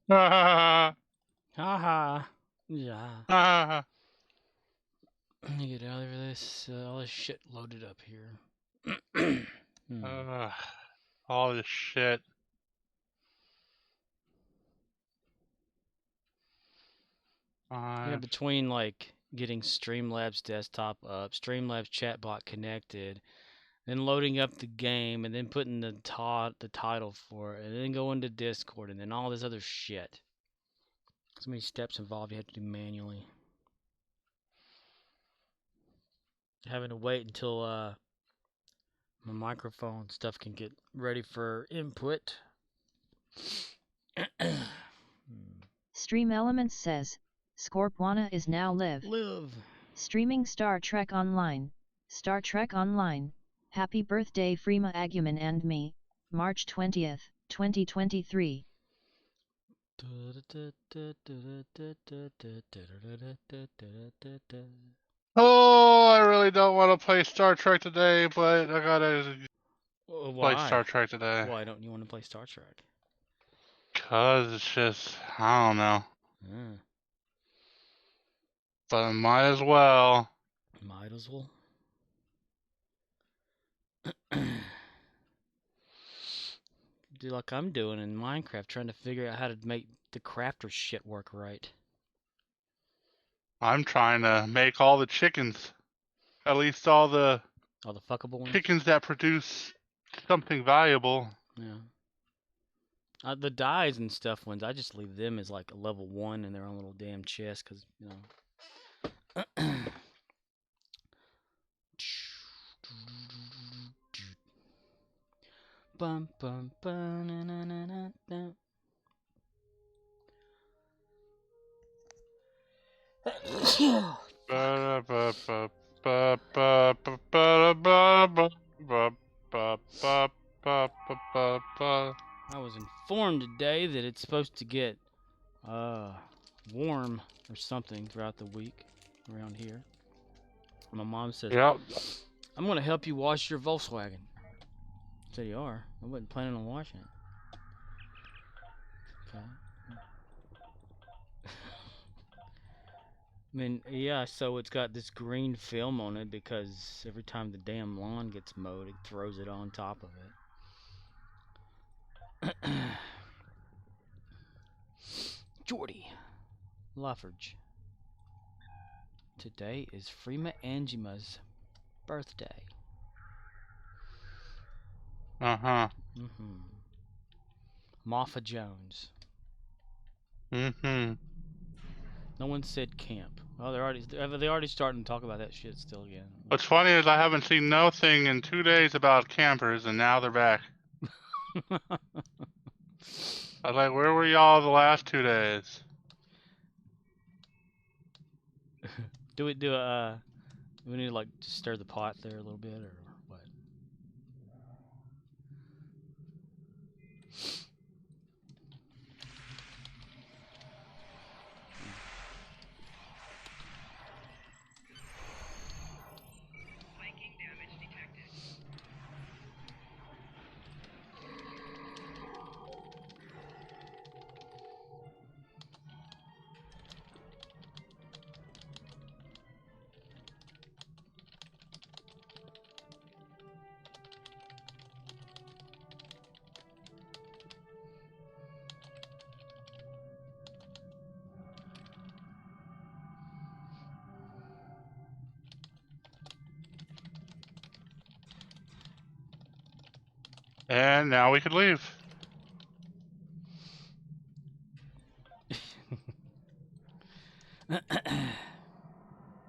Ha Haha. Yeah. ha. Let me get out of this. All this shit loaded up here. Hmm. All this shit. Yeah, Uh, between like getting Streamlabs desktop up, Streamlabs chatbot connected, then loading up the game, and then putting the title for it, and then going to Discord, and then all this other shit. So many steps involved you have to do manually. Having to wait until my microphone stuff can get ready for input. Stream Elements says, Scorpwana is now live. Live. Streaming Star Trek Online. Star Trek Online. Happy birthday Freema Agyeman and me, March 20th, 2023. oh, I really don't want to play Star Trek today, but I gotta play Why? Star Trek today. Why don't you want to play Star Trek? Cause it's just, I don't know. Mm, But I might as well. might as well. Do like I'm doing in Minecraft, trying to figure out how to make the crafter shit work right. I'm trying to make all the chickens. At least all the All the fuckable ones. chickens that produce something valuable. Yeah. The dyes and stuff ones, I just leave them as like a level 1 in their own little damn chest, because, you know. Bum, bum, bum, na, na, na, na, na. I was informed today that it's supposed to get warm or something throughout the week around here. My mom says, Yep. I'm going to help you wash your Volkswagen. I said, you are? I wasn't planning on washing it. Okay. I mean, yeah, so it's got this green film on it because every time the damn lawn gets mowed, it throws it on top of it. Jordy Lafferge. Today is Freema Angema's birthday. Uh-huh. Moffa Jones. Mm-hmm. No one said camp. Oh, they already starting to talk about that shit still again. What's funny is I haven't seen nothing in 2 days about campers, and now they're back. I was like, where were y'all the last 2 days? do we need to like stir the pot there a little bit or what? And now we could leave.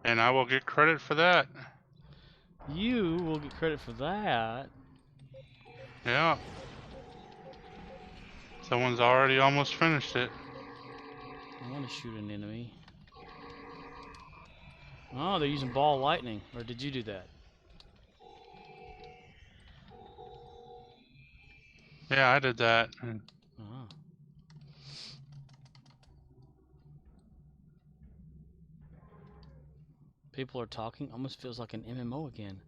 And I will get credit for that. You will get credit for that. Yeah. Someone's already almost finished it. I want to shoot an enemy. Oh, they're using ball lightning. Or did you do that? Yeah, I did that. Oh. People are talking. Almost feels like an MMO again.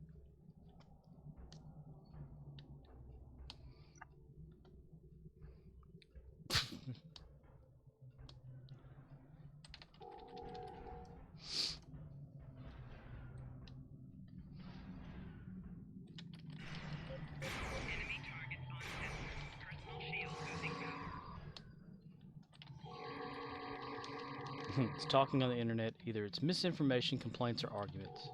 It's talking on the internet. Either it's misinformation, complaints, or arguments.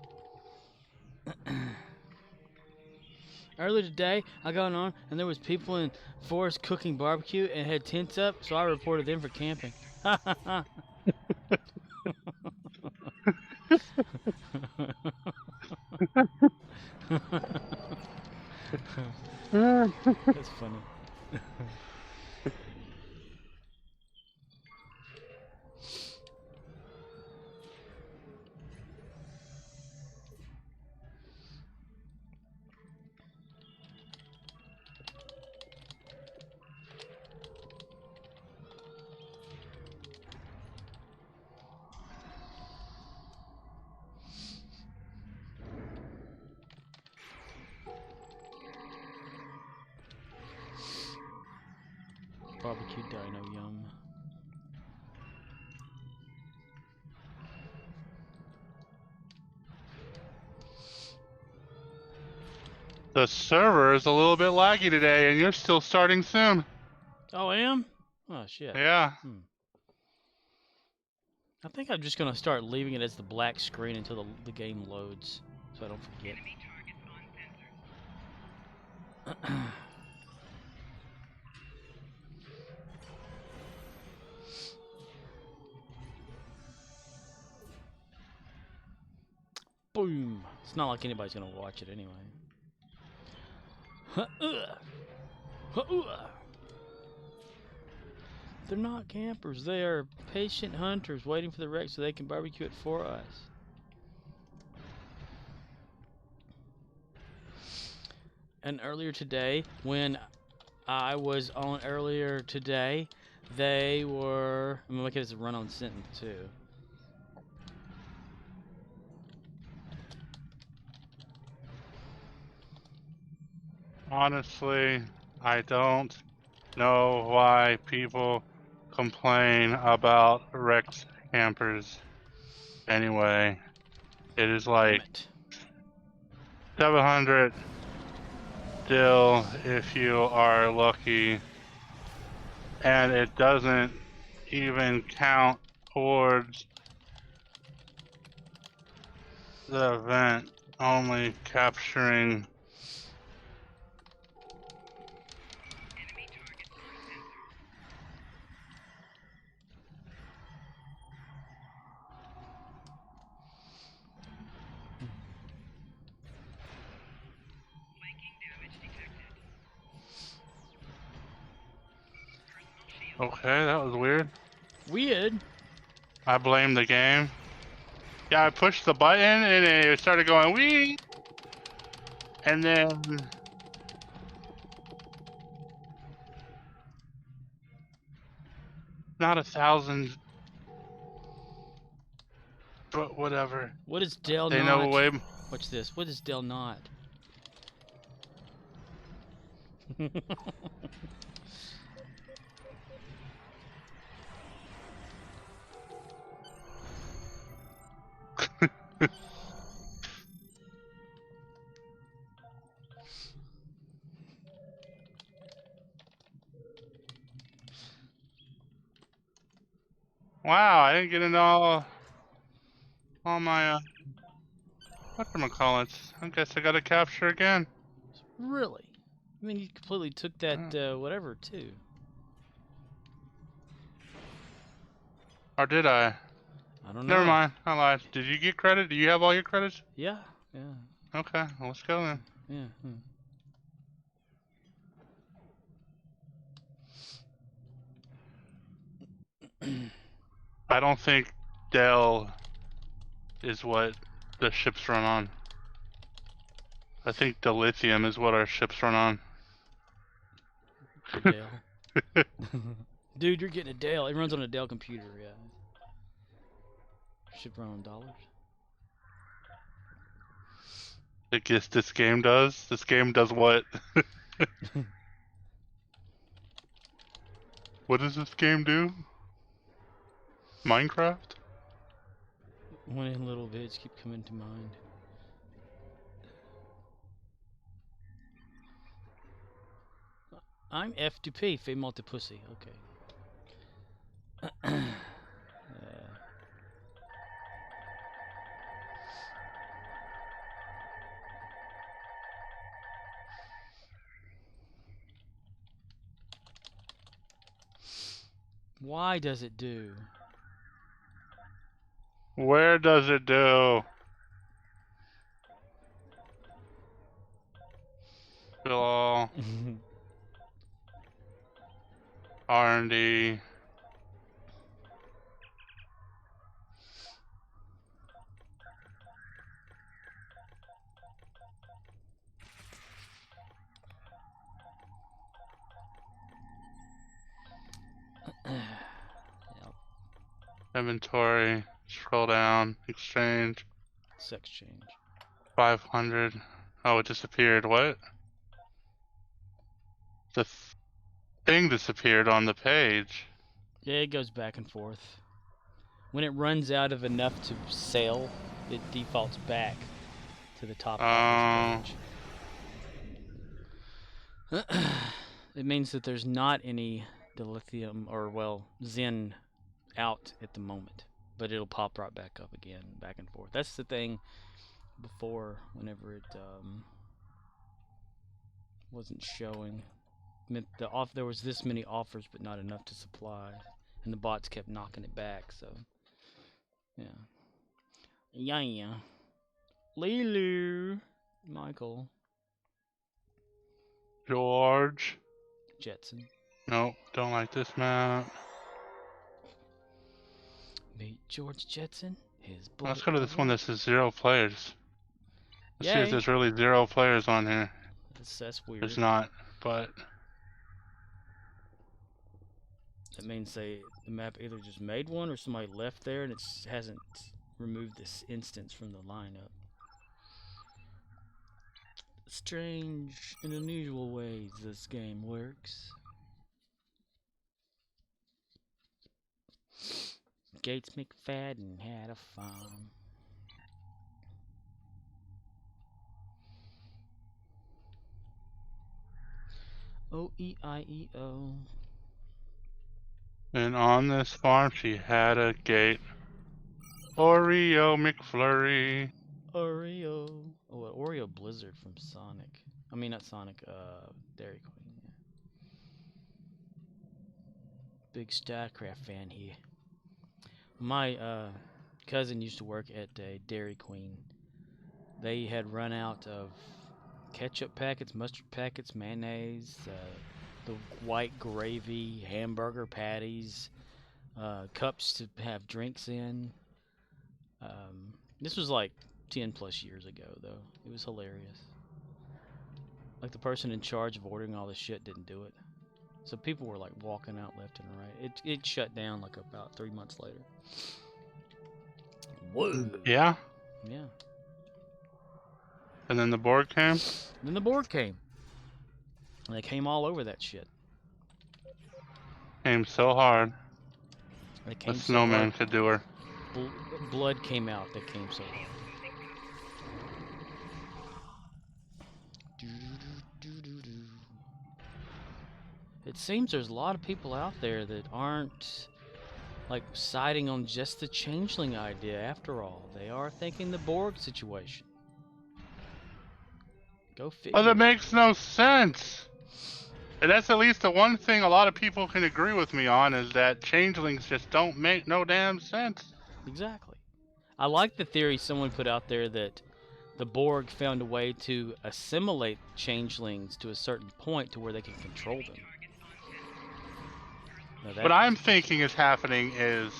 Earlier today, I got on and there was people in forest cooking barbecue and had tents up, so I reported them for camping. That's funny. Barbecue dino yum. The server is a little bit laggy today, and you're still starting soon. Oh, I am? Oh, shit. Yeah. I think I'm just going to start leaving it as the black screen until the game loads, so I don't forget. Boom! It's not like anybody's going to watch it anyway. They're not campers. They are patient hunters waiting for the wreck so they can barbecue it for us. And earlier today, when I was on earlier today, they were... I'm going to make it as a run-on sentence, too. Honestly, I don't know why people complain about wrecked campers. Anyway, it is like 700 still if you are lucky, and it doesn't even count towards the event, only capturing Okay, that was weird. Weird? I blame the game. Yeah, I pushed the button and it started going wee, and then not 1,000, but whatever. What is Dell They not? know way. Watch this. What is Dell not? Wow, I didn't get into all my whatchamacallits. I guess I gotta capture again. Really? I mean, you completely took that, whatever, too. Or did I? I don't know. Never mind, I lied. Did you get credit? Do you have all your credits? Yeah, yeah. Okay, well, let's go then. Yeah. I don't think Dell is what the ships run on. I think dilithium is what our ships run on. Dell. Dude, you're getting a Dell. It runs on a Dell computer, yeah. Should run on dollars. I guess this game does. This game does what? What does this game do? Minecraft? One in little bits keep coming to mind. I'm F to P, female to pussy. Okay. Why does it do? Where does it do? Fill all. R&D. Yep. Inventory. Scroll down. Exchange. Sex change. 500. Oh, it disappeared. What? The thing disappeared on the page. Yeah, it goes back and forth. When it runs out of enough to sell, it defaults back to the top offers page. It means that there's not any dilithium or, well, Zen out at the moment. But it'll pop right back up again, back and forth. That's the thing before, whenever it wasn't showing. Meant there was this many offers, but not enough to supply. And the bots kept knocking it back, so... Yeah. Yeah. Lulu. Michael. George. Jetson. Nope, don't like this map. Meet George Jetson. His Let's go to this one that says 0 players. Let's see if Yay. there's really 0 players on here. That's weird. There's not, but... That means the map either just made one or somebody left there and it hasn't removed this instance from the lineup. Strange and unusual ways this game works. Gates McFadden had a farm. O-E-I-E-O. And on this farm, she had a gate. Oreo McFlurry. Oreo. Oh, an Oreo Blizzard from Sonic. I mean, not Sonic, Dairy Queen. Yeah. Big StarCraft fan here. My cousin used to work at a Dairy Queen. They had run out of ketchup packets, mustard packets, mayonnaise, the white gravy, hamburger patties, cups to have drinks in. This was like 10 plus years ago, though. It was hilarious. Like, the person in charge of ordering all this shit didn't do it. So people were like walking out left and right. It shut down like about 3 months later. Whoa. Yeah? Yeah. And then the board came? Then the board came. And they came all over that shit. Came so hard. They came A so snowman hard. could do her. Blood came out. They came so hard. It seems there's a lot of people out there that aren't like siding on just the changeling idea after all. They are thinking the Borg situation. Go figure. Oh, that makes no sense. And that's at least the one thing a lot of people can agree with me on, is that changelings just don't make no damn sense. Exactly. I like the theory someone put out there that the Borg found a way to assimilate changelings to a certain point to where they can control them. What I'm thinking is happening is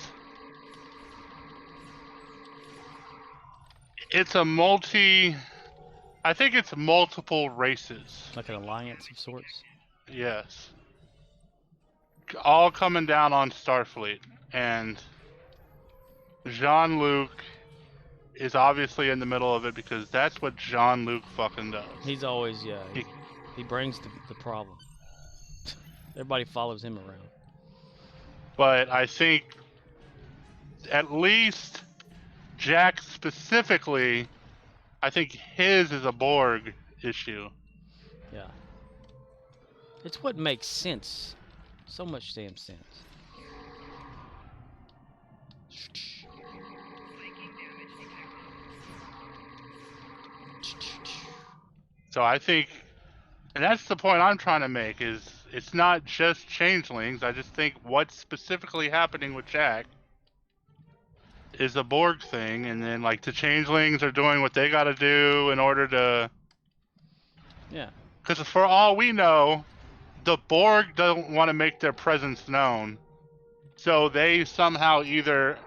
it's a I think it's multiple races. Like an alliance of sorts? Yes. All coming down on Starfleet. And Jean-Luc is obviously in the middle of it because that's what Jean-Luc fucking does. He's always, yeah. He brings the problem. Everybody follows him around. But I think at least Jack specifically, I think his is a Borg issue. Yeah. It's what makes sense. So much damn sense. So I think, and that's the point I'm trying to make, is it's not just changelings. I just think what's specifically happening with Jack is a Borg thing, and then like the changelings are doing what they got to do in order to. Yeah. Because for all we know, the Borg don't want to make their presence known, so they somehow either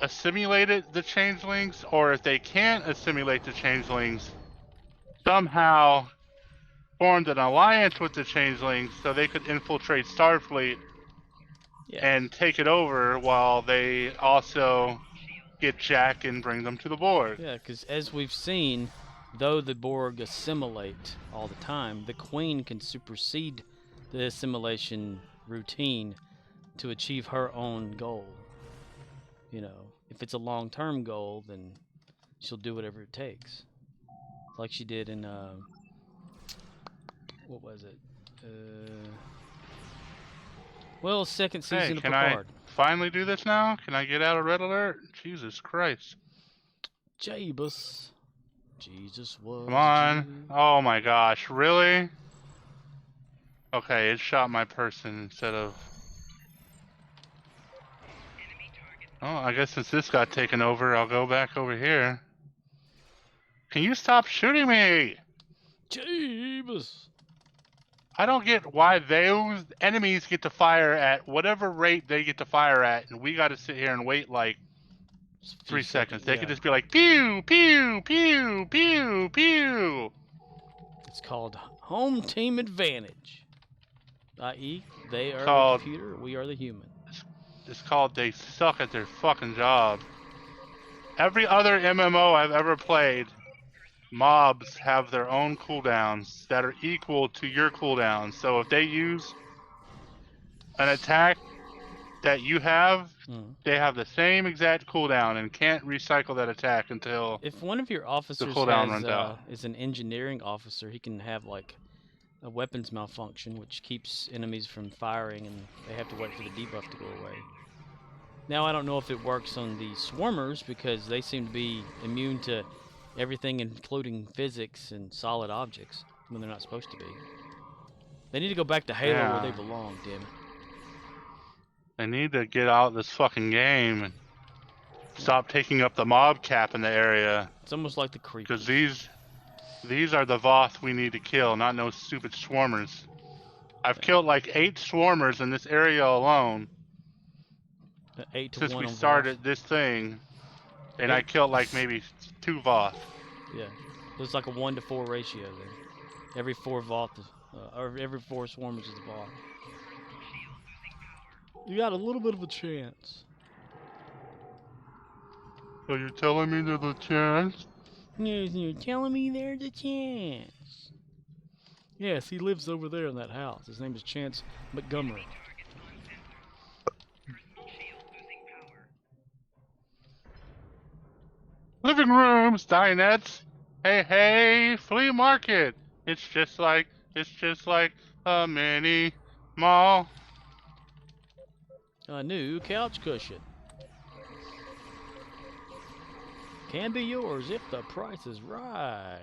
assimilated the changelings, or if they can't assimilate the changelings, somehow formed an alliance with the changelings so they could infiltrate Starfleet and take it over while they also get Jack and bring them to the Borg. Yeah, because as we've seen, though the Borg assimilate all the time, the Queen can supersede the assimilation routine to achieve her own goal. You know, if it's a long-term goal, then she'll do whatever it takes. Like she did in, what was it? Well, second season of Picard. I finally do this now? Can I get out of Red Alert? Jesus Christ. Jabus. Jesus was. Come on. Oh my gosh, really? Okay, it shot my person instead of... Oh, I guess since this got taken over, I'll go back over here. Can you stop shooting me? Jabus. I don't get why those enemies get to fire at whatever rate they get to fire at, and we gotta sit here and wait like 3 seconds. They could just be like, pew, pew, pew, pew, pew. It's called home team advantage. I.e., they are the computer, we are the human. It's called they suck at their fucking job. Every other MMO I've ever played, mobs have their own cooldowns that are equal to your cooldowns. So if they use an attack that you have, they have the same exact cooldown and can't recycle that attack until if one of your officers the cooldown runs out. Is an engineering officer, he can have like a weapons malfunction, which keeps enemies from firing, and they have to wait for the debuff to go away. Now I don't know if it works on the swarmers because they seem to be immune to everything, including physics and solid objects, when they're not supposed to be. They need to go back to Halo where they belong, damn it. They need to get out of this fucking game and stop taking up the mob cap in the area. It's almost like the creepers. Because these are the Voth we need to kill, not no stupid swarmers. I've killed like 8 swarmers in this area alone. 8 to since 1 we started this thing, and I killed like maybe 2 Voth. Yeah, it's like a 1 to 4 ratio there. Every 4 Voth, or every 4 swarmers is a Voth. You got a little bit of a chance. So you're telling me there's a chance? Yes, you're telling me there's a chance. Yes, he lives over there in that house. His name is Chance Montgomery. Living rooms, dinettes. Hey, hey, flea market. It's just like a mini mall. A new couch cushion. Can be yours if the price is right.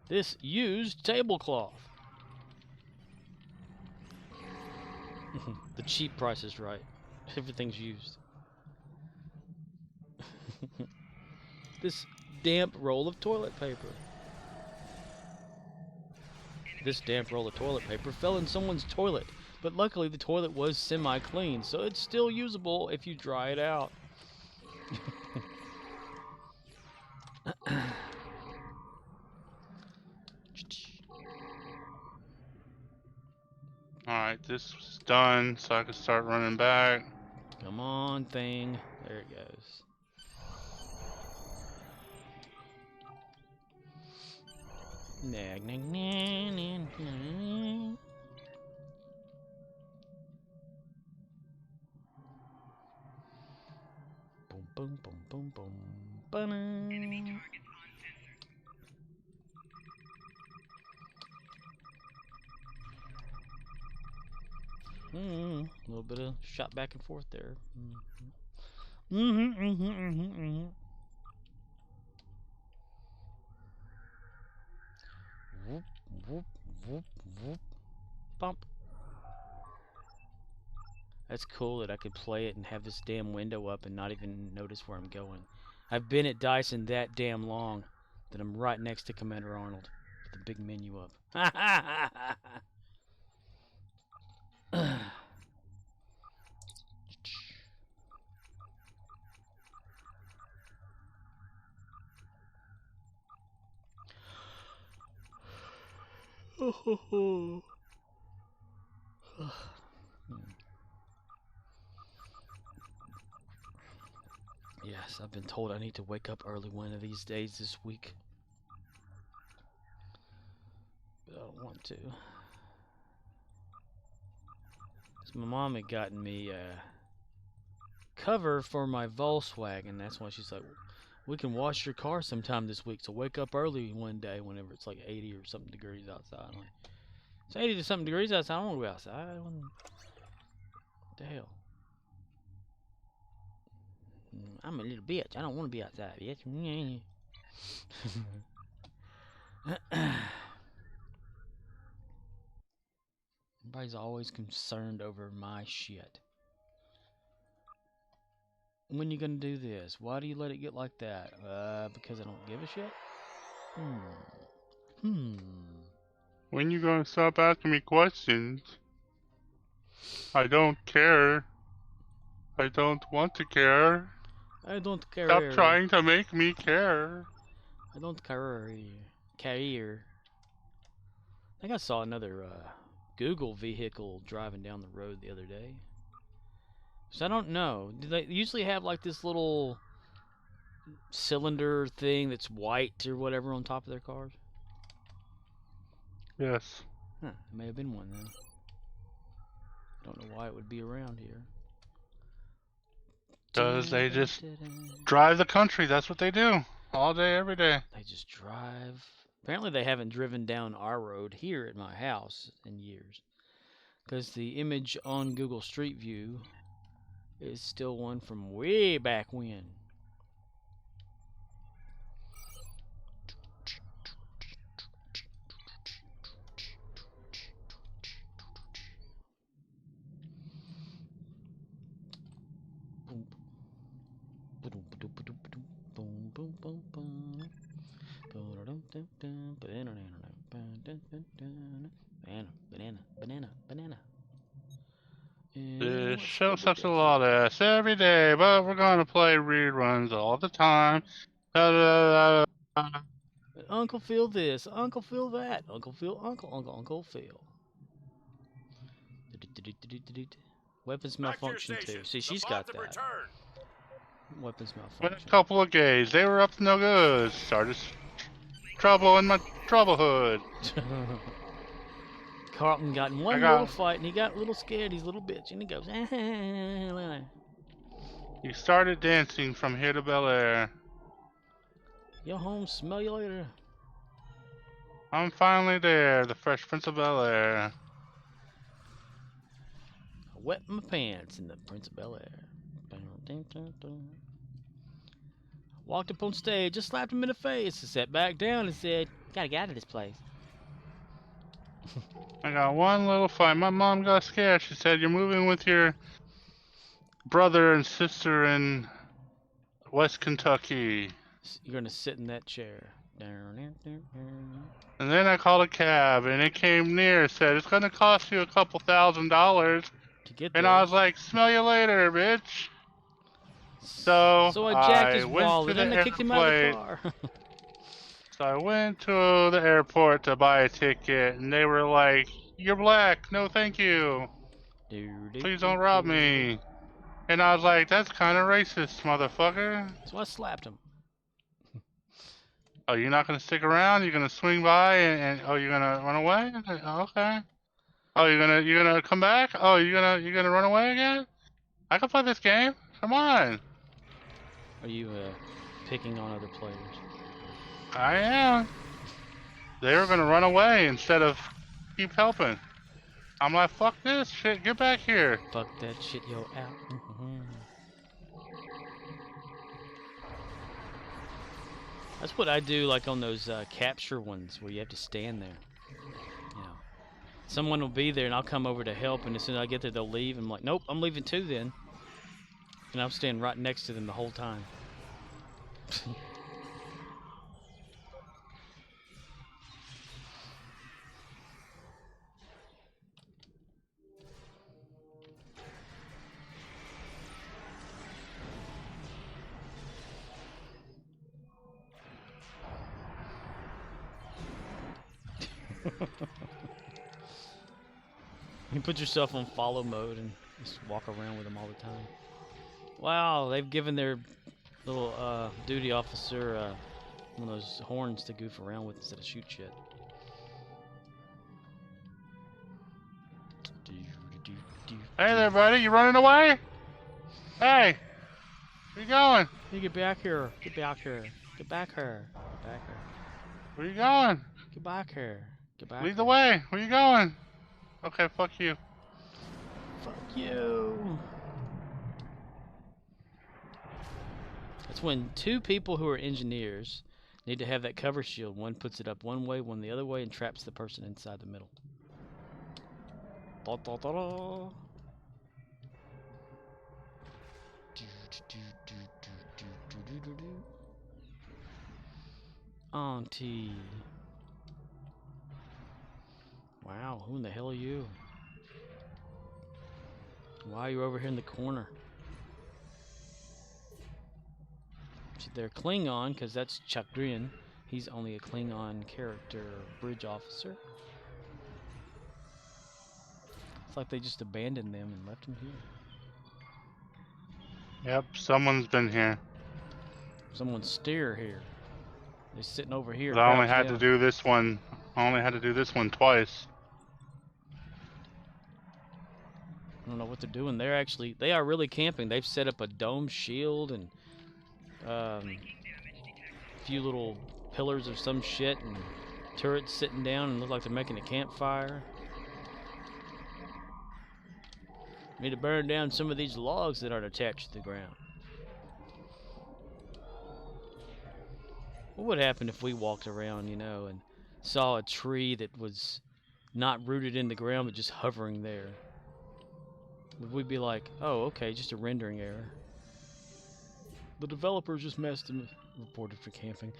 This used tablecloth. The cheap price is right. Everything's used. This damp roll of toilet paper. This damp roll of toilet paper fell in someone's toilet, but luckily the toilet was semi-clean, so it's still usable if you dry it out. Alright, this is done, so I can start running back. Come on, thing. There it goes. Nag, nag, nag, nag, nag. Boom, boom, boom, boom, boom. Ba-na. A little bit of shot back and forth there. Whoop. Whoop, whoop, whoop, bump. That's cool that I could play it and have this damn window up and not even notice where I'm going. I've been at Dyson that damn long that I'm right next to Commander Arnold with the big menu up. Yes, I've been told I need to wake up early one of these days this week. But I don't want to. 'Cause my mom had gotten me a cover for my Volkswagen. That's why she's like, we can wash your car sometime this week, so wake up early one day whenever it's like 80 or something degrees outside. I'm like, it's 80 to something degrees outside. I don't want to go outside. What the hell? I'm a little bitch. I don't want to be outside, bitch. Everybody's always concerned over my shit. When you gonna do this? Why do you let it get like that? Because I don't give a shit? When you gonna stop asking me questions? I don't care. I don't want to care. I don't care. Stop trying to make me care. I don't care. Care. I think I saw another Google vehicle driving down the road the other day. So I don't know. Do they usually have like this little cylinder thing that's white or whatever on top of their cars? Yes. Huh, it may have been one then. I don't know why it would be around here. Because they just drive the country. That's what they do. All day, every day. They just drive. Apparently they haven't driven down our road here at my house in years. Because the image on Google Street View is still one from way back when. Banana. This show sucks a lot of ass every day, but we're gonna play reruns all the time. Uncle Phil this, Uncle Phil that, Uncle Phil, Uncle Phil. Weapons malfunction too. See, she's got that. Weapons With malfunction. a couple of gays, they were up to no good. Started trouble in my trouble hood. Carlton got in one little fight and he got a little scared. He's a little bitch and he goes. You started dancing from here to Bel Air. Yo home, smell you later. I'm finally there, the Fresh Prince of Bel Air. I wet my pants in the Prince of Bel Air. Walked up on stage, just slapped him in the face, sat back down and said, "Gotta get out of this place." I got one little fight. My mom got scared. She said, "You're moving with your brother and sister in West Kentucky." You're gonna sit in that chair. And then I called a cab, and it came near. Said it's gonna cost you a couple $1,000s. To get there. And I was like, "Smell you later, bitch." So I jacked his went wallet to and the I kicked him out of the airplane. car. So I went to the airport to buy a ticket, and they were like, "You're black. No, thank you. Please don't rob me." And I was like, "That's kind of racist, motherfucker." So I slapped him. Oh, you're not gonna stick around? You're gonna swing by and oh, you're gonna run away? Okay. Oh, you're gonna come back? Oh, you're gonna run away again? I can play this game. Come on. Are you picking on other players? I am. They were gonna run away instead of keep helping. I'm like, fuck this shit. Get back here. Fuck that shit, yo, out. That's what I do, like on those capture ones where you have to stand there. Someone will be there, and I'll come over to help, and as soon as I get there, they'll leave. I'm like, nope, I'm leaving too then. And I'm standing right next to them the whole time. You put yourself on follow mode and just walk around with them all the time. Wow, they've given their little duty officer one of those horns to goof around with instead of shoot shit. Hey there, buddy. You running away? Hey, where you going? You get back here. Get back here. Get back here. Get back here. Where you going? Get back here. Get back Lead here. the way. Where you going? Okay, fuck you. Fuck you. That's when two people who are engineers need to have that cover shield. One puts it up one way, one the other way, and traps the person inside the middle. Da, da, da, da. Auntie. Wow, who in the hell are you? Why are you over here in the corner? They're Klingon, because that's Chakrian. He's only a Klingon character, bridge officer. It's like they just abandoned them and left them here. Yep, someone's been here. Someone's steer here. They're sitting over here. I only had crouched to down. do this one. I only had to do this one twice. I don't know what they're doing. They are really camping. They've set up a dome shield and a few little pillars of some shit and turrets sitting down and look like they're making a campfire. Need to burn down some of these logs that aren't attached to the ground. What would happen if we walked around, you know, and saw a tree that was not rooted in the ground but just hovering there? Would we be like, oh, okay, just a rendering error? The developers just messed and reported for camping.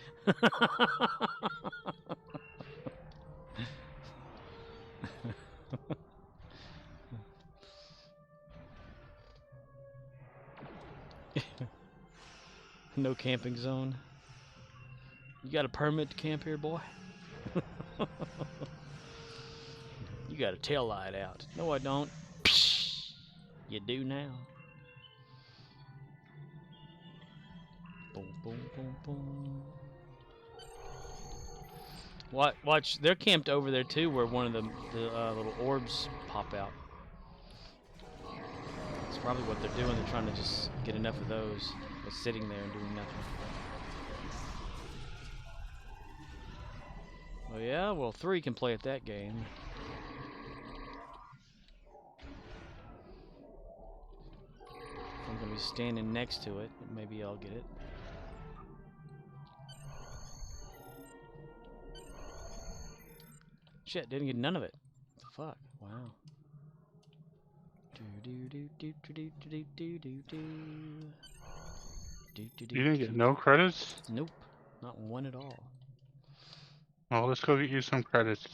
No camping zone. You got a permit to camp here, boy? You got a tail light out. No, I don't. You do now. Boom, boom, boom, boom. Watch, they're camped over there too, where one of the little orbs pop out. That's probably what they're doing. They're trying to just get enough of those, but sitting there and doing nothing. Oh yeah, well 3 can play at that game. I'm gonna be standing next to it. Maybe I'll get it. Shit, didn't get none of it. What the fuck? Wow. You didn't get no credits? Nope, not one at all. Well, let's go get you some credits.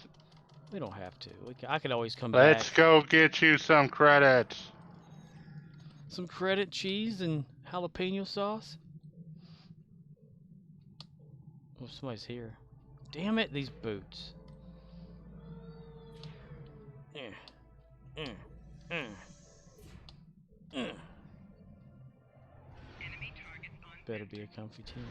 We don't have to. I could always come Let's back. go get you some credits. Some credit cheese and jalapeno sauce. Oh, somebody's here. Damn it, these boots. Better be a comfy tent.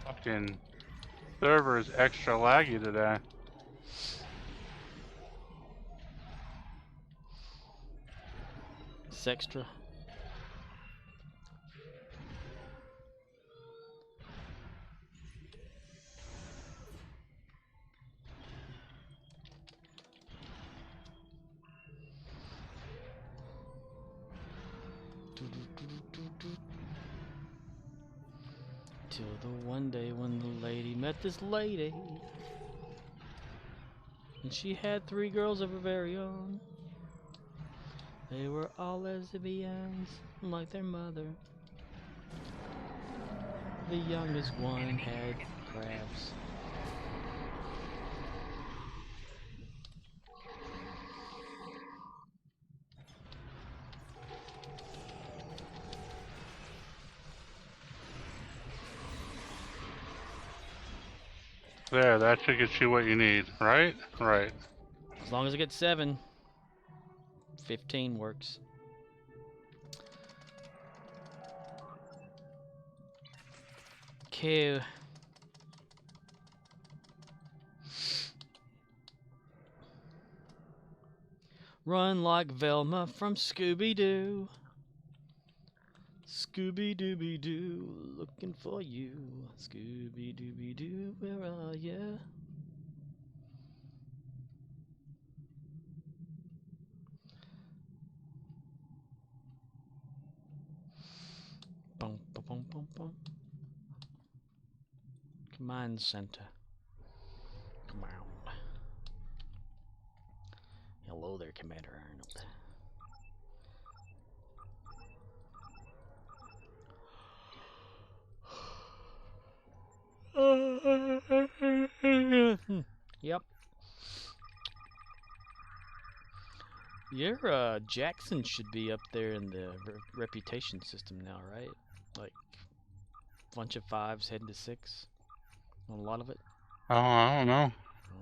Fucking server is extra laggy today. Sextra. till the one day when the lady met this lady. And she had 3 girls of her very own. They were all lesbians, like their mother. The youngest one had crabs. There, that should get you what you need, right? Right. As long as I get 7, 15 works. Okay. Run like Velma from Scooby-Doo. Scooby-Dooby-Doo, looking for you. Scooby-Dooby-Doo, where are ya? Boom, boom, boom, boom, boom. Command center. Come on. Hello there, Commander Arnold. Yep. Your Jackson should be up there in the reputation system now, right? Like bunch of 5s heading to 6 on a lot of it. Oh, I don't know. I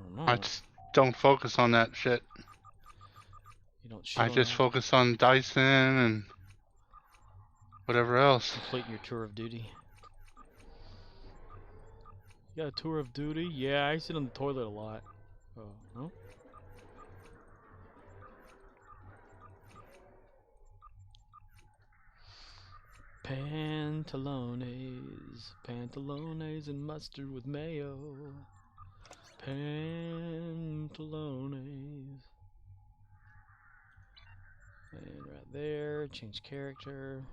don't know. I just don't focus on that shit. You don't shit I on just that? focus on Dyson and whatever else. Completing your tour of duty. You got a tour of duty? Yeah, I sit on the toilet a lot. Oh, no? Pantalones and mustard with mayo. Pantalones. And right there, change character.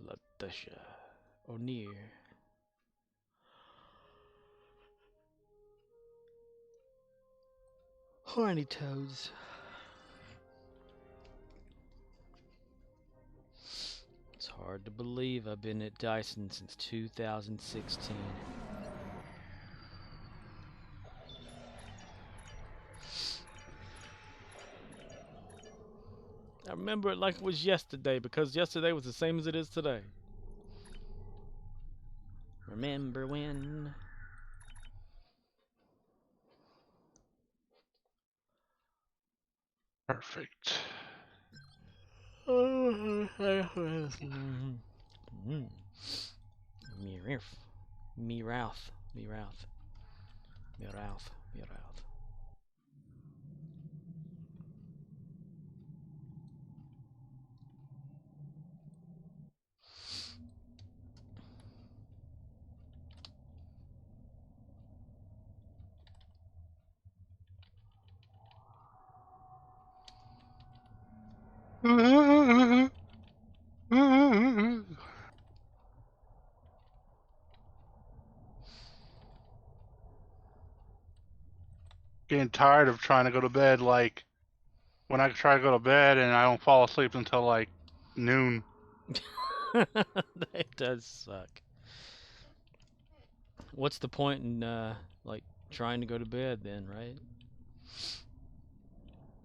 Latisha O'Near. Horny toads. It's hard to believe I've been at Dyson since 2016. I remember it like it was yesterday, because yesterday was the same as it is today. Remember when? Perfect. Meowth. Getting tired of trying to go to bed, like when I try to go to bed and I don't fall asleep until like noon. That does suck. What's the point in like trying to go to bed then, right?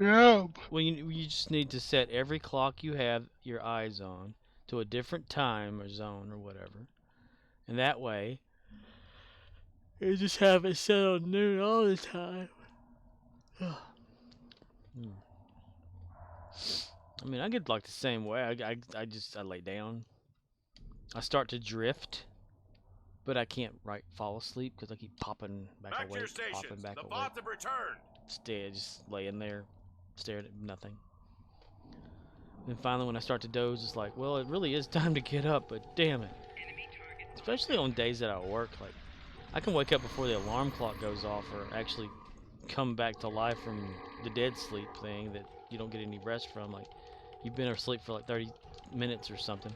Yeah. Well, you just need to set every clock you have your eyes on to a different time or zone or whatever, and that way you just have it set on noon all the time. I mean, I get like the same way. I lay down. I start to drift, but I can't fall asleep because I keep popping back awake, to your stations. popping back The awake. bots have returned. Instead, just laying there, staring at nothing. And finally, when I start to doze, it's like, well, it really is time to get up, but damn it. Especially on days that I work, like, I can wake up before the alarm clock goes off, or actually come back to life from the dead sleep thing that you don't get any rest from. Like, you've been asleep for like 30 minutes or something.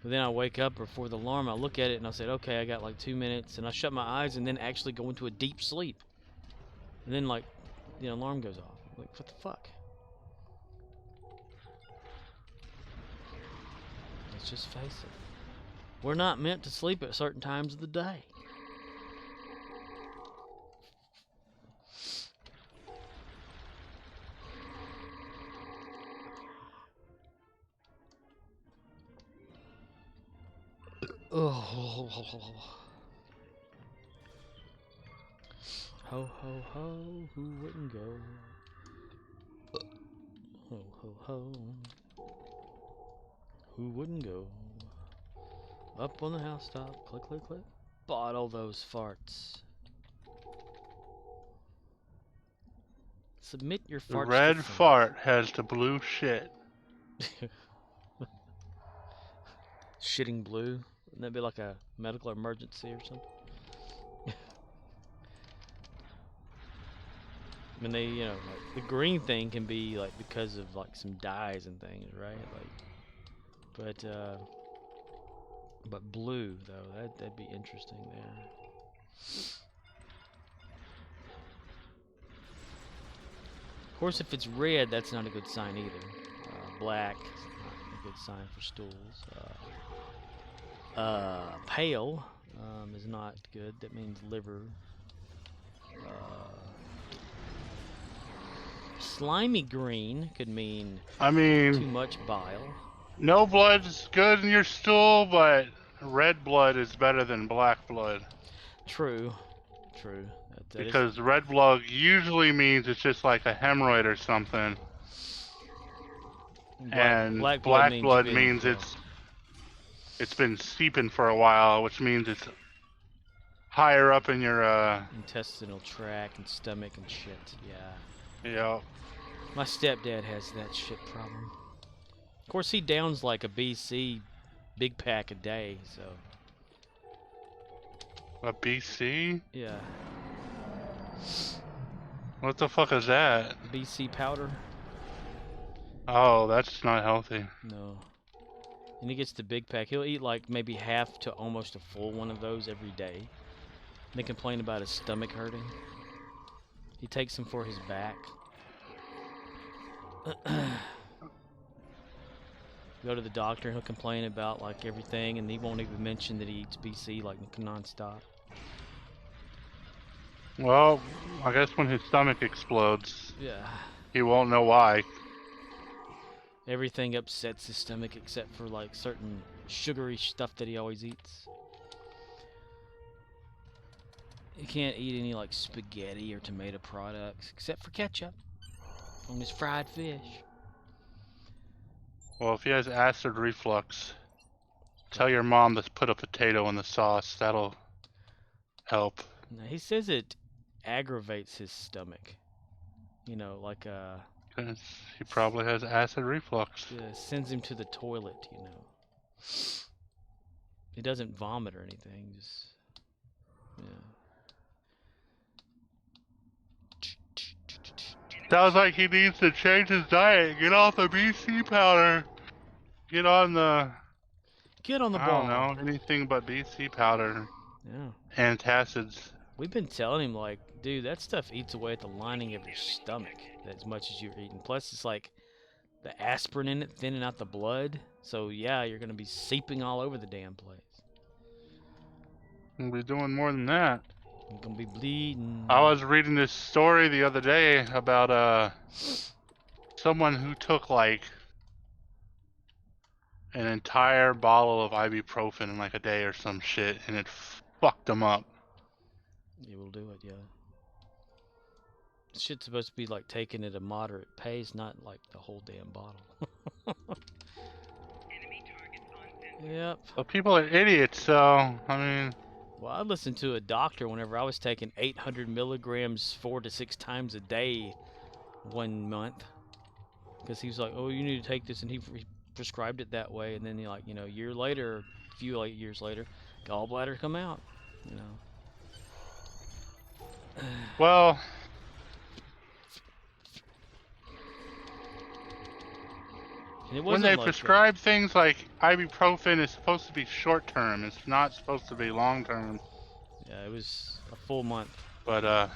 But then I wake up before the alarm, I look at it and I said, okay, I got like 2 minutes, and I shut my eyes and then actually go into a deep sleep. And then like the alarm goes off. I'm like, what the fuck? Let's just face it. We're not meant to sleep at certain times of the day. Oh, ho, ho, ho, who wouldn't go? Ho, ho, ho, who wouldn't go? Up on the housetop, click, click, click. Bottle those farts. Submit your The farts. red fart has the blue shit. Shitting blue. Wouldn't that be like a medical emergency or something? I mean, they, you know, like the green thing can be like because of like some dyes and things, right? Like, but blue though, that'd be interesting there. Of course, if it's red, that's not a good sign either. Black is not a good sign for stools. Pale is not good. That means liver. Slimy green could mean too much bile. No blood's good in your stool, but red blood is better than black blood. True. True. That because red blood usually means it's just like a hemorrhoid or something. Black blood means it's been steeping for a while, which means it's higher up in your intestinal tract and stomach and shit. Yeah. Yeah. My stepdad has that shit problem. Of course, he downs like a BC big pack a day, so. A BC? Yeah. What the fuck is that? BC powder. Oh, that's not healthy. No. And he gets the big pack. He'll eat like maybe half to almost a full one of those every day. And they complain about his stomach hurting. He takes them for his back. Go to the doctor and he'll complain about like everything, and he won't even mention that he eats BC like non-stop. Well, I guess when his stomach explodes, yeah, he won't know why. Everything upsets his stomach except for like certain sugary stuff that he always eats. He can't eat any like spaghetti or tomato products except for ketchup on his fried fish. Well, if he has acid reflux, tell your mom to put a potato in the sauce. That'll help. Now, he says it aggravates his stomach. You know, like he probably has acid reflux. Sends him to the toilet, you know. He doesn't vomit or anything, just yeah. Sounds like he needs to change his diet. Get off the BC powder. Get on the ball. I don't know, anything but BC powder. Yeah. Antacids. We've been telling him, like, dude, that stuff eats away at the lining of your stomach as much as you're eating. Plus, it's like the aspirin in it thinning out the blood. So, yeah, you're going to be seeping all over the damn place. We'll be doing more than that. You're going to be bleeding. I was reading this story the other day about someone who took, like, an entire bottle of ibuprofen in, like, a day or some shit, and it fucked them up. It will do it, yeah. Shit's supposed to be like taken at a moderate pace, not like the whole damn bottle. Yep. Well, people are idiots, so, I mean... Well, I listened to a doctor whenever I was taking 800 milligrams 4 to 6 times a day 1 month. Because he was like, oh, you need to take this, and he prescribed it that way, and then, like, you know, a year later, a few like years later, gallbladder come out, you know. Well, And it When wasn't they like prescribe things like ibuprofen is supposed to be short term. It's not supposed to be long term. yeah, it was a full month. But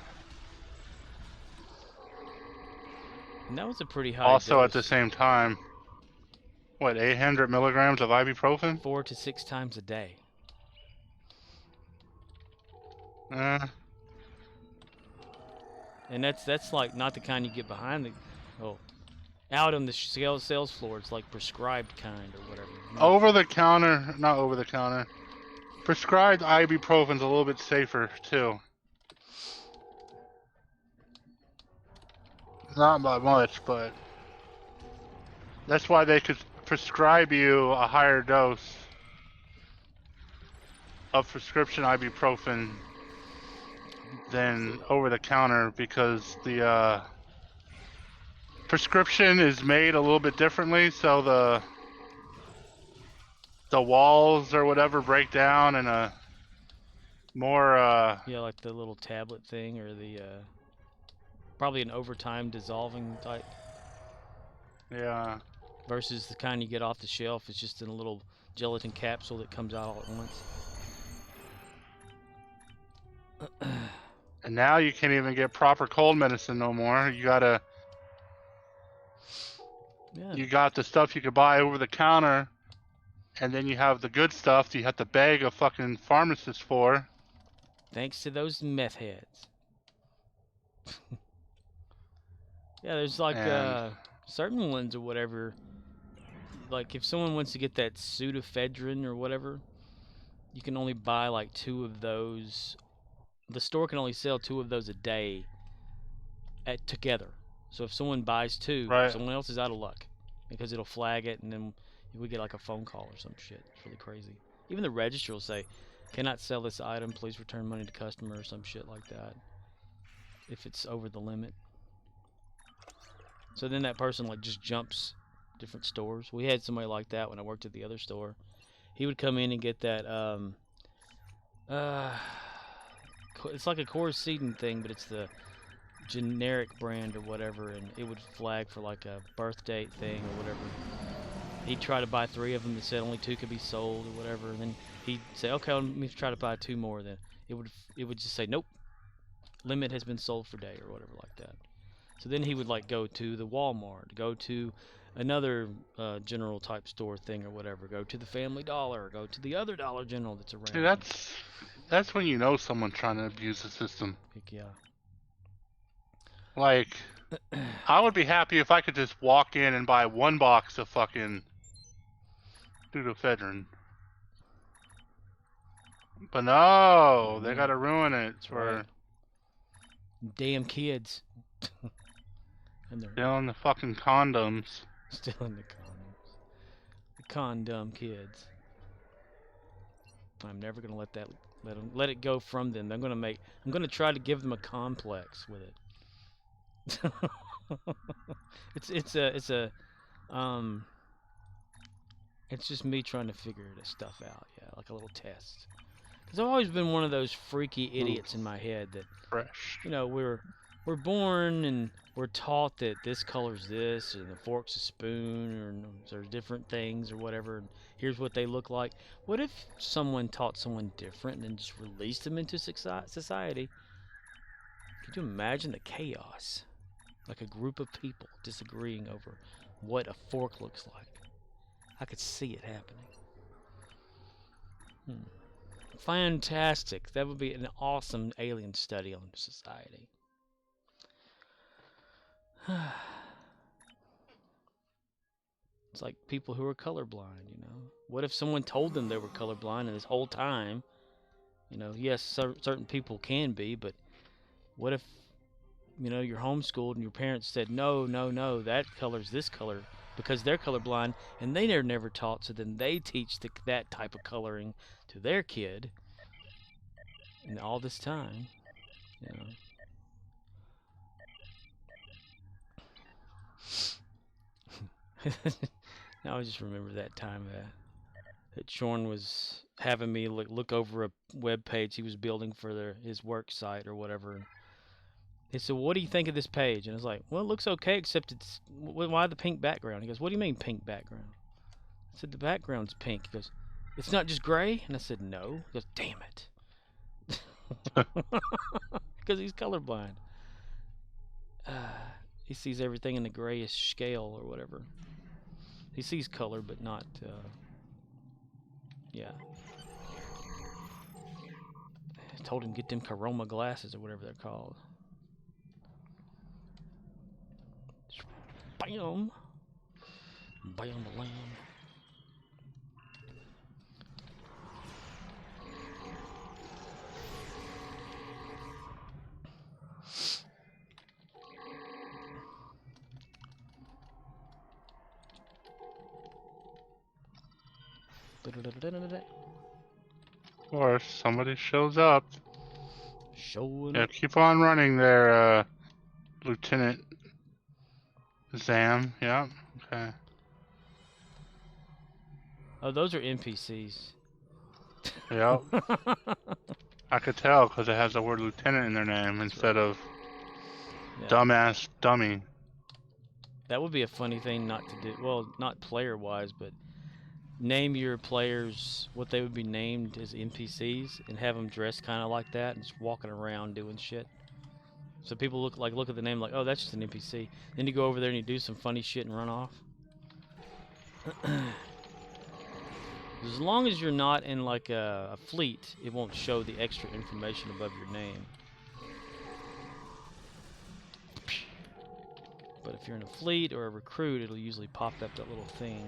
And that was a pretty high also dose. at the same time, what, 800 milligrams of ibuprofen? 4 to 6 times a day. And that's like not the kind you get behind the out on the sales floor. It's like prescribed kind or whatever. Over the counter, not over the counter. Prescribed ibuprofen's a little bit safer too. Not by much, but that's why they could prescribe you a higher dose of prescription ibuprofen than over the counter, because the prescription is made a little bit differently, so the walls or whatever break down and a more yeah, like the little tablet thing, or the probably an overtime dissolving type. Yeah. Versus the kind you get off the shelf. It's just in a little gelatin capsule that comes out all at once. And now you can't even get proper cold medicine no more. You gotta. Yeah. You got the stuff you could buy over the counter, and then you have the good stuff that you have to beg a fucking pharmacist for. Thanks to those meth heads. Yeah, there's like certain ones or whatever. Like if someone wants to get that pseudoephedrine or whatever, you can only buy like 2 of those. The store can only sell 2 of those a day together. So if someone buys 2, Right. someone else is out of luck, because it'll flag it, and then we get like a phone call or some shit. It's really crazy. Even the register will say, "Cannot sell this item. Please return money to customer," or some shit like that, if it's over the limit. So then that person like just jumps different stores. We had somebody like that when I worked at the other store. He would come in and get that it's like a quercetin thing, but it's the generic brand or whatever, and it would flag for like a birth date thing or whatever. He'd try to buy 3 of them that said only 2 could be sold or whatever, and then he'd say, "Okay, let me try to buy 2 more." Then it would just say, "Nope, limit has been sold for day," or whatever like that. So then he would like go to the Walmart, go to another general type store thing or whatever, go to the Family Dollar, go to the other Dollar General that's around. See, that's when you know someone's trying to abuse the system. Heck yeah. Like, I would be happy if I could just walk in and buy 1 box of fucking pseudoephedrine. But no, they gotta ruin it for damn kids. And they're stealing the fucking condoms. stealing the condoms. The condom kids. I'm never gonna let it go from them. I'm gonna try to give them a complex with it. It's just me trying to figure this stuff out. Yeah, like a little test. Because I've always been one of those freaky idiots in my head that, Fresh. you know, we're born and we're taught that this color's this, and the fork's a spoon, or there's different things or whatever, and here's what they look like. What if someone taught someone different and then just released them into society? Could you imagine the chaos? Like a group of people disagreeing over what a fork looks like. I could see it happening. Fantastic. That would be an awesome alien study on society. It's like people who are colorblind, you know. What if someone told them they were colorblind, and this whole time, you know, yes, certain people can be, but what if, you know, you're homeschooled and your parents said, no, that color's this color, because they're colorblind, and they never taught, so then they teach that type of coloring to their kid, and all this time, you know. Now I just remember that time that Shorn was having me look over a web page he was building for his work site or whatever. He said, "What do you think of this page?" And I was like, "Well, it looks okay, except it's why the pink background?" He goes, "What do you mean pink background?" I said, "The background's pink." He goes, "It's not just gray?" And I said, "No." He goes, "Damn it." Because he's colorblind. He sees everything in the grayish scale or whatever. He sees color, but not, yeah. I told him get them Chroma glasses or whatever they're called. Bam! Bam, bam. Of course, somebody shows up. Showing Yeah, up. keep on running there, Lieutenant Zam. Yeah, okay. Oh, those are NPCs. Yep. I could tell because it has the word lieutenant in their name instead of Yeah. dumbass dummy. That would be a funny thing not to do. Well, not player-wise, but name your players what they would be named as NPCs and have them dressed kind of like that and just walking around doing shit. So people look at the name like, oh, that's just an NPC. Then you go over there and you do some funny shit and run off. As long as you're not in like a fleet, it won't show the extra information above your name. But if you're in a fleet or a recruit, it'll usually pop up that little thing.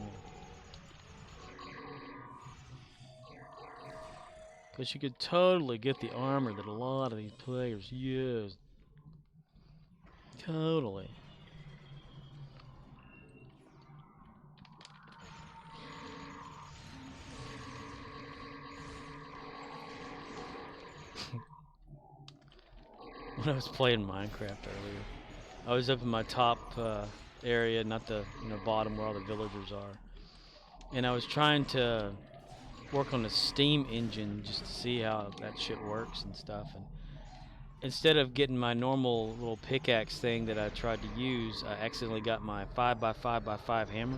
Because you could totally get the armor that a lot of these players use. Totally. When I was playing Minecraft earlier, I was up in my top area, not the bottom where all the villagers are, and I was trying to work on the steam engine just to see how that shit works and stuff. And instead of getting my normal little pickaxe thing that I tried to use, I accidentally got my 5x5x5 hammer.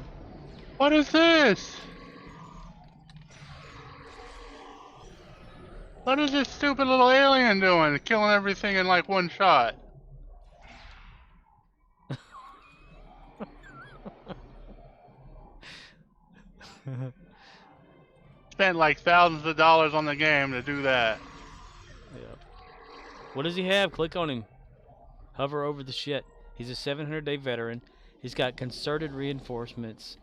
What is this? What is this stupid little alien doing? Killing everything in like one shot. Spent like thousands of dollars on the game to do that. Yep. What does he have? Click on him. Hover over the shit. He's a 700-day veteran. He's got concerted reinforcements,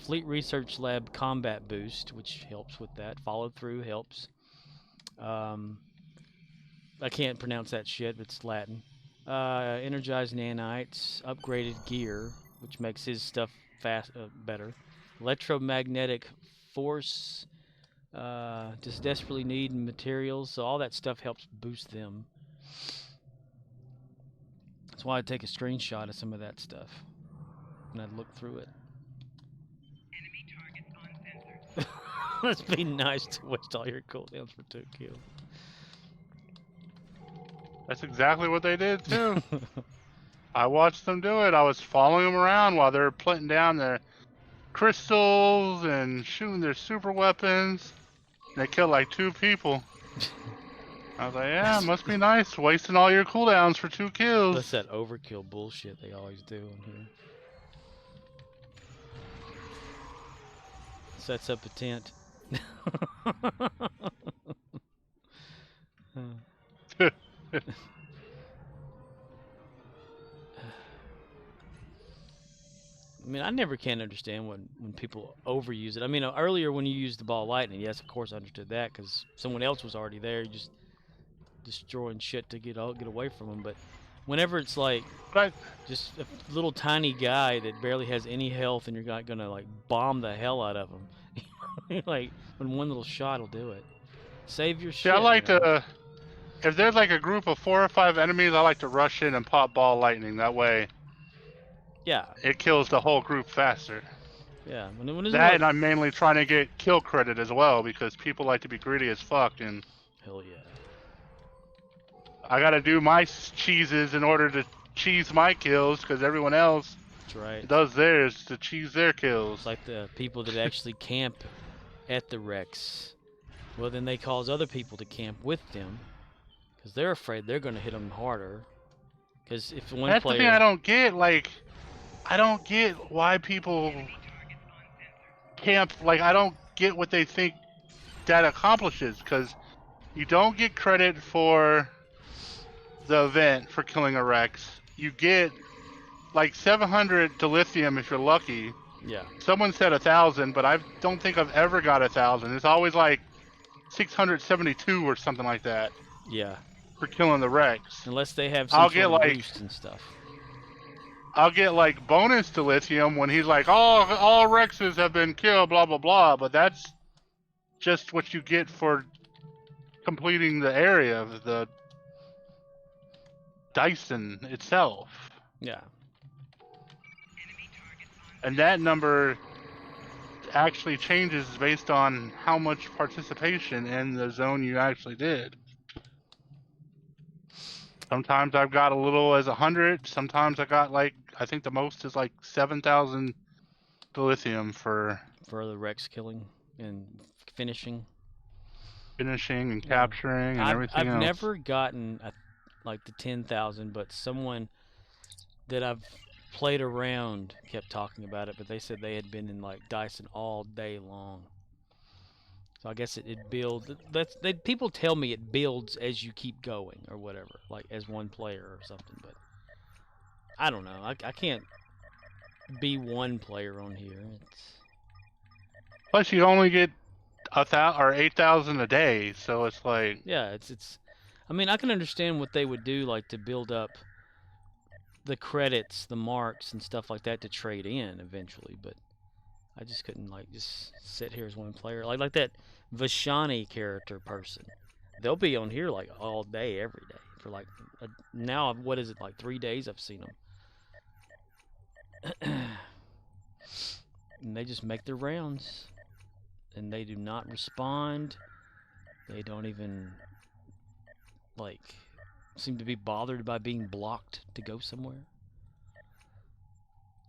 Fleet Research Lab combat boost, which helps with that. Follow through helps. I can't pronounce that shit, but it's Latin. Energized nanites, upgraded gear, which makes his stuff better. Electromagnetic force, just desperately needing materials, so all that stuff helps boost them. That's why I'd take a screenshot of some of that stuff, and I'd look through it. Enemy targets on sensors. Must be nice to waste all your cooldowns for 2 kills. That's exactly what they did too. I watched them do it. I was following them around while they're putting down their crystals and shooting their super weapons. They killed like 2 people. I was like, yeah, must be nice wasting all your cooldowns for 2 kills. That's that overkill bullshit they always do in here. Sets up a tent. I mean, I never can understand when people overuse it. I mean, earlier when you used the ball lightning, yes, of course I understood that because someone else was already there, just destroying shit to get away from them. But whenever it's like just a little tiny guy that barely has any health and you're not gonna like bomb the hell out of him, like when one little shot will do it. Save your shit. Yeah, I like to. If there's like a group of 4 or 5 enemies, I like to rush in and pop ball lightning. That way, yeah, it kills the whole group faster. Yeah, when That, like, and I'm mainly trying to get kill credit as well because people like to be greedy as fuck. And hell yeah. I gotta do my cheeses in order to cheese my kills, because everyone else That's right. does theirs to cheese their kills. It's like the people that actually camp at the wrecks. Well, then they cause other people to camp with them because they're afraid they're going to hit them harder. Because if one That's player, the thing I don't get. Like, I don't get why people camp. Like, I don't get what they think that accomplishes, because you don't get credit for the event for killing a Rex. You get like 700 dilithium if you're lucky. yeah, Someone said 1,000, but I don't think I've ever got 1,000. It's always like 672 or something like that yeah, for killing the Rex. unless they have some I'll sort get of like boost and stuff. I'll get like bonus dilithium when he's like, all Rexes have been killed, blah blah blah. But that's just what you get for completing the area of the Dyson itself. Yeah, And that number actually changes based on how much participation in the zone you actually did. Sometimes I've got a little as 100. Sometimes I got like, I think the most is like 7,000 dilithium for the Rex killing and finishing. finishing and Yeah. capturing and everything I've else. never gotten like the 10,000, but someone that I've played around kept talking about it. But they said they had been in like Dyson all day long. So I guess it builds. People tell me it builds as you keep going or whatever, like as one player or something. But I don't know. I can't be one player on here. It's Plus, you only get 1,000 or 8,000 a day, so it's like, yeah. It's. I mean, I can understand what they would do, like to build up the credits, the marks, and stuff like that to trade in eventually. But I just couldn't like just sit here as one player, like that Vashani character person. They'll be on here like all day, every day for like now. What is it, like 3 days? I've seen them, and they just make their rounds, and they do not respond. They don't even like seem to be bothered by being blocked to go somewhere.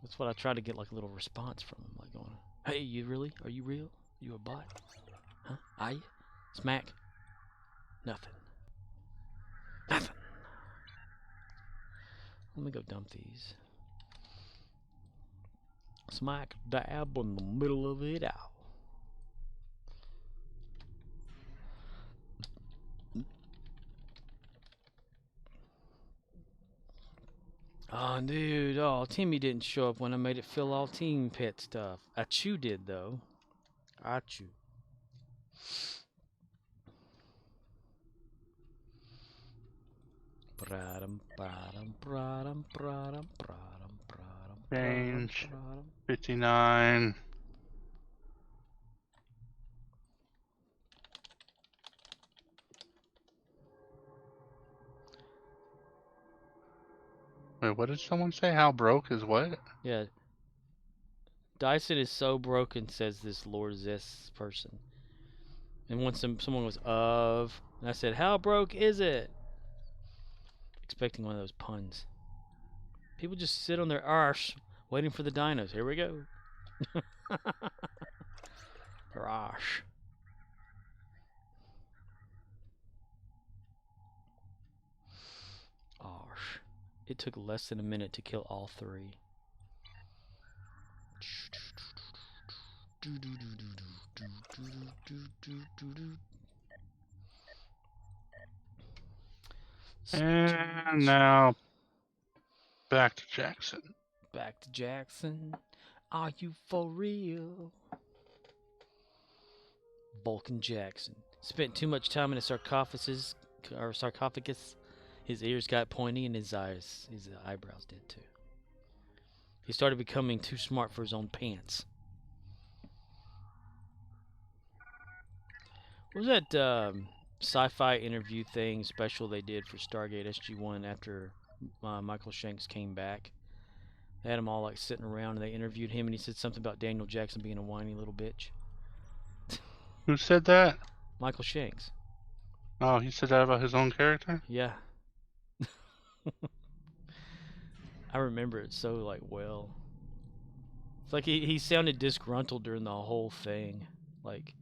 That's what I try to get, like a little response from them, like going, "Hey, you really? Are you real? You a bot? Huh? Are you? Smack? Nothing. Nothing. Let me go dump these. Smack dab in the middle of it out." Oh, dude. Oh, Timmy didn't show up when I made it fill all team pet stuff. Achu did, though. Achu. change 59. Wait, what did someone say? How broke is what? Yeah. Dyson is so broken, says this Lord Zest person. And once someone was and I said, "How broke is it?" Expecting one of those puns. People just sit on their arse waiting for the dinos. Here we go. Their arse. Arse. It took less than a minute to kill all three. And now back to Jackson. Back to Jackson. Are you for real? Vulcan Jackson spent too much time in a sarcophagus. His ears got pointy and his eyebrows did too. He started becoming too smart for his own pants. What was that sci-fi interview thing special they did for Stargate SG-1 after Michael Shanks came back? They had them all like sitting around and they interviewed him and he said something about Daniel Jackson being a whiny little bitch. Who said that? Michael Shanks. Oh, he said that about his own character? Yeah. I remember it so like well. It's like he sounded disgruntled during the whole thing, like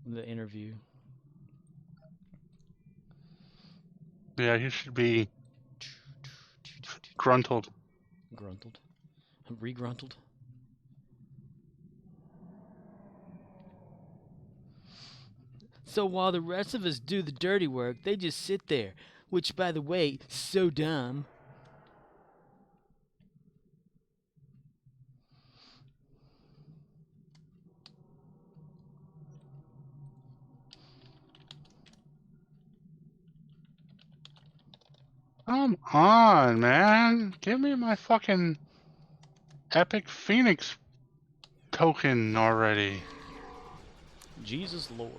in the interview. Yeah, he should be gruntled. Gruntled. Regruntled. So while the rest of us do the dirty work, they just sit there. Which, by the way, so dumb. Come on, man. Give me my fucking Epic Phoenix token already. Jesus Lord.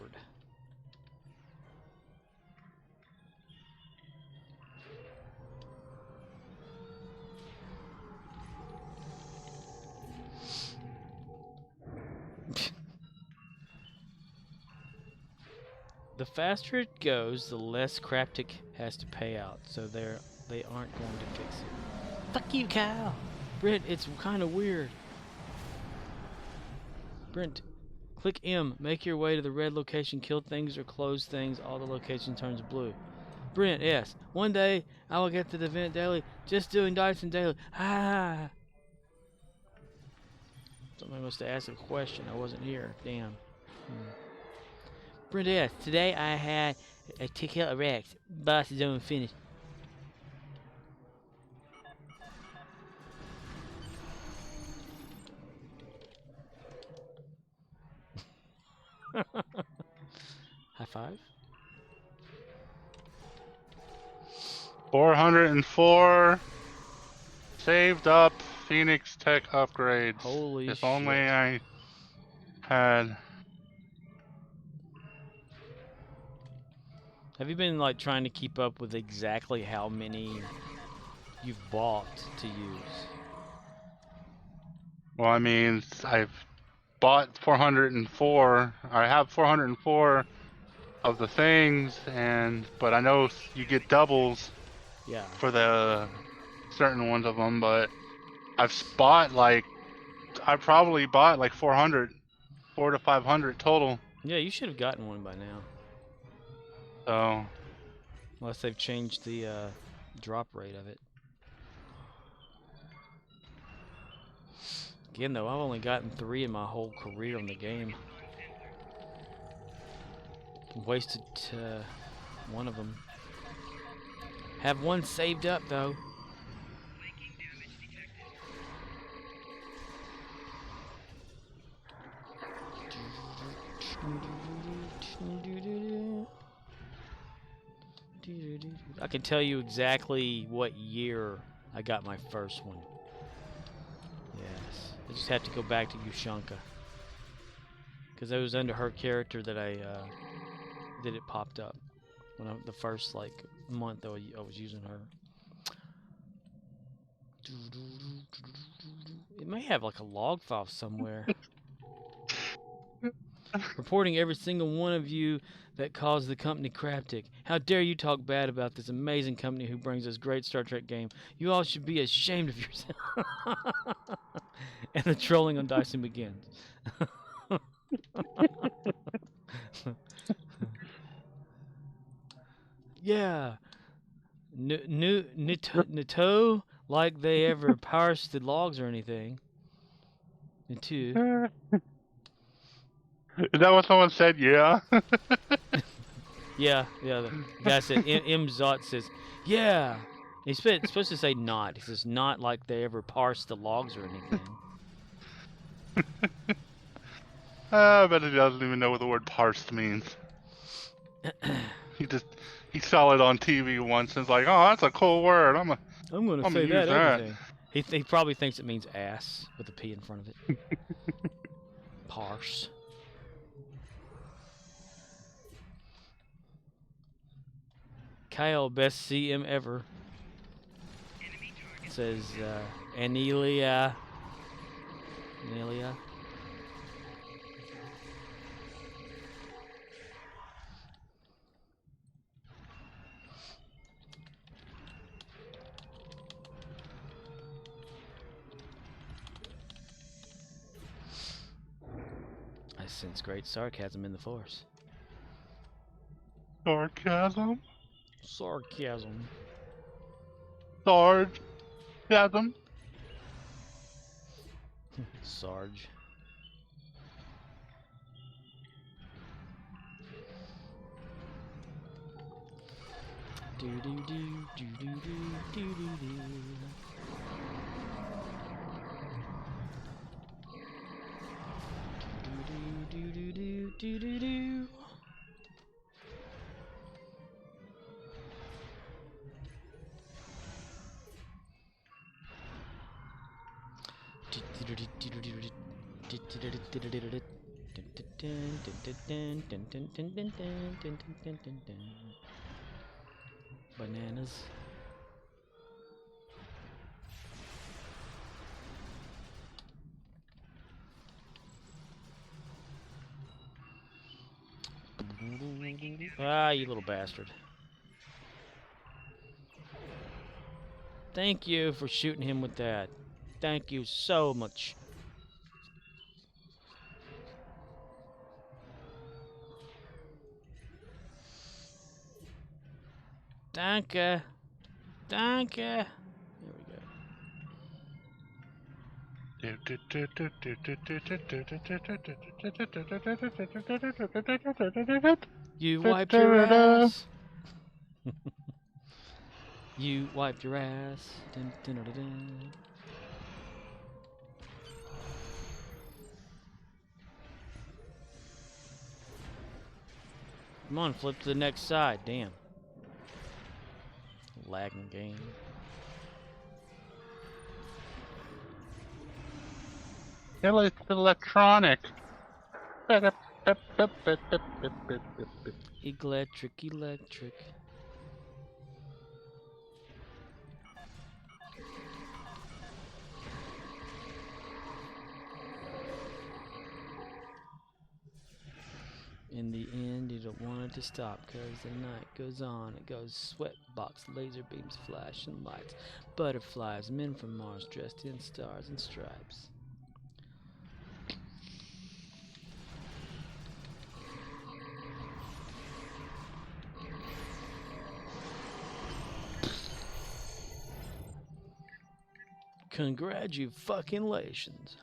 The faster it goes, the less Craptic has to pay out, so they aren't going to fix it. Fuck you, Kyle. Brent, it's kind of weird. Brent, click M. Make your way to the red location. Kill things or close things. All the location turns blue. Brent, yes. One day I will get to the event daily. Just doing Dyson daily. Ah. Somebody must have asked a question. I wasn't here. Damn. Brent, yes. Today I had a Tequila Rex. Boss zone finish. High five. 404 saved up Phoenix Tech upgrades. Holy if shit. only I had. Have you been like trying to keep up with exactly how many you've bought to use? Well, I mean, I've bought 404. I have 404 of the things, but I know you get doubles Yeah. for the certain ones of them. But I've bought I probably bought like 400, 400 to 500 total. Yeah, you should have gotten one by now. So Unless they've changed the drop rate of it. Again, though, I've only gotten 3 in my whole career on the game. Wasted one of them. Have one saved up, though. Flanking damage detected. I can tell you exactly what year I got my first one. Yes. I just have to go back to Ushanka. Because it was under her character that it popped up. When the first month that I was using her. It may have like a log file somewhere. Reporting every single one of you that caused the company Craptic. How dare you talk bad about this amazing company who brings us great Star Trek game. You all should be ashamed of yourself. And the trolling on Dyson begins. Yeah. Nito, like they ever parsed the logs or anything. Nito. is that what someone said? Yeah. Yeah, the guy said, M. Zot says, yeah. He's supposed to say not. He says, not like they ever parsed the logs or anything. I bet he doesn't even know what the word parsed means. He saw it on TV once and was like, oh, that's a cool word. I'm gonna say use that that. everything. He probably thinks it means ass with a P in front of it. Parse. Kyle, best CM ever. Enemy target. Says Anelia. sense great sarcasm in the force. Sarcasm? Sarcasm. Sarcasm? Sarge. Do do do do do do do do do. Do do do do do do. Bananas. Ah, you little bastard. Thank you for shooting him with that. Thank you so much. Danke. Danke. There we go. You wiped your ass. You wiped your ass. Dun, dun, dun, dun, dun. Come on, flip to the next side. Damn. Lagging game. Electronic. Electric. In the end, you don't want it to stop, cause the night goes on. It goes sweatbox, laser beams, flashing lights, butterflies, men from Mars dressed in stars and stripes. Congratulations.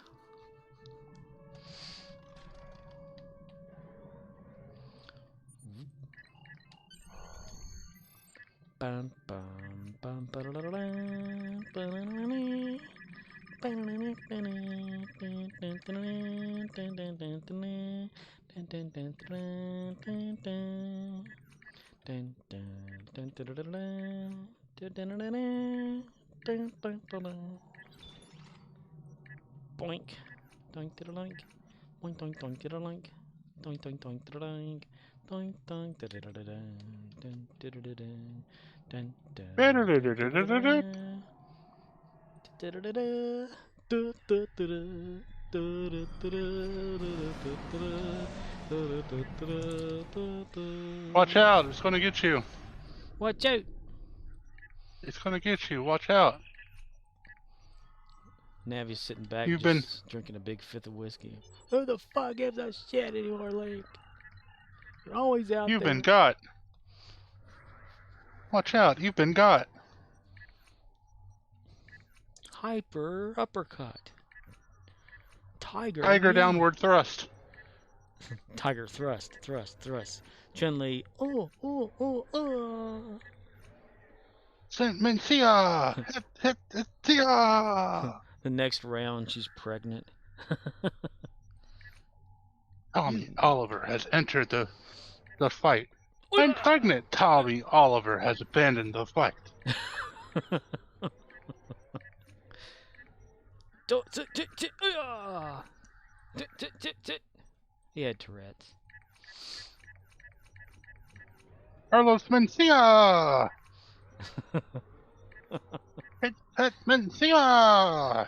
Bum bum bum ba da da da da ba da da da. Boink, doink to the link, boink doink doink to the link, doink doink doink to the link, doink doink da da da da da, dun da da da da, dun da da da da da da da da, da da da da. Watch out, it's gonna get you. Watch out! It's gonna get you, watch out. Navi's sitting back, You've just drinking a big fifth of whiskey. Who the fuck gives a shit anymore, Link? You're always out You've there. been got. Watch out, you've been got. Hyper uppercut. Tiger Tiger knee. downward thrust. Tiger thrust. Chun-Li. Oh. Saint Mencia! Hit, Tia! The next round, she's pregnant. Tommy Oliver has entered the fight. I'm pregnant. Tommy Oliver has abandoned the fight. He had Tourette's. Carlos Mencia! Hit Mencia!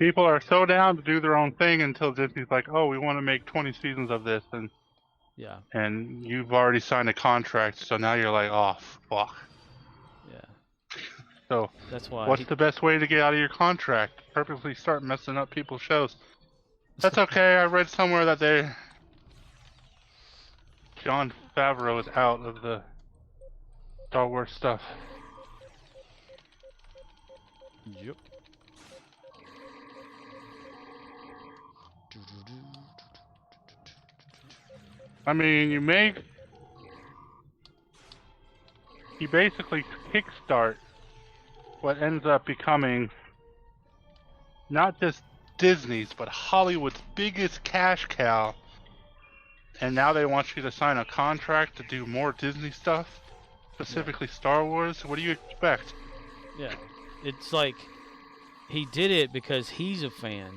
People are so down to do their own thing until Disney's like, oh, we want to make 20 seasons of this, Yeah, and you've already signed a contract, so now you're like, oh, fuck. yeah. So, That's why. what's the best way to get out of your contract? Purposely start messing up people's shows. That's okay. I read somewhere that Jon Favreau is out of the Star Wars stuff. Yep. I mean, you basically kickstart what ends up becoming not just Disney's, but Hollywood's biggest cash cow. And now they want you to sign a contract to do more Disney stuff, specifically Star Wars. What do you expect? Yeah. It's like he did it because he's a fan.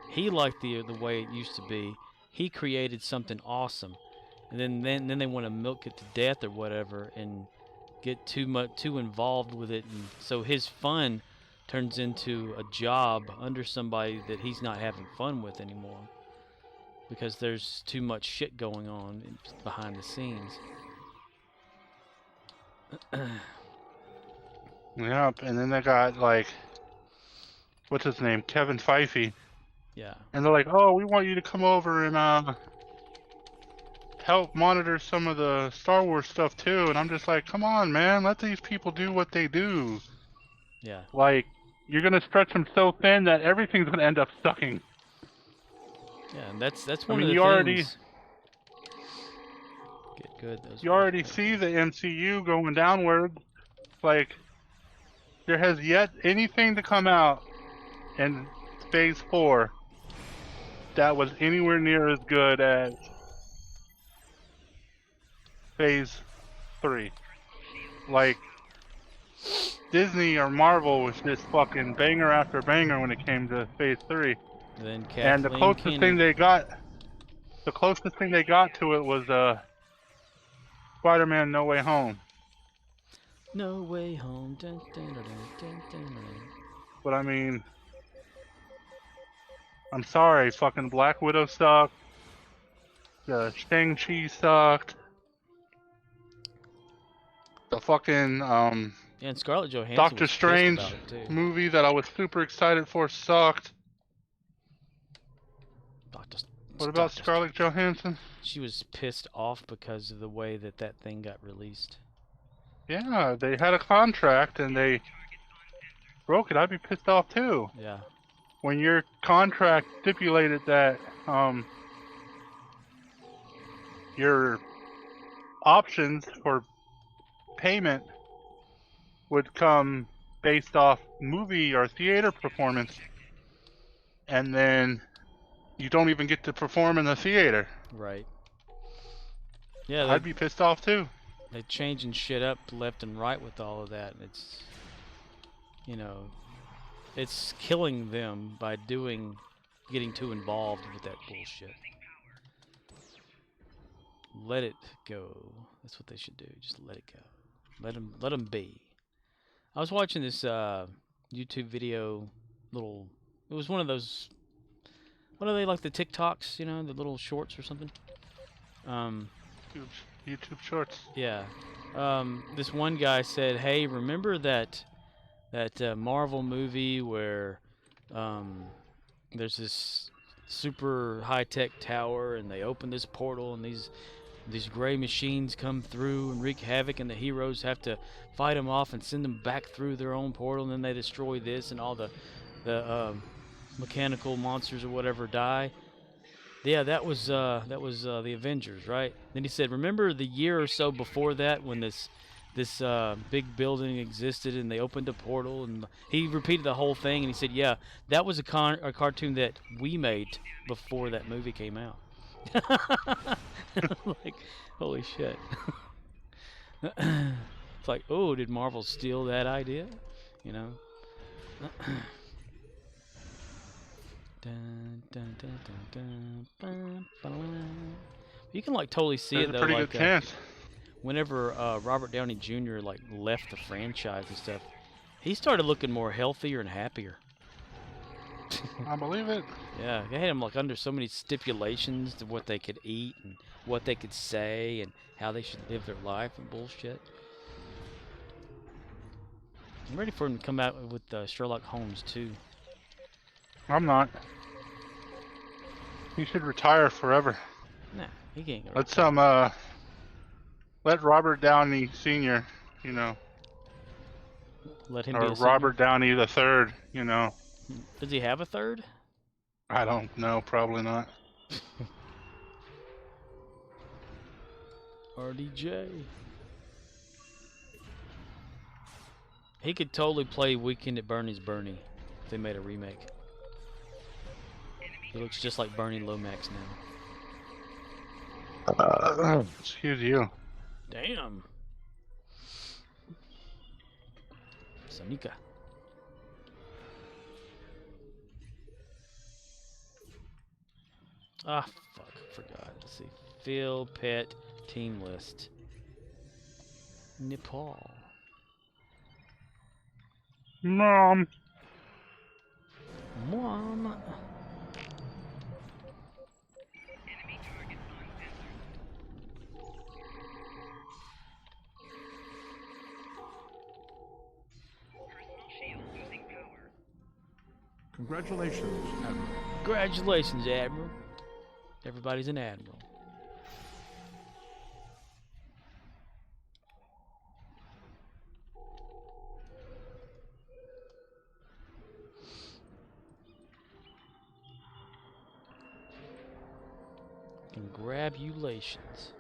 He liked the way it used to be. He created something awesome, and then they want to milk it to death or whatever, and get too involved with it, and so his fun turns into a job under somebody that he's not having fun with anymore because there's too much shit going on behind the scenes. Yep, and then they got like, what's his name, Kevin Feige, Yeah. and they're like, oh, we want you to come over and help monitor some of the Star Wars stuff too. And I'm just like, come on, man, let these people do what they do. Yeah. Like, you're gonna stretch them so thin that everything's gonna end up sucking. Yeah, and that's I one mean, of the you things. already Get good. Those you already see the MCU going downward. Like, there has yet anything to come out in Phase 4 that was anywhere near as good as Phase 3. Like, Disney or Marvel was just fucking banger after banger when it came to Phase 3. Then Kathleen And the closest Kennedy. thing they got to it was Spider-Man No Way Home. No Way Home. Dun, dun, dun, dun, dun, dun. But I mean, I'm sorry, fucking Black Widow sucked. The Shang-Chi sucked. The fucking Yeah, and Scarlett Johansson Doctor was pissed Strange about it too. movie that I was super excited for sucked. What about Dr. Scarlett Johansson? She was pissed off because of the way that thing got released. Yeah, they had a contract and they broke it. I'd be pissed off too. Yeah. When your contract stipulated that your options for payment would come based off movie or theater performance, and then you don't even get to perform in the theater. Right. Yeah, I'd be pissed off too. they're changing shit up left and right with all of that, and it's, it's killing them by getting too involved with that bullshit. Let it go. That's what they should do. Just let it go. Let them be. I was watching this YouTube video. It was one of those. What are they, like the TikToks? The little shorts or something. YouTube Shorts. Yeah. This one guy said, "Hey, remember that Marvel movie where there's this super high-tech tower and they open this portal and these gray machines come through and wreak havoc, and the heroes have to fight them off and send them back through their own portal, and then they destroy this and all the mechanical monsters or whatever die." Yeah, that was the Avengers, right? Then he said, "Remember the year or so before that when this big building existed and they opened a portal?" And he repeated the whole thing, and he said, "Yeah, that was a cartoon that we made before that movie came out." Like, holy shit. It's like, oh, did Marvel steal that idea? Dun, dun, dun, dun, dun, dun. You can totally see There's it a though. pretty good chance. Whenever Robert Downey Jr. left the franchise and stuff, he started looking more healthier and happier. I believe it. Yeah, they had them like under so many stipulations to what they could eat and what they could say and how they should live their life and bullshit. I'm ready for him to come out with Sherlock Holmes too. I'm not. He should retire forever. Nah, he can't go. Let Robert Downey Sr., you know, Let him be or a Robert Downey the Third, you know. senior? Does he have a third? I don't know, probably not. RDJ. He could totally play Weekend at Bernie's Bernie if they made a remake. He looks just like Bernie Lomax now. Excuse you. Damn. Sonika. Ah, fuck. Forgot. Let's see. Phil, pet, team list. Nepal. Mom. Mom. Enemy target uncensored. Personal shield losing power. Congratulations, Admiral. Congratulations, Admiral. Everybody's an Admiral. Congratulations.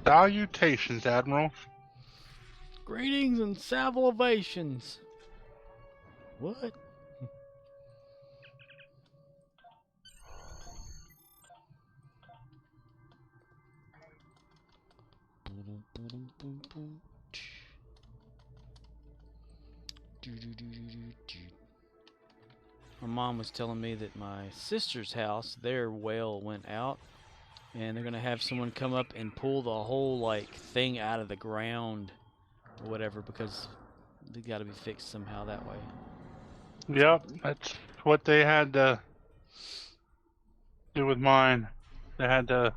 Salutations, Admiral. Greetings and salvations. What? My mom was telling me that my sister's house, their well went out, and they're gonna have someone come up and pull the whole like thing out of the ground or whatever because they got to be fixed somehow that way. Yep, that's what they had to do with mine. They had to.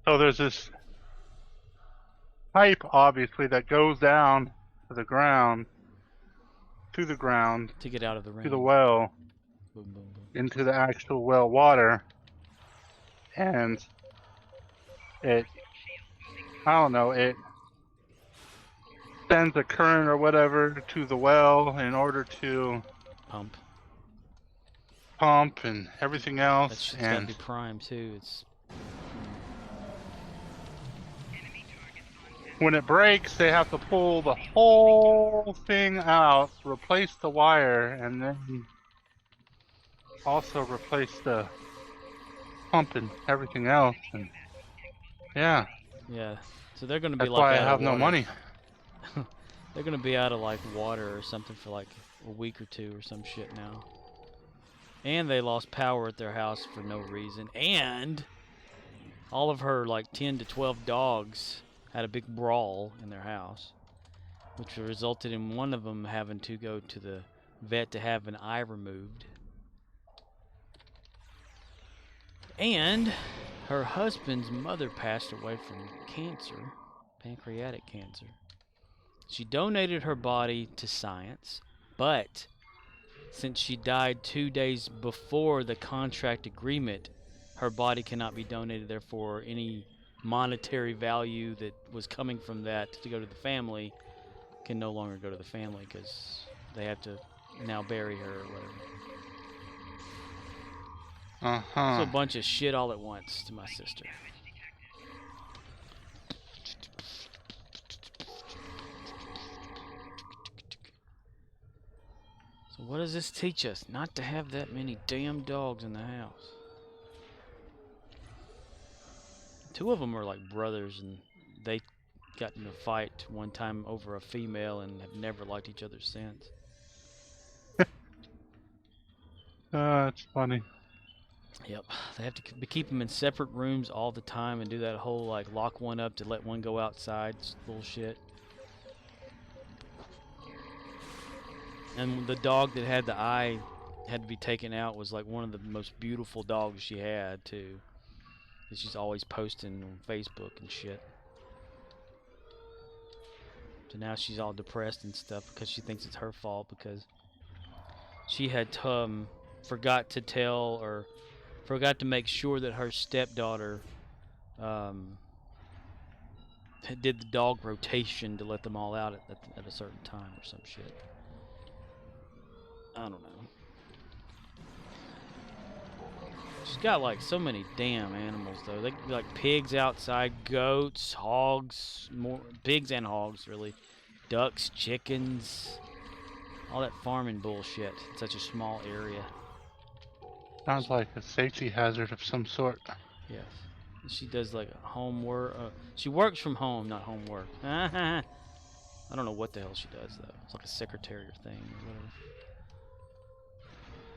So there's this pipe, obviously, that goes down to the ground, To get out of the rain. to the well, Boom, boom, boom. into the actual well water, and it, I don't know, it sends a current or whatever to the well in order to Pump. pump and everything That else, shit's gotta and be prime too. It's when it breaks, they have to pull the whole thing out, replace the wire, and then also replace the pump and everything else. And yeah, yeah. So they're gonna be that's like why I out of have no water. money. They're gonna be out of like water or something for like a week or two or some shit now. And they lost power at their house for no reason. And all of her like 10 to 12 dogs had a big brawl in their house, which resulted in one of them having to go to the vet to have an eye removed. And her husband's mother passed away from cancer, pancreatic cancer. She donated her body to science, but since she died 2 days before the contract agreement, her body cannot be donated. Therefore, any monetary value that was coming from that to go to the family can no longer go to the family because they have to now bury her or whatever. So a bunch of shit all at once to my sister. So what does this teach us? Not to have that many damn dogs in the house. 2 of them are like brothers, and they got in a fight one time over a female and have never liked each other since. That's funny. Yep, they have to keep them in separate rooms all the time and do that whole like lock one up to let one go outside bullshit. And the dog that had the eye had to be taken out was like one of the most beautiful dogs she had too. And she's always posting on Facebook and shit. So now she's all depressed and stuff because she thinks it's her fault because she had forgot to tell or forgot to make sure that her stepdaughter did the dog rotation to let them all out at a certain time or some shit. I don't know. She's got like so many damn animals though. They like pigs outside, goats, hogs, more pigs and hogs really, ducks, chickens, all that farming bullshit in such a small area. Sounds like a safety hazard of some sort. Yes. She does like homework. She works from home, not homework. I don't know what the hell she does though. It's like a secretary thing or whatever.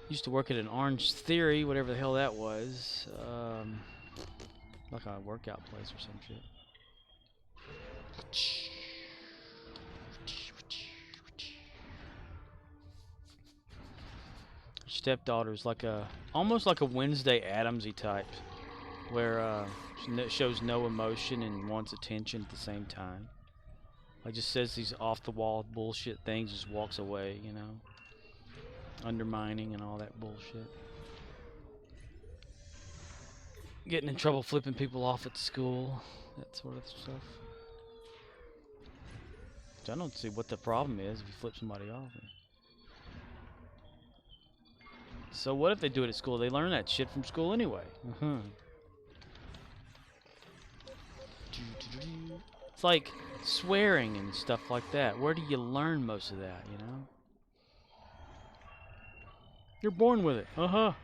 Used to work at an Orange Theory, whatever the hell that was. Like a workout place or some shit. Her stepdaughter's like almost like a Wednesday Addams-y type, where she shows no emotion and wants attention at the same time. Like just says these off-the-wall bullshit things, just walks away, you know. Undermining and all that bullshit. Getting in trouble flipping people off at school. That sort of stuff. Which I don't see what the problem is if you flip somebody off. So what if they do it at school? They learn that shit from school anyway. It's like swearing and stuff like that. Where do you learn most of that, you know? You're born with it. I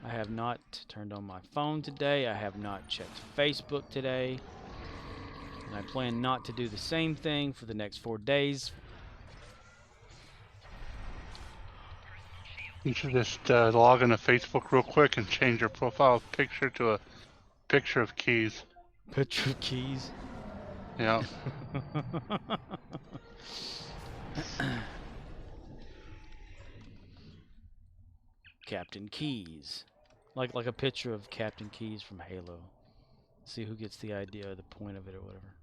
have not turned on my phone today. I have not checked Facebook today. And I plan not to do the same thing for the next 4 days. You should just log into Facebook real quick and change your profile picture to a picture of keys. Picture of keys. Yeah. Captain Keys. Like a picture of Captain Keys from Halo. See who gets the idea or the point of it or whatever.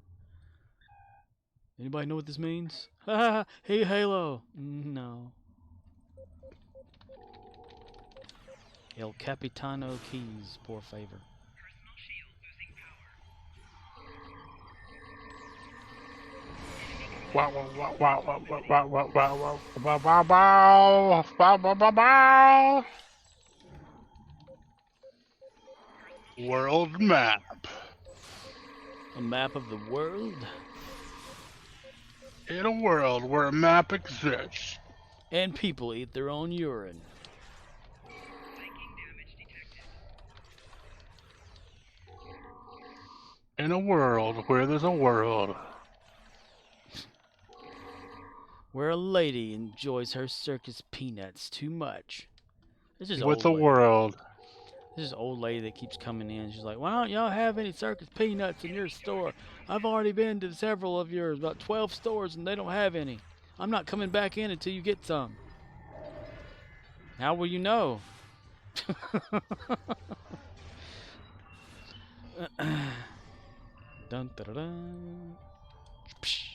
Anybody know what this means? Hey Halo! No. El Capitano Keys, por favor. Wow, wow, wow, wow, wow, wow, wow, wow, wow, wow, wow, wow, wow, wow, wow. World map. A map of the world? In a world where a map exists. And people eat their own urine. Viking damage detected. In a world where there's a world. Where a lady enjoys her circus peanuts too much. This is With old a lady. world. This is old lady that keeps coming in. She's like, why don't y'all have any circus peanuts in your store? I've already been to several of yours, about 12 stores, and they don't have any. I'm not coming back in until you get some. How will you know? Dun, da, da, dun. Psh.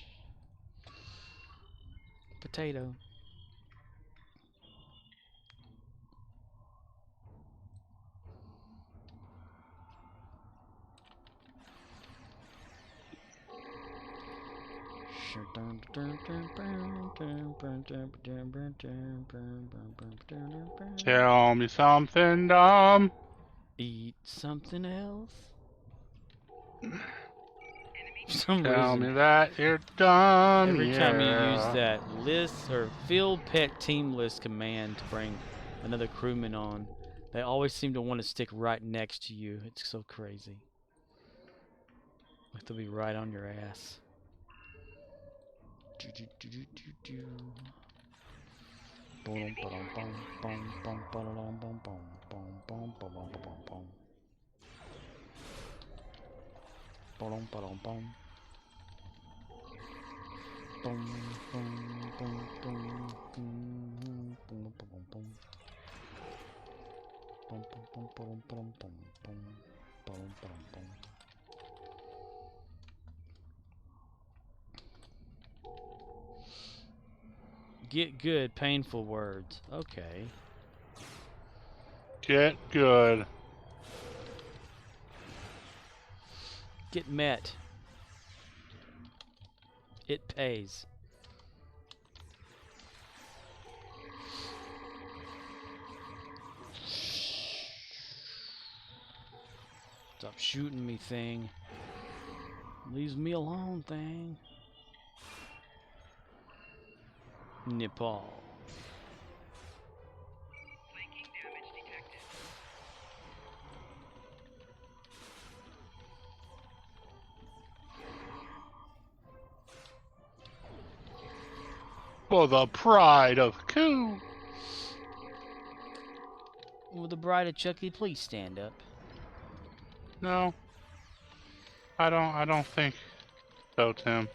Potato. Tell me something dumb. Eat something else. Enemy For some Tell me reason, that you're done. every time you use yeah. that list or field pet team list command to bring another crewman on, they always seem to want to stick right next to you. It's so crazy. Like they'll be right on your ass. Get good, painful words. Okay. Get good. Get met. It pays. Stop shooting me, thing. Leaves me alone, thing. Nepal. Flanking damage detected. For the pride of Coup. Will the bride of Chucky please stand up? No. I don't think so, Tim.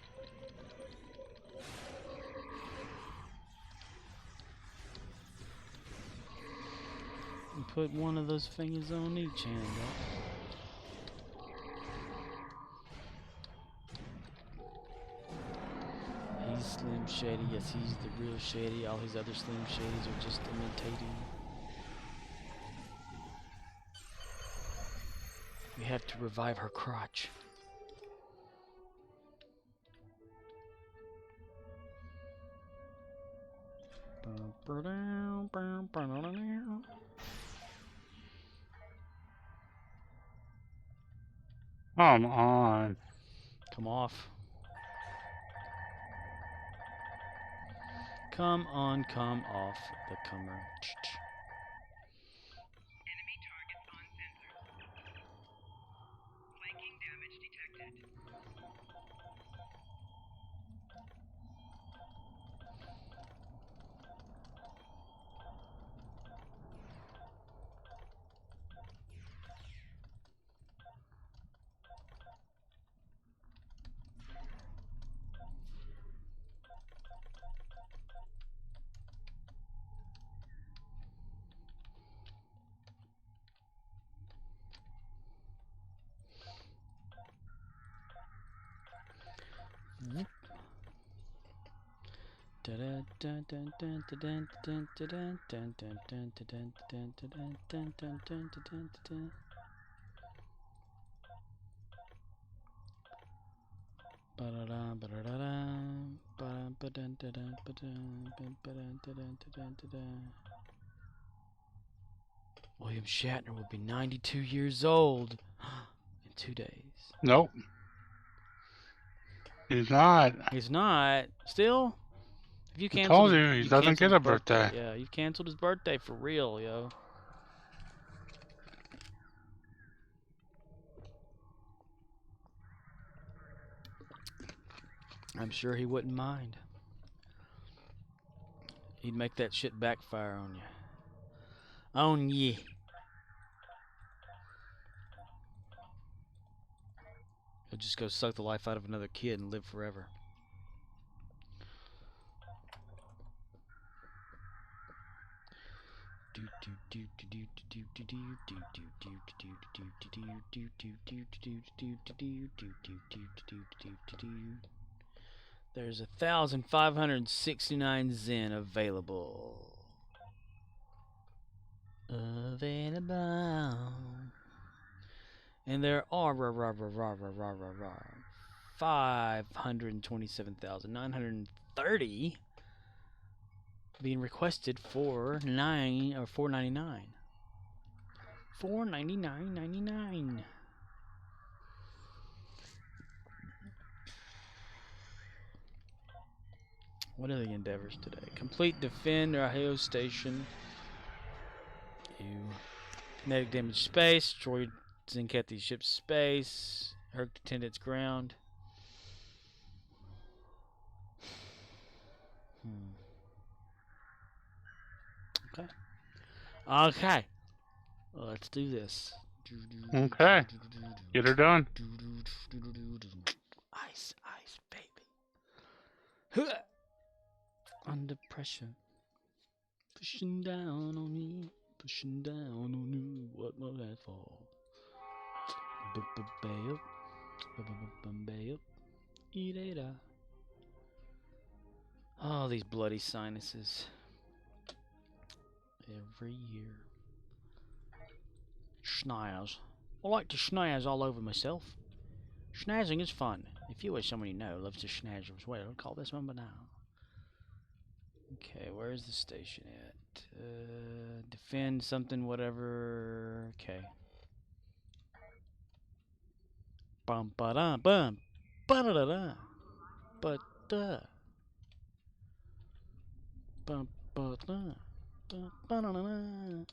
And put one of those fingers on each hand up. He's Slim Shady. Yes, he's the real Shady. All his other Slim Shadys are just imitating. We have to revive her crotch. Come on. Come off. Come on, come off the comer. Enemy targets on sensors. Flanking damage detected. William Shatner will be 92 years old in 2 days. Nope. He's not. He's not. Still? If you I canceled told his, you, he you doesn't canceled get his a birthday. Yeah, you canceled his birthday for real, yo. I'm sure he wouldn't mind. He'd make that shit backfire on you. On ye. He'll just go suck the life out of another kid and live forever. There's 1,569 Zen available. And there are 527,930 being requested for $4.99. $4.99.99. What are the endeavors today? Complete defend Ohio Station. You. Kinetic damage space. Destroy Zenkethi ship's space. Hurt attendant's ground. Okay. Okay. Let's do this. Okay. Get her done. Ice, ice, baby. Under pressure. Pushing down on me. Pushing down on you. What will that fall? Bay up. Eat it up. Oh, these bloody sinuses. Every year. Schnaz. I like to schnaz all over myself. Schnazzing is fun. If you or someone you know loves to schnaz as well, call this number now. Okay, where's the station at? Defend something, whatever. Okay. Bum ba da bum ba da da da. But bum ba da ba da da da.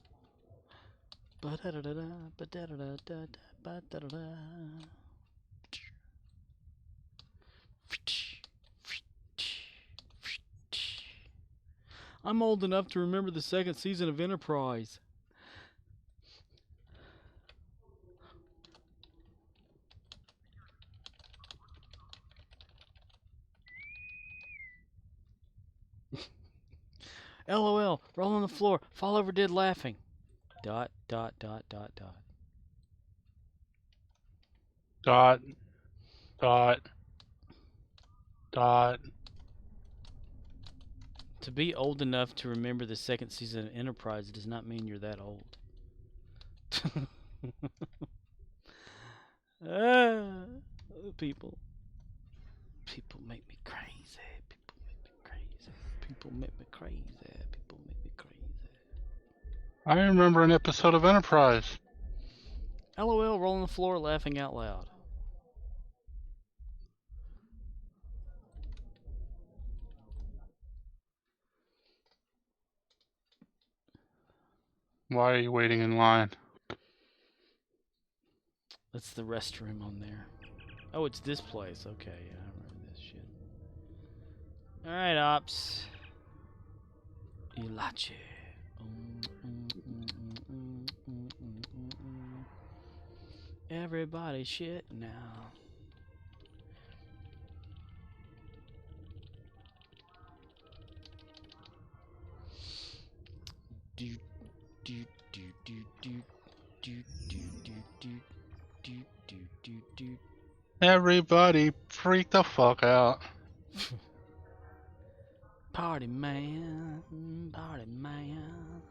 Ba da da da da ba da da da da ba da da da. I'm old enough to remember the second season of Enterprise. LOL, roll on the floor, fall over dead laughing. Dot, dot, dot, dot, dot. Dot. Dot. Dot. To be old enough to remember the second season of Enterprise does not mean you're that old. People. People make me crazy. People make me crazy. People make me crazy. People make me crazy. I remember an episode of Enterprise. LOL, roll on the floor, laughing out loud. Why are you waiting in line? That's the restroom on there. Oh, it's this place. Okay, yeah, I remember this shit. Alright, Ops. Ilache. Everybody shit now. Do do do do do do do do do do do do. Everybody freak the fuck out. Party man, party man.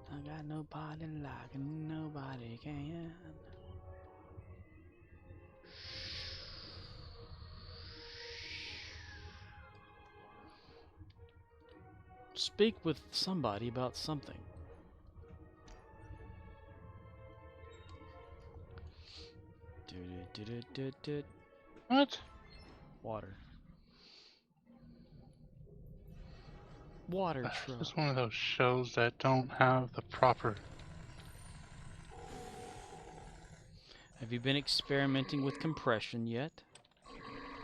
I got nobody like nobody can. Speak with somebody about something. What? Water. Water truck. It's one of those shows that don't have the proper... Have you been experimenting with compression yet?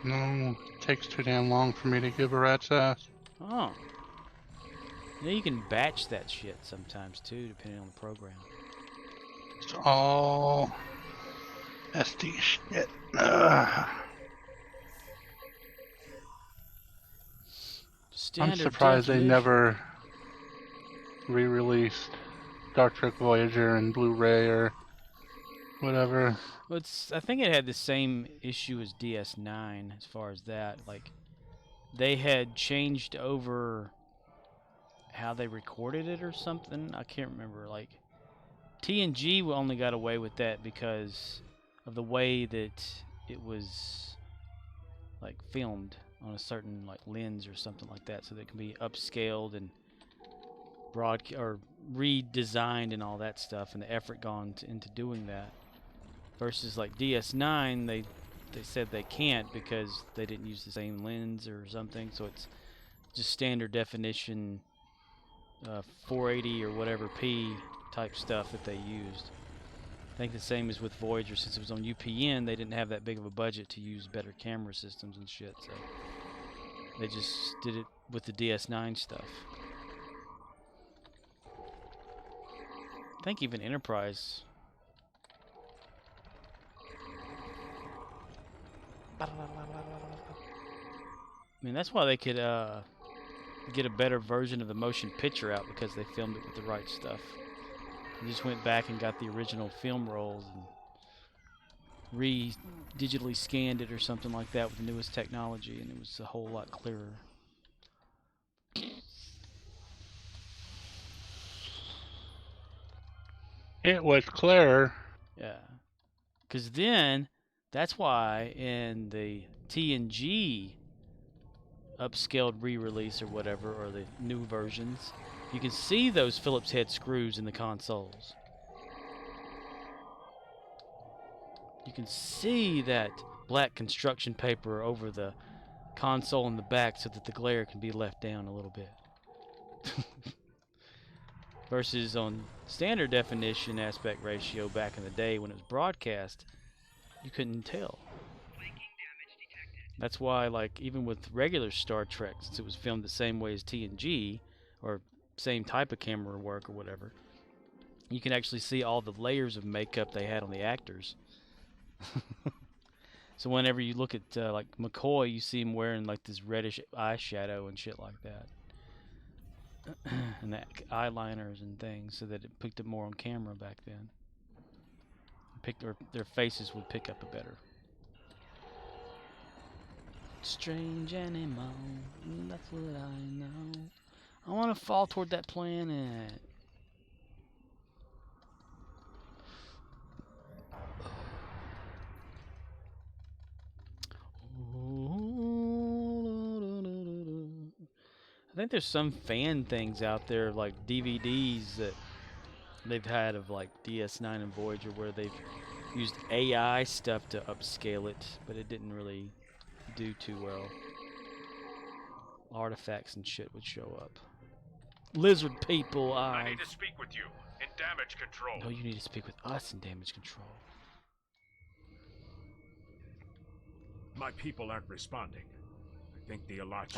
No, it takes too damn long for me to give a rat's ass. Oh. You know, you can batch that shit sometimes too, depending on the program. It's all SD shit. Ugh. I'm surprised they never re-released Star Trek Voyager and Blu-ray or whatever. Well, I think it had the same issue as DS9 as far as that. Like, they had changed over how they recorded it or something. I can't remember. Like, TNG only got away with that because of the way that it was like filmed on a certain like lens or something like that, so that it can be upscaled and or redesigned and all that stuff, and the effort gone into doing that. Versus like DS9, they they said they can't because they didn't use the same lens or something. So it's just standard definition 480 or whatever P type stuff that they used. I think the same as with Voyager, since it was on UPN, they didn't have that big of a budget to use better camera systems and shit, so they just did it with the DS9 stuff. I think even Enterprise. I mean, that's why they could get a better version of the motion picture out, because they filmed it with the right stuff. They just went back and got the original film rolls and digitally scanned it or something like that with the newest technology, and it was a whole lot clearer. It was clearer. Yeah. Because then, that's why in the TNG upscaled re-release or whatever, or the new versions, you can see those Phillips head screws in the consoles. You can see that black construction paper over the console in the back so that the glare can be left down a little bit. Versus on standard definition aspect ratio back in the day when it was broadcast, you couldn't tell. That's why, like, even with regular Star Trek, since it was filmed the same way as TNG, or same type of camera work or whatever, you can actually see all the layers of makeup they had on the actors. So whenever you look at like McCoy, you see him wearing like this reddish eyeshadow and shit like that, and that eyeliners and things, so that it picked up more on camera back then. Their faces would pick up a better. Strange animal, that's what I know. I want to fall toward that planet. I think there's some fan things out there, like DVDs that they've had of like DS9 and Voyager, where they've used AI stuff to upscale it, but it didn't really do too well. Artifacts and shit would show up. Lizard people, I need to speak with you in damage control. No, you need to speak with us in damage control. My people aren't responding. I think the Alachi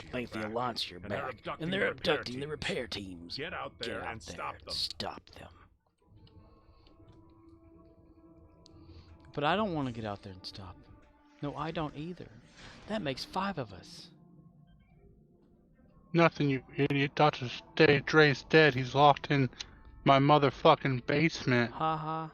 are back. And they're abducting the repair teams. Get out there and stop them. Stop them. But I don't want to get out there and stop them. No, I don't either. That makes 5 of us. Nothing, you idiot. Dr. Dre's dead. He's locked in my motherfucking basement. Ha ha.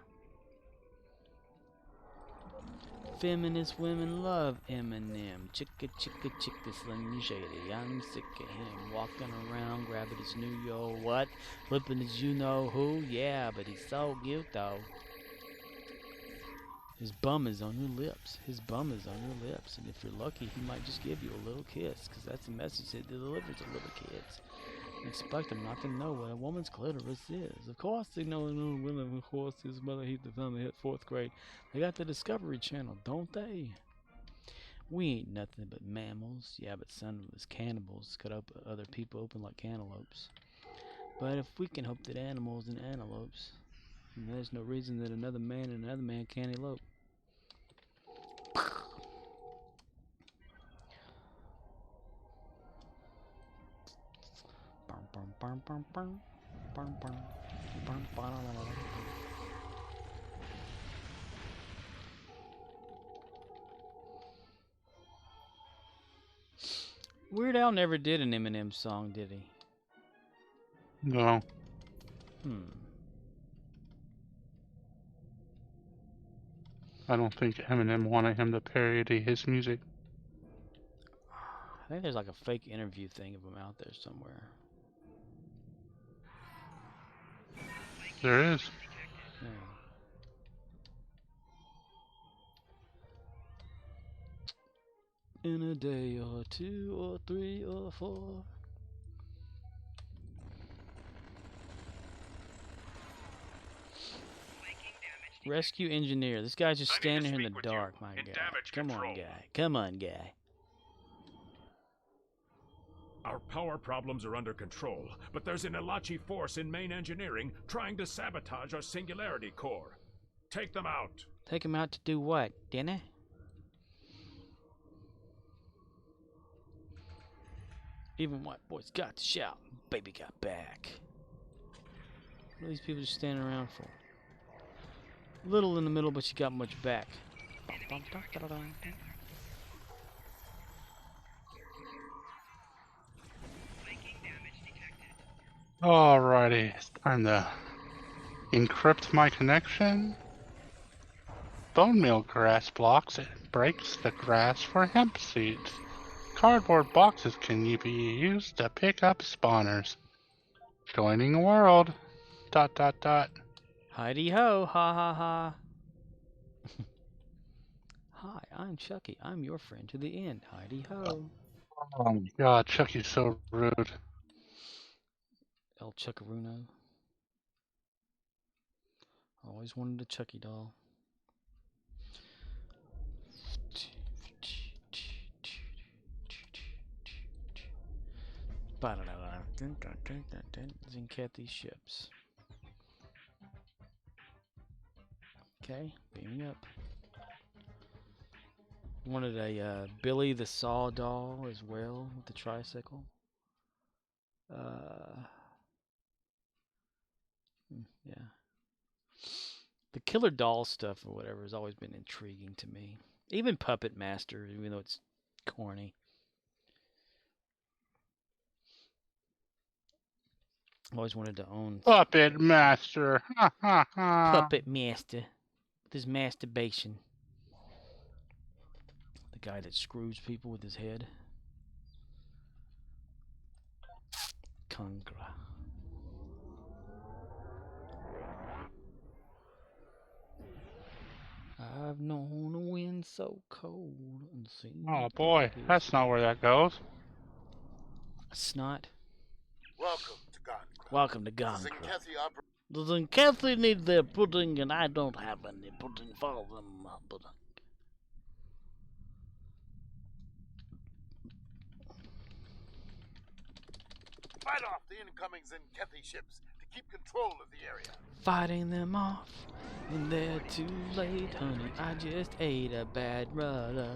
Feminist women love Eminem. Chicka chicka chicka Slim Shady. I'm sick of him walking around grabbing his new yo what? Flipping his you know who? Yeah, but he's so cute though. His bum is on your lips. His bum is on your lips. And if you're lucky, he might just give you a little kiss. Because that's the message it delivers to little kids. Expect them not to know what a woman's clitoris is. Of course they know women, of course, his mother, he's the family hit 4th grade. They got the Discovery Channel, don't they? We ain't nothing but mammals. Yeah, but some of us cannibals cut up other people open like cantaloupes. But if we can hope that animals and antelopes, then there's no reason that another man and another man can't elope. Weird Al never did an Eminem song, did he? No. I don't think Eminem wanted him to parody his music. I think there's like a fake interview thing of him out there somewhere. There is. Yeah. In a day or 2 or 3 or 4. Flanking damage Rescue engineer. This guy's just I need to standing here in speak the with you dark, my in guy. damage Come on, control. guy. Come on, guy. Our power problems are under control, but there's an Elachi force in main engineering trying to sabotage our singularity core. Take them out. Take him out to do what? Dinner? Even white boys got to shout. Baby got back. What are these people just standing around for? Little in the middle, but you got much back. Alrighty, it's time to encrypt my connection. Bone meal grass blocks. It breaks the grass for hemp seeds. Cardboard boxes can be used to pick up spawners. Joining world. ... Heidi ho, ha ha ha. Hi, I'm Chucky. I'm your friend to the end. Heidi ho. Oh my god, Chucky's so rude. El Chuckaruno. Always wanted a Chucky doll. Zinkethi ships. Okay, beaming up. Wanted a Billy the Saw doll as well with the tricycle. Yeah. The killer doll stuff or whatever has always been intriguing to me. Even Puppet Master, even though it's corny. Always wanted to own Puppet Master. Ha ha ha. Puppet Master with his masturbation. The guy that screws people with his head. Congra. I've known a wind so cold and seen. Oh boy, that's not where that goes. Snot. Welcome to Gongra. Welcome to The Gongra. Zinkethi opera. The Zinkethi need their pudding, and I don't have any pudding for them. Pudding. Fight off the incoming Zinkethi ships to keep control of the area. Fighting them off, and they're too late, honey. I just ate a bad rudder.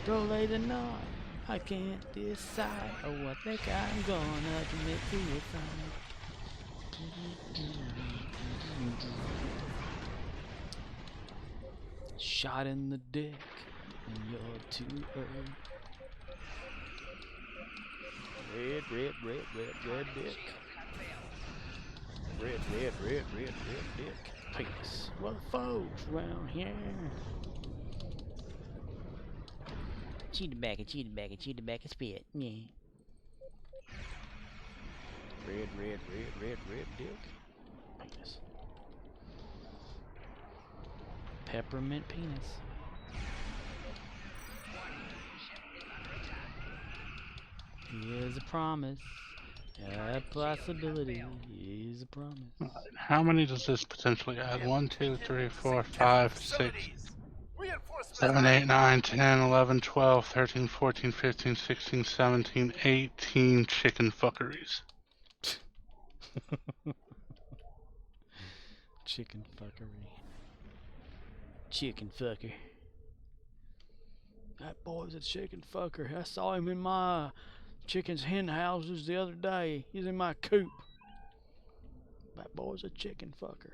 Too late or not, I can't decide. Oh, I think I'm gonna commit suicide. Shot in the dick, and you're too early. Red dick. Red dick. Penis. What the folks around here? Chew the back and spit. Yeah. Red dick. Penis. Peppermint penis. Here's a promise. A possibility is a promise. How many does this potentially add? 1, 2, 3, 4, 5, 6, 7, 8, 9, 10, 11, 12, 13, 14, 15, 16, 17, 18 chicken fuckeries. Chicken fuckery. Chicken fucker. That boy's a chicken fucker. I saw him in my chicken's hen houses the other day. He's in my coop. That boy's a chicken fucker.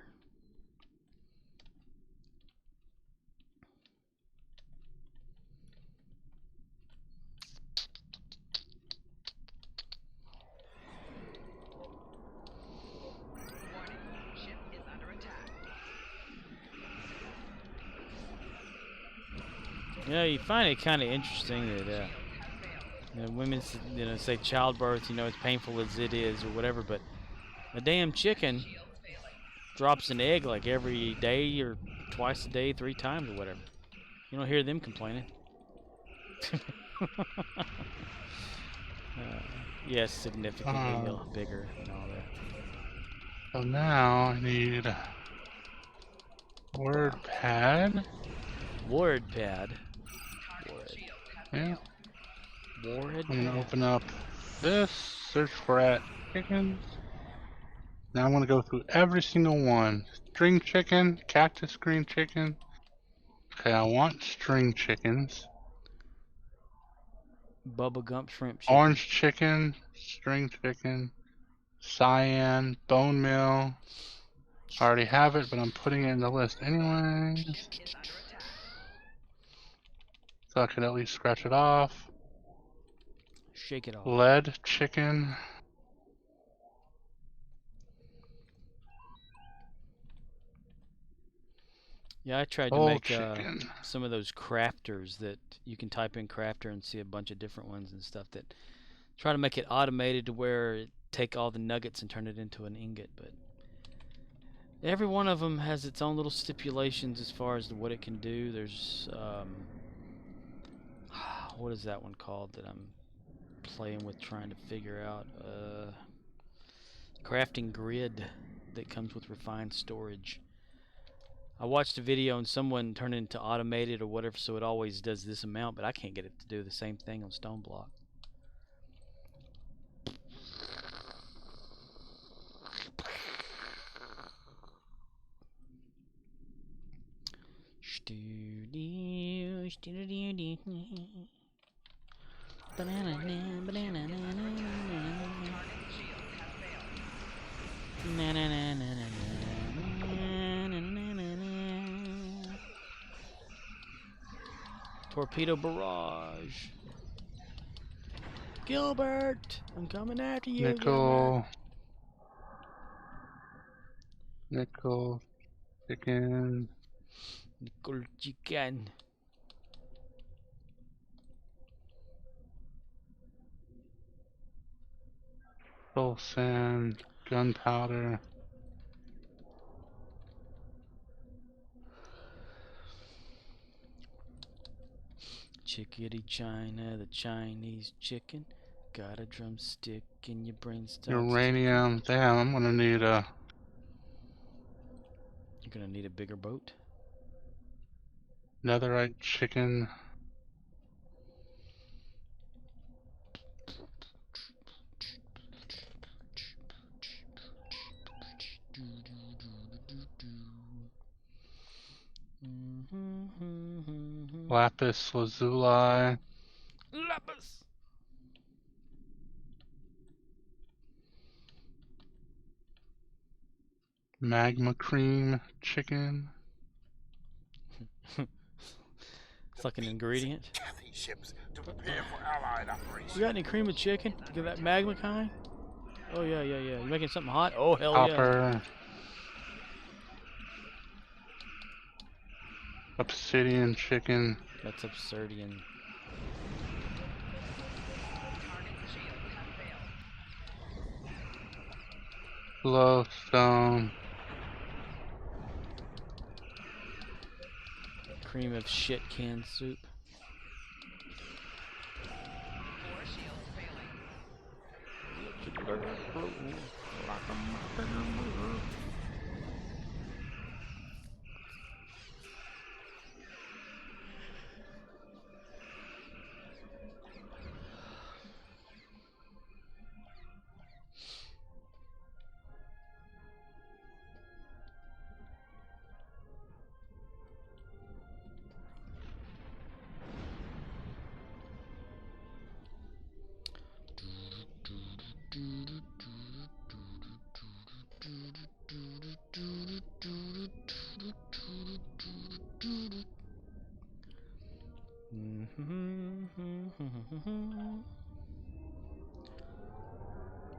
Ship is under attack. Yeah, you find it kind of interesting that women, say childbirth, as painful as it is or whatever, but a damn chicken drops an egg like every day or twice a day, 3 times or whatever. You don't hear them complaining. Yes, significantly bigger and all that. So now I need Word pad? Word pad. Yeah. Word I'm gonna pad. open up this, search for at chickens. Now I'm gonna go through every single one. String chicken, cactus green chicken. Okay, I want string chickens. Bubba Gump shrimp chicken. Orange chicken, string chicken, cyan, bone meal. I already have it, but I'm putting it in the list anyway. So I can at least scratch it off. Shake it off. Lead chicken. Yeah, I tried to Whole make chicken. some of those crafters that you can type in crafter and see a bunch of different ones and stuff, that try to make it automated to where it take all the nuggets and turn it into an ingot, but every one of them has its own little stipulations as far as to what it can do. There's what is that one called that I'm playing with, trying to figure out? Crafting grid that comes with refined storage. I watched a video and someone turned it into automated or whatever, so it always does this amount, but I can't get it to do the same thing on Stone Block. Torpedo barrage. Gilbert, I'm coming after you, Nickel. Gilbert. Nickel. Chicken. Nickel chicken. Full sand. Gunpowder. Chickadee China, the Chinese chicken. Got a drumstick and your brain starts Uranium. Damn, I'm gonna need a... You're gonna need a bigger boat. netherite chicken. Lapis lazuli. Lapis. Magma cream chicken. It's like an ingredient. Cathy ships to prepare for Allied operations. You got any cream of chicken? Give that magma kind? Oh yeah. You making something hot? Oh hell yeah. Copper. Obsidian chicken. That's absurdian. Glowstone. Cream of shit canned soup.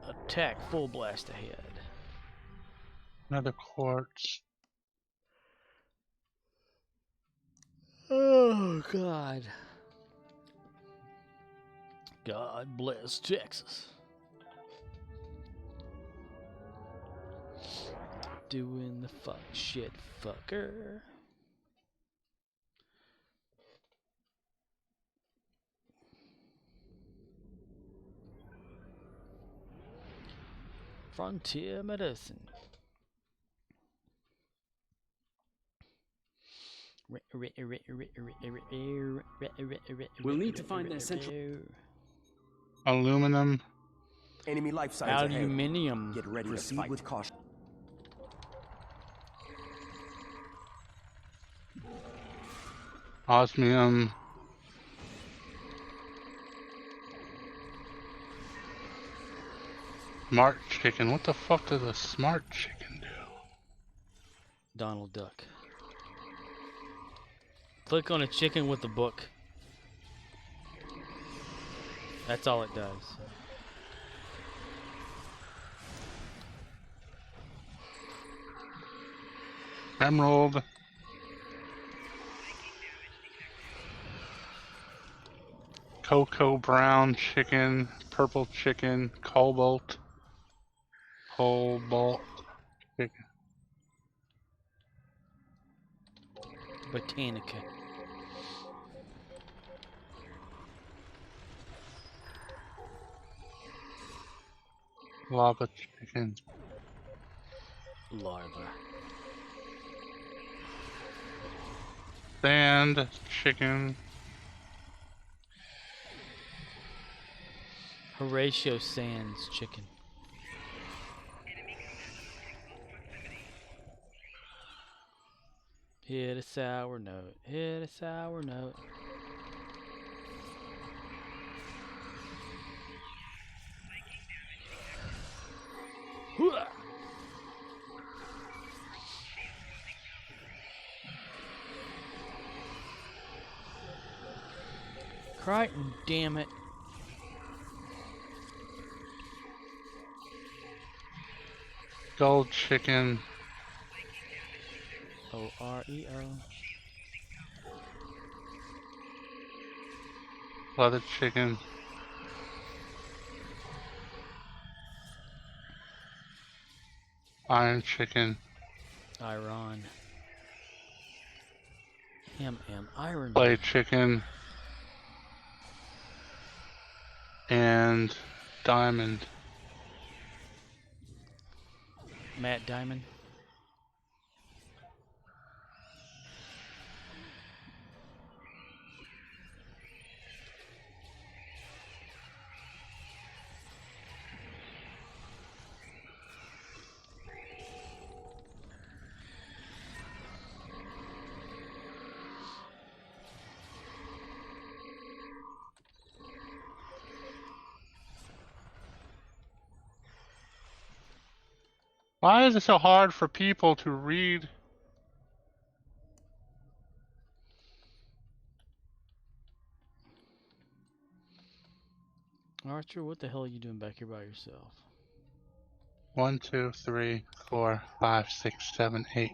Attack full blast ahead. Another quartz. Oh God. God bless Texas. Doing the fuck shit, fucker. Frontier medicine. We'll need to find their central Aluminum. enemy life signs ahead. Aluminium. Get ready to fight with caution. Osmium. Smart chicken. What the fuck does a smart chicken do? Donald Duck. Click on a chicken with a book. That's all it does. Emerald. Cocoa brown chicken. Purple chicken. Cobalt chicken. Botanica. Lava chicken. Larva. Sand chicken. Horatio Sands chicken. Hit a sour note. Hit a sour note. Hooah! Crichton, damn it. Gold chicken. O-R-E-O. Leather chicken. Iron chicken. Iron. Iron. Clay chicken. And diamond. Matt Diamond. Why is it so hard for people to read? Archer, what the hell are you doing back here by yourself? 1, 2, 3, 4, 5, 6, 7, 8.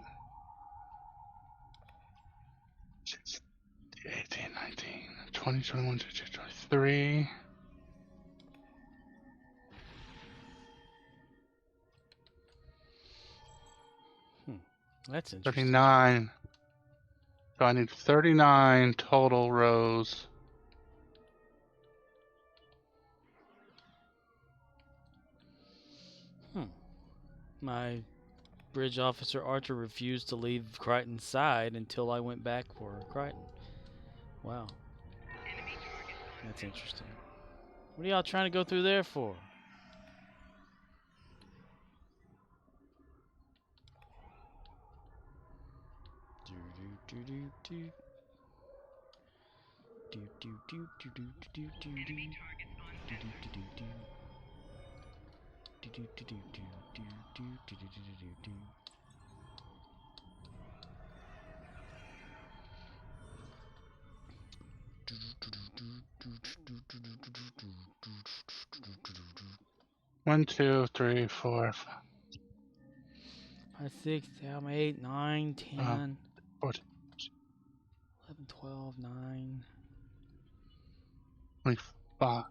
18, 19, 20, 21, 22, 23. That's interesting. 39. So I need 39 total rows. My bridge officer Archer refused to leave Crichton's side until I went back for Crichton. Wow. That's interesting. What are y'all trying to go through there for? One, two, three, four, 5, 6, 7, 8, 9, 10, 14, 11, 12, 9. 25.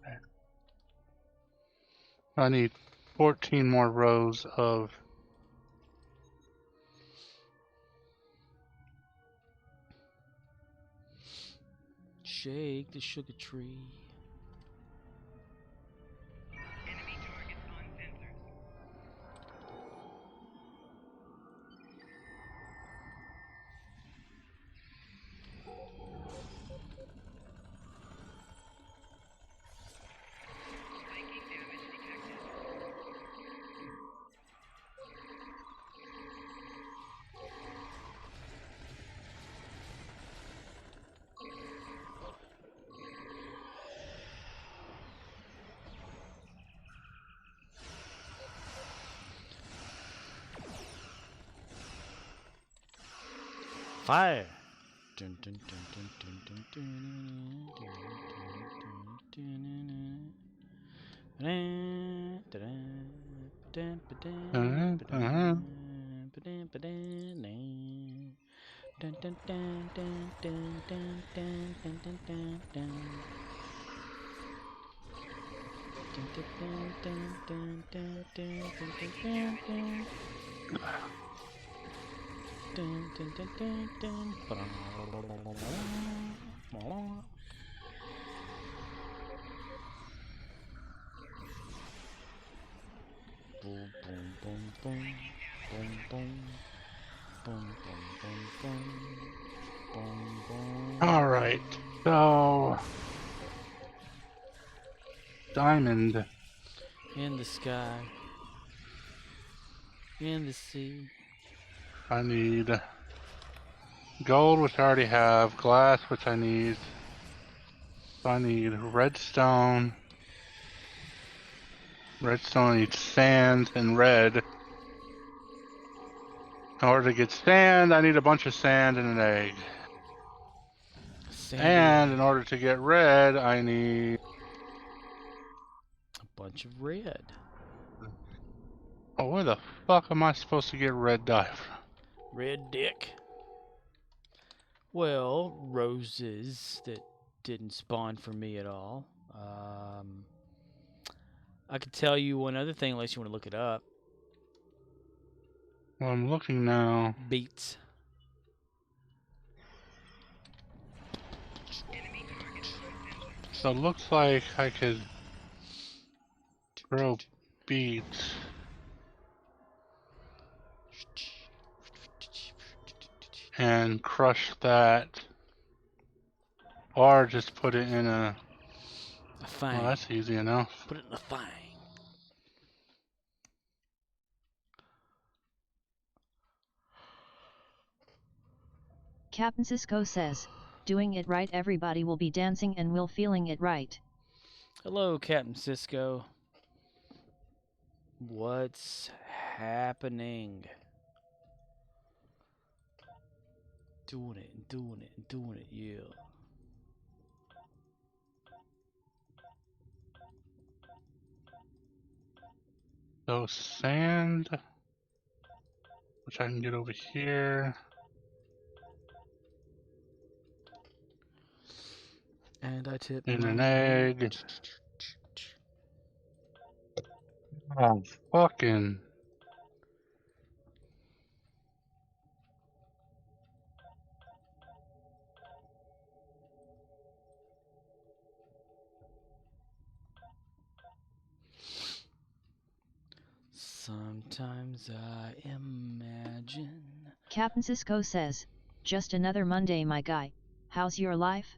I need 14 more rows of Shake the sugar tree. Fire. Dun, dun, dun, dun, dun, dun, dun, dun, All right, so diamond. In the sky, in the sea. I need gold, which I already have. Glass, which I need. So I need redstone. Redstone needs sand and red. In order to get sand, I need a bunch of sand and an egg. Sandy And egg. in order to get red, I need... A bunch of red. Oh, where the fuck am I supposed to get red dye from? Red dick. Well, roses that didn't spawn for me at all. I could tell you one other thing unless you want to look it up. Well, I'm looking now. Beets. So it looks like I could grow beets and crush that, or just put it in a... A fang. Well, that's easy enough. Put it in a fang. Captain Cisco says, doing it right, everybody will be dancing and will feeling it right. Hello, Captain Cisco. What's happening? Doing it and doing it and doing it, yeah. So sand, which I can get over here. And I tip And an my egg. Oh, fucking... Sometimes I imagine. Captain Cisco says, just another Monday, my guy. How's your life?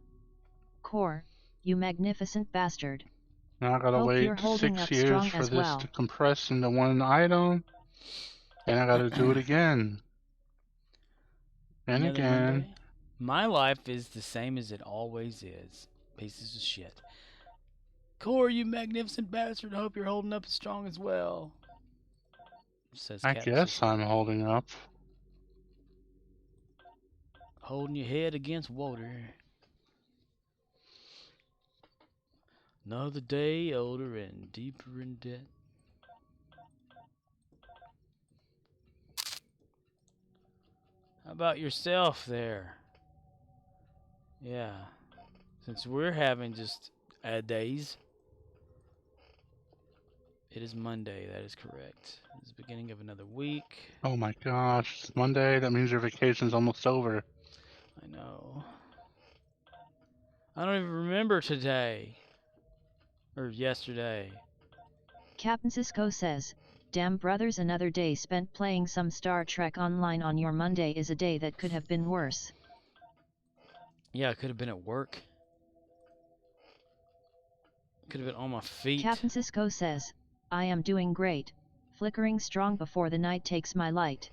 Core, you magnificent bastard. Now I gotta Hope you're wait holding 6 up years strong for as this well. to compress into one item. And I gotta do it again. And Another again. Monday? My life is the same as it always is. Pieces of shit. Core, you magnificent bastard. Hope you're holding up as strong as well. Says I Captain guess Cisco. I'm holding up. Holding your head against water. Another day older and deeper in debt. How about yourself there? Yeah. Since we're having just days. It is Monday, that is correct. It's the beginning of another week. Oh my gosh, it's Monday. That means your vacation's almost over. I know. I don't even remember today. Or yesterday. Captain Cisco says, damn brothers, another day spent playing some Star Trek Online on your Monday is a day that could have been worse. Yeah, I could have been at work. Could have been on my feet. Captain Cisco says, I am doing great, flickering strong before the night takes my light.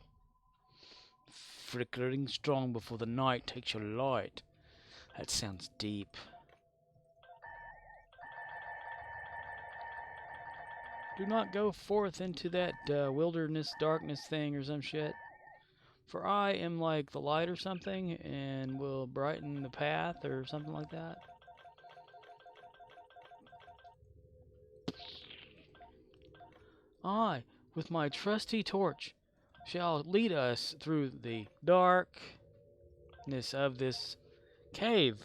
Flickering strong before the night takes your light. That sounds deep. Do not go forth into that wilderness darkness thing or some shit. For I am like the light or something, and will brighten the path or something like that. I, with my trusty torch, shall lead us through the darkness of this cave.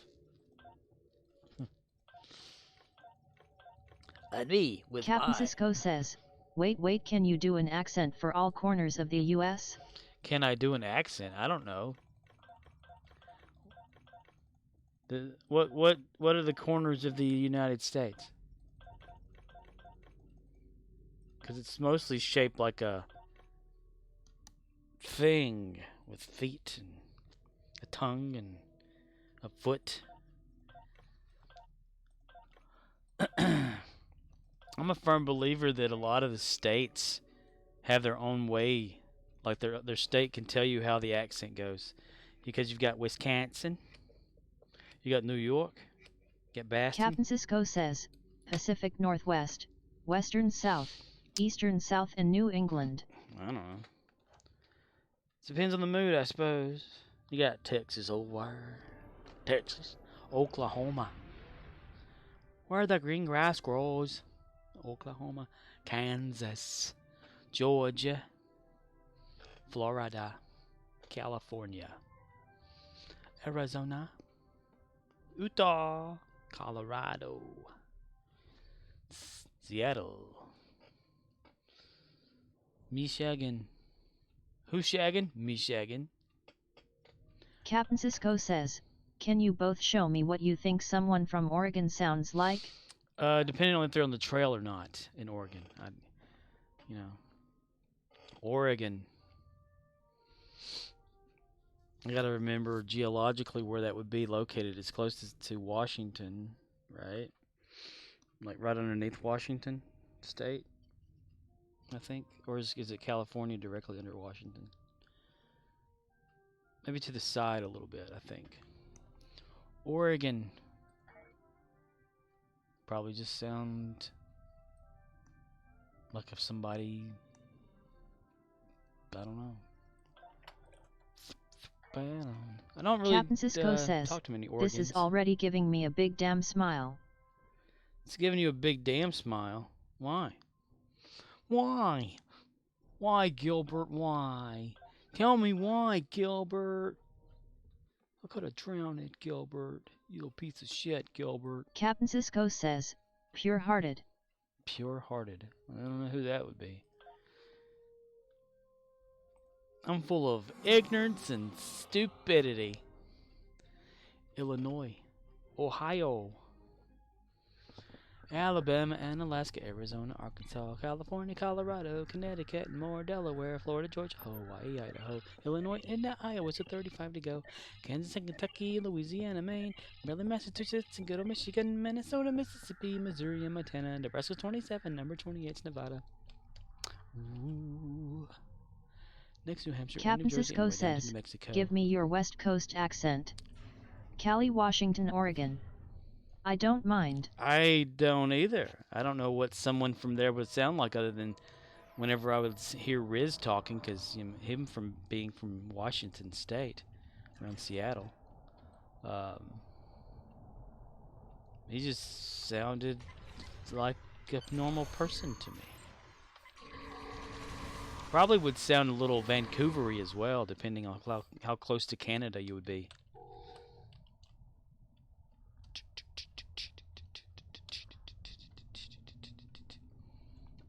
And me, with Captain my... Cisco says, wait, can you do an accent for all corners of the US? Can I do an accent? I don't know. What are the corners of the United States? Because it's mostly shaped like a thing with feet and a tongue and a foot. I'm a firm believer that a lot of the states have their own way. Like their state can tell you how the accent goes. Because you've got Wisconsin, you got New York, you got Boston. Captain Cisco says, Pacific Northwest, Western South, Eastern South and New England. I don't know. Depends on the mood, I suppose. You got Texas over, Texas, Oklahoma, where the green grass grows, Oklahoma, Kansas, Georgia, Florida, California, Arizona, Utah, Colorado, Seattle, Michigan. Who's shagging? Me shagging. Captain Cisco says, can you both show me what you think someone from Oregon sounds like? Depending on if they're on the trail or not in Oregon. Oregon. I gotta remember geologically where that would be located. It's close to Washington, right? Like right underneath Washington State, I think. Or is it California directly under Washington? Maybe to the side a little bit, I think. Oregon. Probably just sound like if somebody, I don't know. I don't really Captain Cisco says, talk to many Oregons. this is already giving me a big damn smile. It's giving you a big damn smile. Why? Why? Why, Gilbert? Why? Tell me why, Gilbert. I could have drowned it, Gilbert. You little piece of shit, Gilbert. Captain Cisco says, pure-hearted. Pure-hearted. I don't know who that would be. I'm full of ignorance and stupidity. Illinois, Ohio, Alabama and Alaska, Arizona, Arkansas, California, Colorado, Connecticut, and more, Delaware, Florida, Georgia, Hawaii, Idaho, Illinois, and Iowa, so 35 to go. Kansas and Kentucky, Louisiana, Maine, Maryland, Massachusetts, and good old Michigan, Minnesota, Mississippi, Missouri, and Montana, Nebraska 27, number 28 is Nevada. Ooh. Next, New Hampshire, Captain and New Jersey, Cisco and way down to says, New Mexico. give me your West Coast accent. Cali, Washington, Oregon. I don't mind. I don't either. I don't know what someone from there would sound like other than whenever I would hear Riz talking, because him from being from Washington State, around Seattle, he just sounded like a normal person to me. Probably would sound a little Vancouver-y as well, depending on how close to Canada you would be.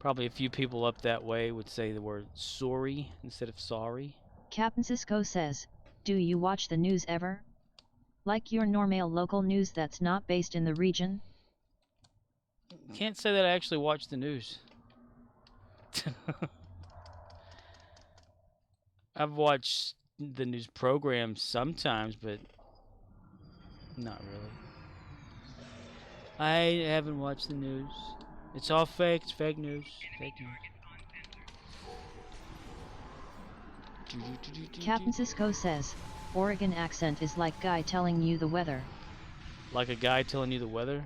Probably a few people up that way would say the word sorry instead of sorry. Captain Cisco says, do you watch the news ever? Like your normal local news that's not based in the region? Can't say that I actually watch the news. I've watched the news programs sometimes, but not really. I haven't watched the news. It's all fake. It's fake news. Fake news. Captain Cisco says, Oregon accent is like guy telling you the weather. Like a guy telling you the weather?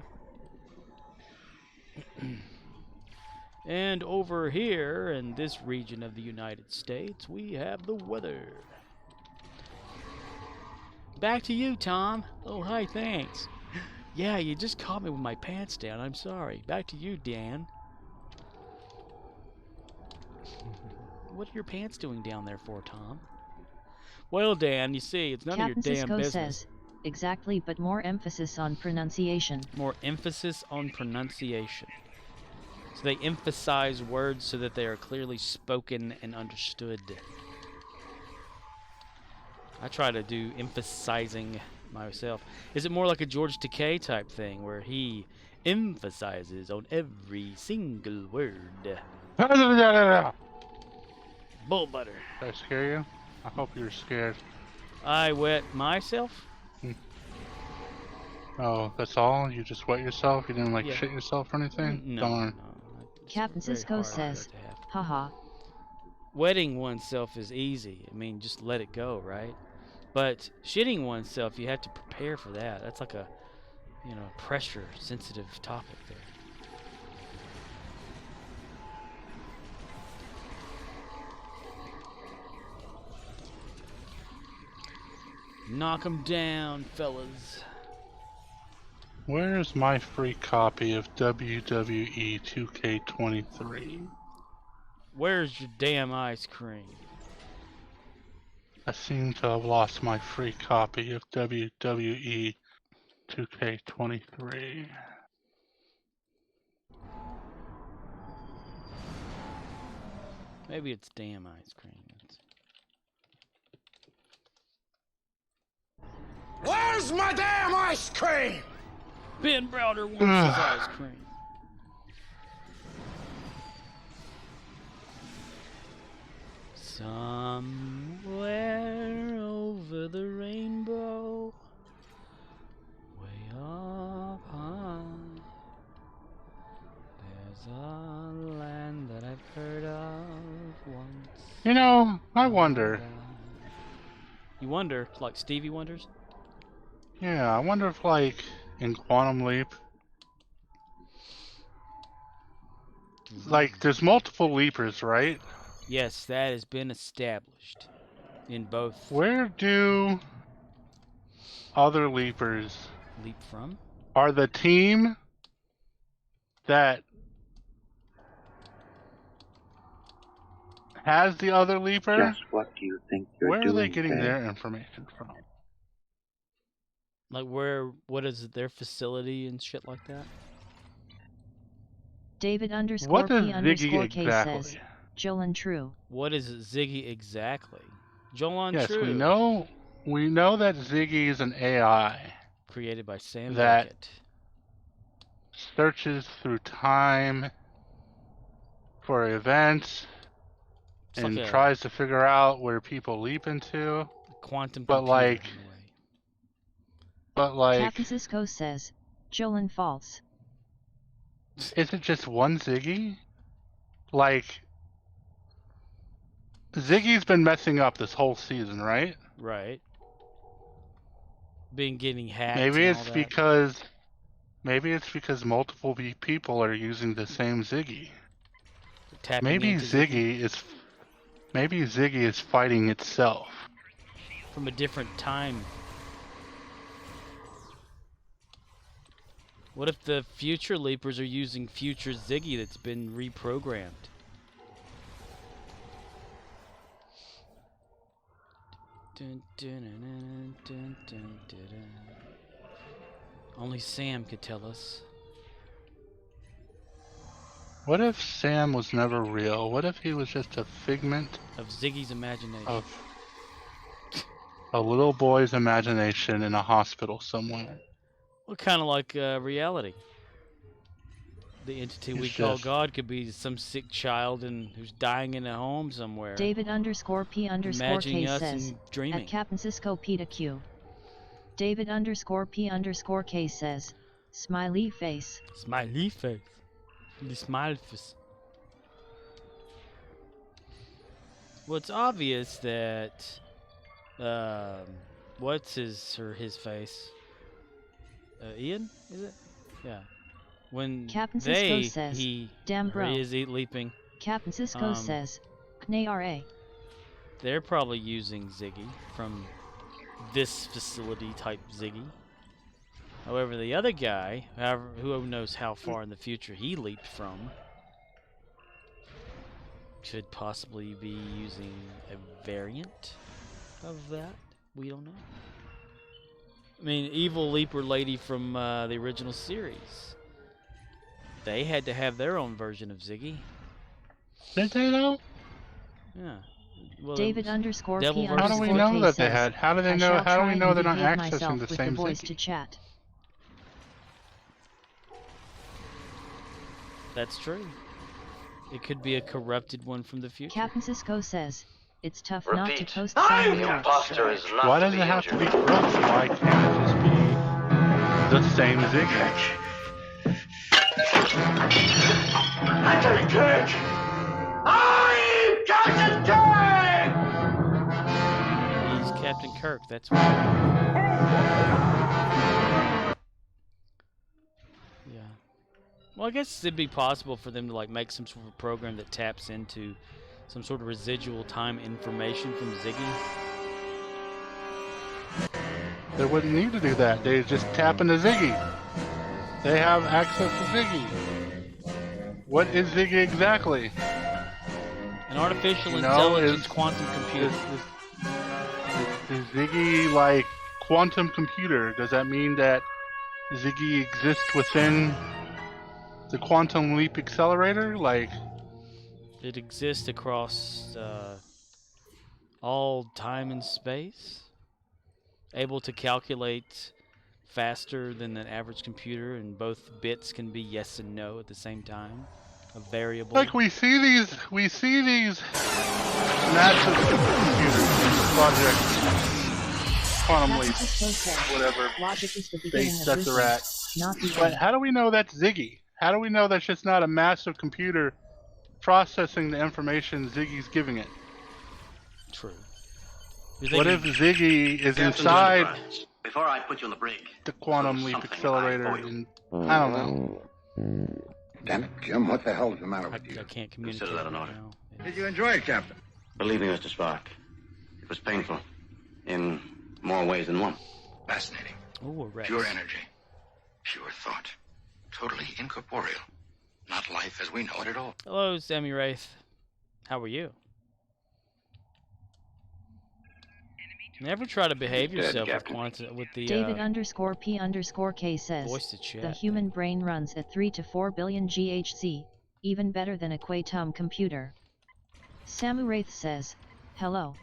And over here in this region of the United States, we have the weather. Back to you, Tom. Oh, hi, thanks. Yeah, you just caught me with my pants down. I'm sorry. Back to you, Dan. What are your pants doing down there for, Tom? Well, Dan, you see, it's none of your Captain damn Sisko business. says, exactly, but more emphasis on pronunciation. More emphasis on pronunciation. So they emphasize words so that they are clearly spoken and understood. I try to do emphasizing myself. Is it more like a George Takei type thing where he emphasizes on every single word? Bull butter. Did I scare you? I hope you're scared. I wet myself? Oh, that's all? You just wet yourself? You didn't like Yeah. shit yourself or anything? No. Darn. It's Captain very Sisko hard says, to have. haha. Wetting oneself is easy. I mean, just let it go, right? But shitting oneself, you have to prepare for that. That's like a, pressure-sensitive topic there. Knock 'em down, fellas. Where's my free copy of WWE 2K23? Where's your damn ice cream? I seem to have lost my free copy of WWE 2K23. Maybe it's damn ice cream. Where's my damn ice cream? Ben Browder wants his ice cream. Somewhere over the rainbow, way up high, there's a land that I've heard of once. You know, I wonder. You wonder, like Stevie wonders? Yeah, I wonder if, like, in Quantum Leap, like, there's multiple leapers, right? Yes, that has been established in both. Where do other leapers Leap from? are the team that has the other leaper? Just what do you think you're Where are doing they getting there? their information from? Like what is their facility and shit like that? David _ What P is Ziggy _ K says, exactly? Jolan True. What is Ziggy exactly? Jolan Yes, True. we know that Ziggy is an AI Created by Sam that Beckett. searches through time for events It's and like a tries to figure out where people leap into. quantum but computer like- in a way. But like, Captain Sisko says, Jolan false. is it just one Ziggy? Like, Ziggy's been messing up this whole season, right? Right. Been getting hacked. Maybe and it's all that. because multiple people are using the same Ziggy. Tapping Maybe into Ziggy is fighting itself. from a different time. What if the future leapers are using future Ziggy that's been reprogrammed? Dun, dun, dun, dun, dun, dun, dun. Only Sam could tell us. What if Sam was never real? What if he was just a figment Of Ziggy's imagination. of a little boy's imagination in a hospital somewhere? Well, kind of like reality. The entity we It's call just- God could be some sick child who's dying in a home somewhere. David _ P _ K imagining us says, and dreaming. at Captain Sisko P to Q. David _ P _ K says, smiley face. Smiley face. The smile face. Well, it's obvious that what's his face? Ian, is it? Yeah. When Captain Sisko says, he damn or bro. he is leaping, Captain Sisko says, Kna RA. they're probably using Ziggy from this facility type Ziggy. However, the other guy, however, who knows how far in the future he leaped from, could possibly be using a variant of that. We don't know. I mean, Evil Leaper Lady from the original series. They had to have their own version of Ziggy. Did they though? Yeah. Well, David underscore P Devil How do we underscore know K that they says, had? How do they I know? shall How do try we know and they're not behave accessing myself the with same the voice Ziggy? to chat. that's true. It could be a corrupted one from the future. Captain Cisco says, it's tough Repeat. not to post The some lyrics. imposter is not Why to does be it have to be injured. corrupt? Why can't it just be the same Ziggy? Lieutenant Kirk! I'm Captain Kirk! He's Captain Kirk, that's right. Yeah. Well, I guess it'd be possible for them to like make some sort of program that taps into some sort of residual time information from Ziggy. They wouldn't need to do that. They just tap into Ziggy. They have access to Ziggy. What is Ziggy exactly? An artificial No, intelligence is- quantum computer. Is Ziggy like quantum computer? Does that mean that Ziggy exists within the quantum leap accelerator? Like, It exists across all time and space. Able to calculate faster than an average computer, and both bits can be yes and no at the same time. A variable. like we see these massive supercomputers, project, quantum leap, Captain Cisco says, whatever logic is the beginning space of that wisdom, they're at. not the But end. how do we know that's Ziggy? How do we know that's just not a massive computer processing the information Ziggy's giving it? True. What if Ziggy is Captain inside Enterprise, before I put you on the brig, the quantum there's leap something accelerator? I owe you. And I don't know. Damn it, Jim, what the hell is the matter I, with you? I can't communicate Consider that an right order. now. Did you enjoy it, Captain? Believe me, Mr. Spock, it was painful in more ways than one. Fascinating. Ooh, a Rex. Pure energy. Pure thought. Totally incorporeal. Not life as we know it at all. Hello, Sammy Wraith. How are you? Never try to behave Good, yourself with Captain. with the David underscore P underscore K says, voice to chat. the human brain runs at 3 to 4 billion GHz, even better than a Quantum computer. Samu Wraith says, hello.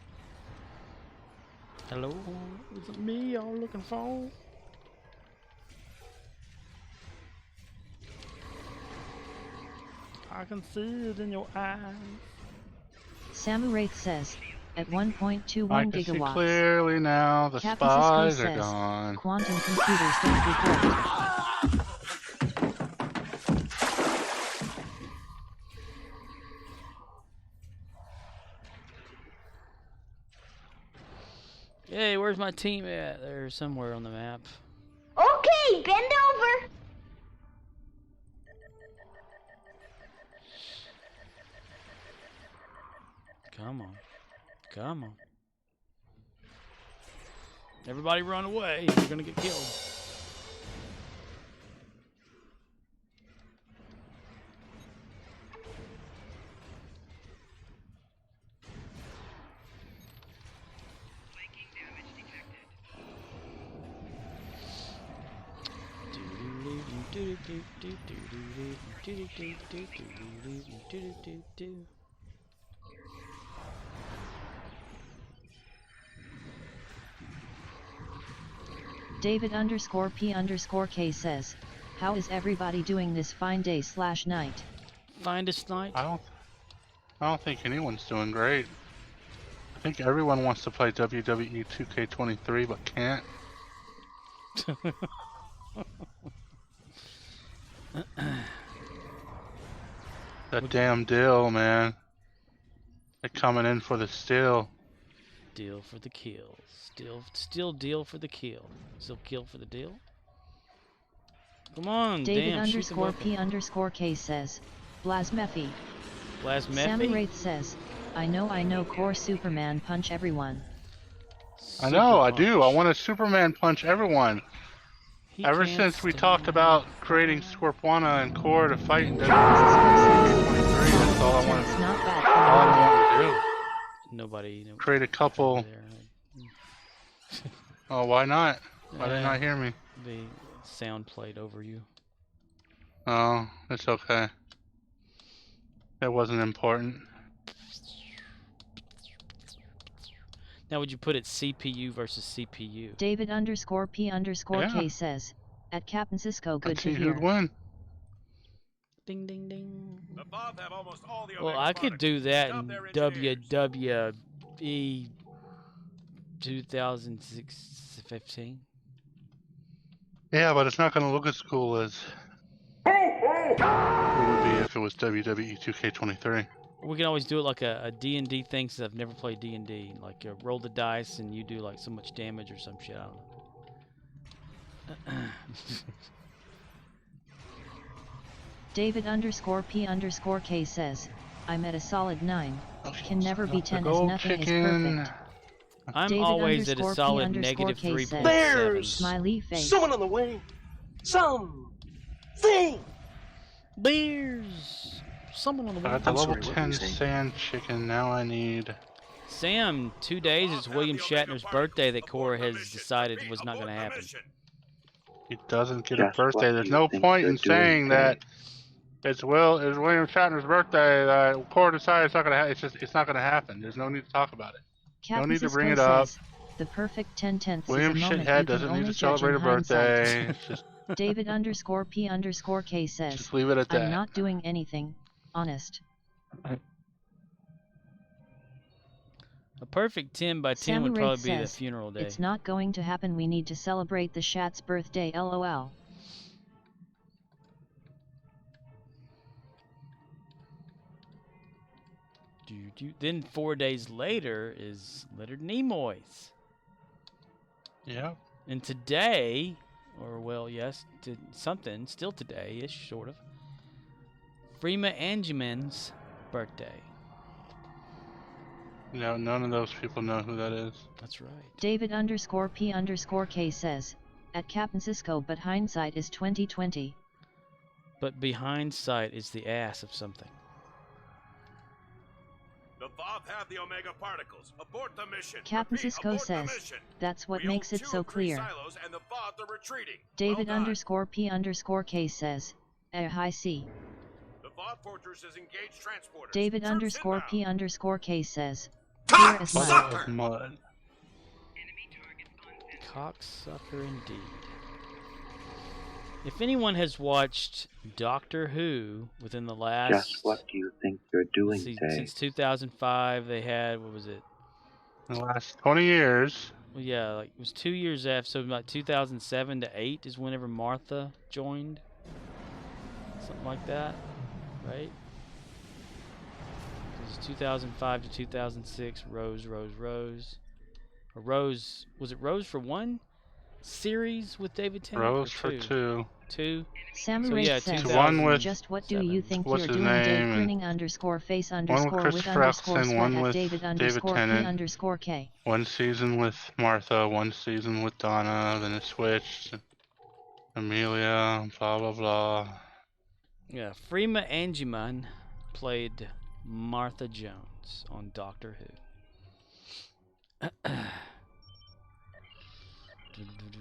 Hello, is it me y'all looking for? I can see it in your eyes. Samu Wraith says, at I 1.21 can see gigawatts. clearly now. The Captain Cisco spies are says, gone. quantum computers don't regret. Hey, where's my team at? They're somewhere on the map. Okay, bend over. Come on. Come on. Everybody run away. You're gonna get killed. Flanking damage detected. David underscore P underscore K says, how is everybody doing this fine day / night? Find us night. I don't think anyone's doing great. I think everyone wants to play WWE 2K23 but can't. That damn deal, man. They're coming in for the steal. Deal for the kill. Still deal for the kill. Still kill for the deal. Come on, David damn, underscore shoot P underscore K says, Blasmephi. Blasmephi? Samu Wraith says, I know, core Superman punch everyone. I know, I Super do. I punch. want to Superman punch everyone. He Ever can't since we stand talked about creating fire. Scorpwana and Core to fight in WWE Francisco 23, that's all I want It's to not bad all for I want to do. Nobody. Create a couple. There. Oh, why not? Why did they not hear me? The sound played over you. Oh, it's okay. It wasn't important. Now, would you put it CPU versus CPU? David _P_K Yeah. says, at Captain Cisco, good Let's to see hear. who'd win. Ding, ding, ding. The Bob have almost all the Well, Omega I could do that Stop in their engineers. WWE 2015. Yeah, but it's not going to look as cool as it would be if it was WWE 2K23. We can always do it like a D&D thing, since I've never played D&D. Like, roll the dice and you do like so much damage or some shit. I don't know. David _P_K says, I'm at a solid 9. Can never be 10 as Gold nothing chicken. is perfect. I'm David always at a _P_K solid negative says, 3.7. Bears! Smiley face. Someone on the way! Something! Bears! Someone on the I way. got the I'm level sorry, what 10 were you saying? sand chicken. Now I need. Sam, 2 days is William Shatner's birthday that Cora has decided was not going to happen. He doesn't get Just a birthday. what There's you no think point you're in doing saying today? that it's William Shatner's birthday. That Core decided it's not gonna. It's not gonna happen. There's no need to talk about it. Captain need to Cisco bring it up. says, the perfect 10/10 William is a moment Shithead you can doesn't need only to judge celebrate in a hindsight. birthday. It's just David _P_K says, just leave it at that. I'm not doing anything, honest. A perfect 10 by 10 would Samu probably Wraith be the says, funeral day. it's not going to happen. We need to celebrate the Shat's birthday, lol. Then 4 days later is Leonard Nimoy's. Yeah. And today, or well, yes, something, still today-ish, sort of, Freema Agyeman's birthday. No, none of those people know who that is. That's right. David _P_K says, at Captain Cisco, but hindsight is 20/20. But behind sight is the ass of something. The Bob have the Omega particles. Abort the mission. Captain Repeat, Cisco abort the says, mission. that's what We makes hold it 2 so of 3 clear. silos and the Bob are retreating. David Well done. _P_K says, high C. The Bob fortress is engaged transporters. David Troops inbound. _P_K says, clear as mud. Puddle of mud. Cocksucker indeed. If anyone has watched Doctor Who within the last... Just what do you think you're doing, Dave? Since 2005, they had, what was it? In the last 20 years. Well, yeah, like it was 2 years after, so about 2007 to 8 is whenever Martha joined. Something like that, right? It was 2005 to 2006, Rose. Or Rose, was it Rose for one series with David Tennant? Rose for 2. 2? Samu So, Wraith yeah, says, 2000. One with- just what do you think What's you're his doing, Dave? name? Grinning _face One _ with with Chris _ Frexon, sweat one at with David David Tennant. _P_K. One season with Martha, one season with Donna, then it switched. Amelia, blah blah blah. Yeah, Freema Agyeman played Martha Jones on Doctor Who.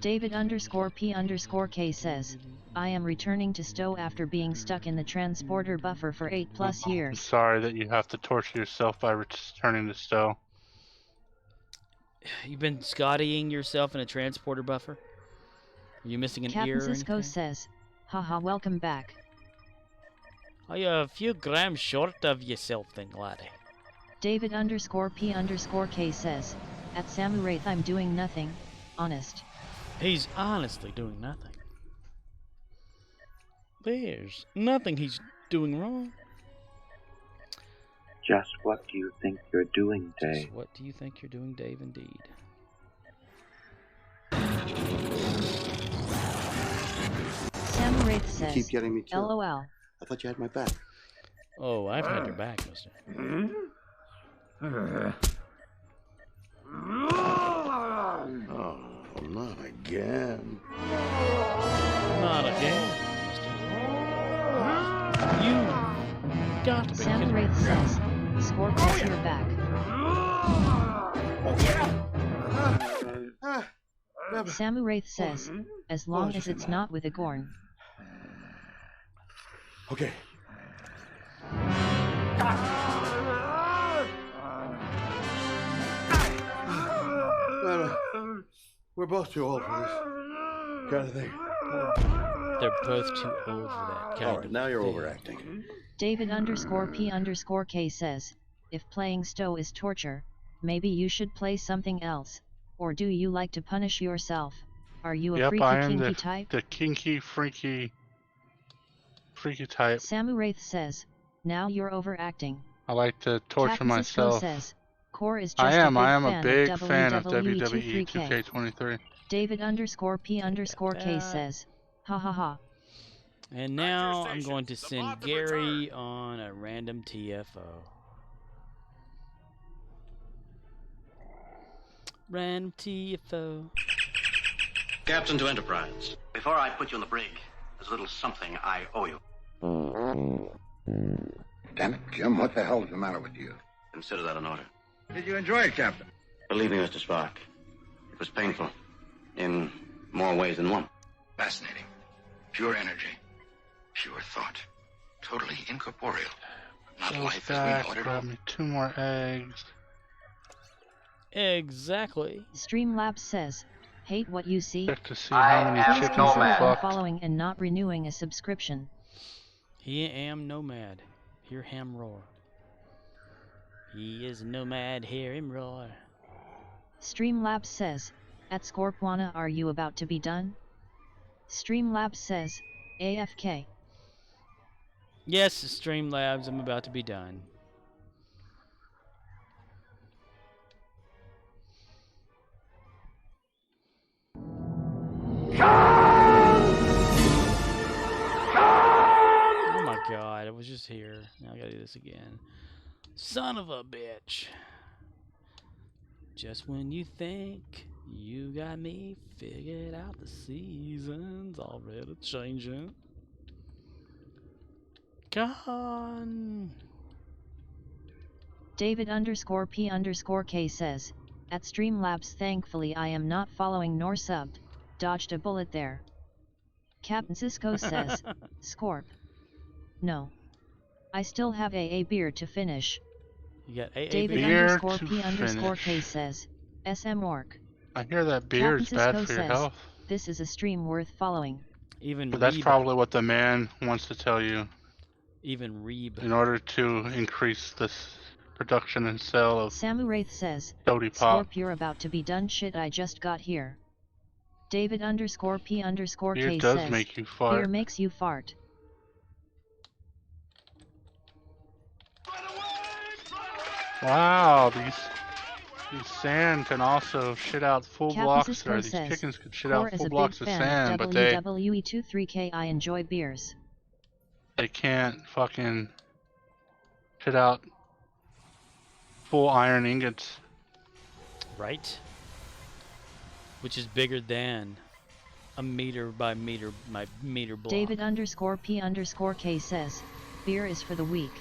David _P_K says, I am returning to Stowe after being stuck in the transporter buffer for 8+ I'm years. sorry that you have to torture yourself by returning to Stowe. You've been Scottying yourself in a transporter buffer? Are you missing an ear Captain or Cisco anything? says, haha, welcome back. Are you a few grams short of yourself then, laddie? David _P_K says, at Samu Wraith I'm doing nothing, honest. He's honestly doing nothing. There's nothing he's doing wrong. Just what do you think you're doing, Dave? Just what do you think you're doing, Dave, indeed? Samu Wraith says, keep getting me killed. LOL. I thought you had my back. Oh, I've had your back, mister. Oh, not again. Not again, mister. You got to be Sam kidding me. Wraith says, Scorp has your back. Samu Wraith says, as long as it's not with a Gorn. Okay. We're both too old for this kind of thing. They're both too old for that kind All right, of now you're thing. overacting. David_P_K says, if playing Stow is torture, maybe you should play something else. Or do you like to punish yourself? Are you a Yep, freaky I am kinky type? the kinky, freaky type. Samu Wraith says, now you're overacting. I like to torture Captain Cisco myself. says, Core is just I am a a big fan of WWE WWE 23K. 2K23. David_P_K says, ha ha ha. And now I'm going to send Gary on a random TFO. Random TFO. Captain to Enterprise. Before I put you in the brig, there's a little something I owe you. Damn it, Jim, what the hell is the matter with you? Consider that an order. Did you enjoy it, Captain? Believe me, Mr. Spock, it was painful. In more ways than one. Fascinating. Pure energy. Pure thought. Totally incorporeal. Not Go life as we back, know it at grab all. me 2 more eggs. Exactly. Streamlabs says, hate what you see. Check to see how many Please chickens consider are fucked. unfollowing and not renewing a subscription. He am nomad. Hear him roar. He is a nomad. Hear him roar. Streamlabs says, at Scorpwana, are you about to be done? Streamlabs says, AFK. Yes, Streamlabs, I'm about to be done. Oh my god, I was just here. Now I gotta do this again. Son of a bitch. Just when you think you got me figured out, the season's already changing. Gone. David_P_K says, at Streamlabs, thankfully I am not following nor subbed. Dodged a bullet there. Captain Cisco says, Scorp. No. I still have a beer to finish. You got AA David_P_K says, SM Orc. I hear that beer Captain is bad Cisco for your says, health. this is a stream worth following. Even But that's Reeb. probably what the man wants to tell you. Even Reeb. In order to increase this production and sale of Samu Wraith says, Sody Pop. Scorp, you're about to be done. Shit, I just got here. David_P_K Beer does says, make you fart. beer makes you fart. Wow, these sand can also shit out full Captain blocks, Cisco or these says, chickens could shit Core out is full a blocks big of fan sand, of but they WWE23K. I enjoy beers. can't fucking shit out full iron ingots. Right? Which is bigger than a meter by meter block. David_P_K says, beer is for the weak.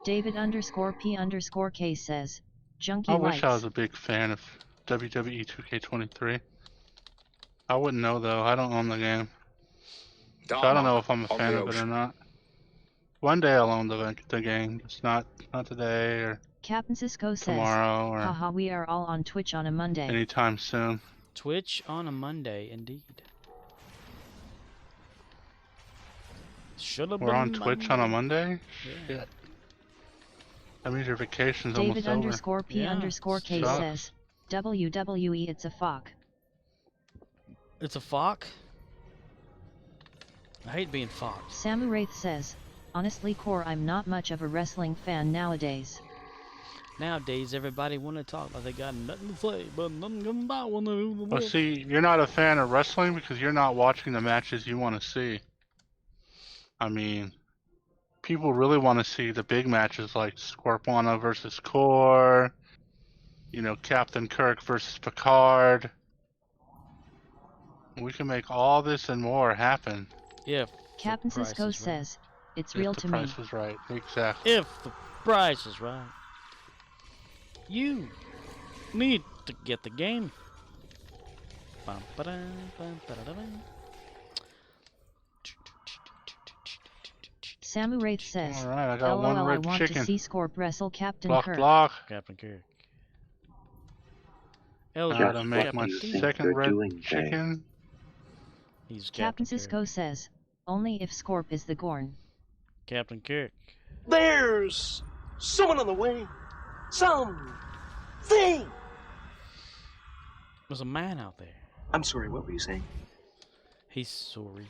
David_P_K says, junkie I whites. wish I was a big fan of WWE 2K23. I wouldn't know though. I don't own the game, so I don't know if I'm a fan of it or not. One day I'll own the game, just not today or Captain Cisco says, tomorrow or haha, we are all on Twitch on a Monday. anytime soon. Twitch on a Monday, indeed. Should have been We're on Twitch on a Monday? Yeah. Shit. That means your vacation's almost over. David_P_K Sucks. says, WWE, it's a fuck. It's a fuck? I hate being fucked. Samu Wraith says, honestly, Core, I'm not much of a wrestling fan nowadays. Nowadays, everybody want to talk like they got nothing to say, but nothing can buy when they do the Well, work. see, you're not a fan of wrestling because you're not watching the matches you want to see. I mean, people really want to see the big matches like Scorpwana versus Core, You know, Captain Kirk versus Picard. We can make all this and more happen. If Captain the price Cisco is right. says, it's real If the to me. price is right. Exactly. If the price is right, you need to get the game. Bum, ba-dum, bum, ba-da-dum. Samu Wraith says, Alright, I got LOL, one I red want chicken. to see Scorp wrestle Captain Block, Kirk. block. Captain Kirk. Gotta make Captain my Kirk. second red chicken. He's Captain Captain Cisco Kirk. says, only if Scorp is the Gorn. Captain Kirk. There's someone on the way. Something. There's a man out there. I'm sorry, what were you saying? He's sorry.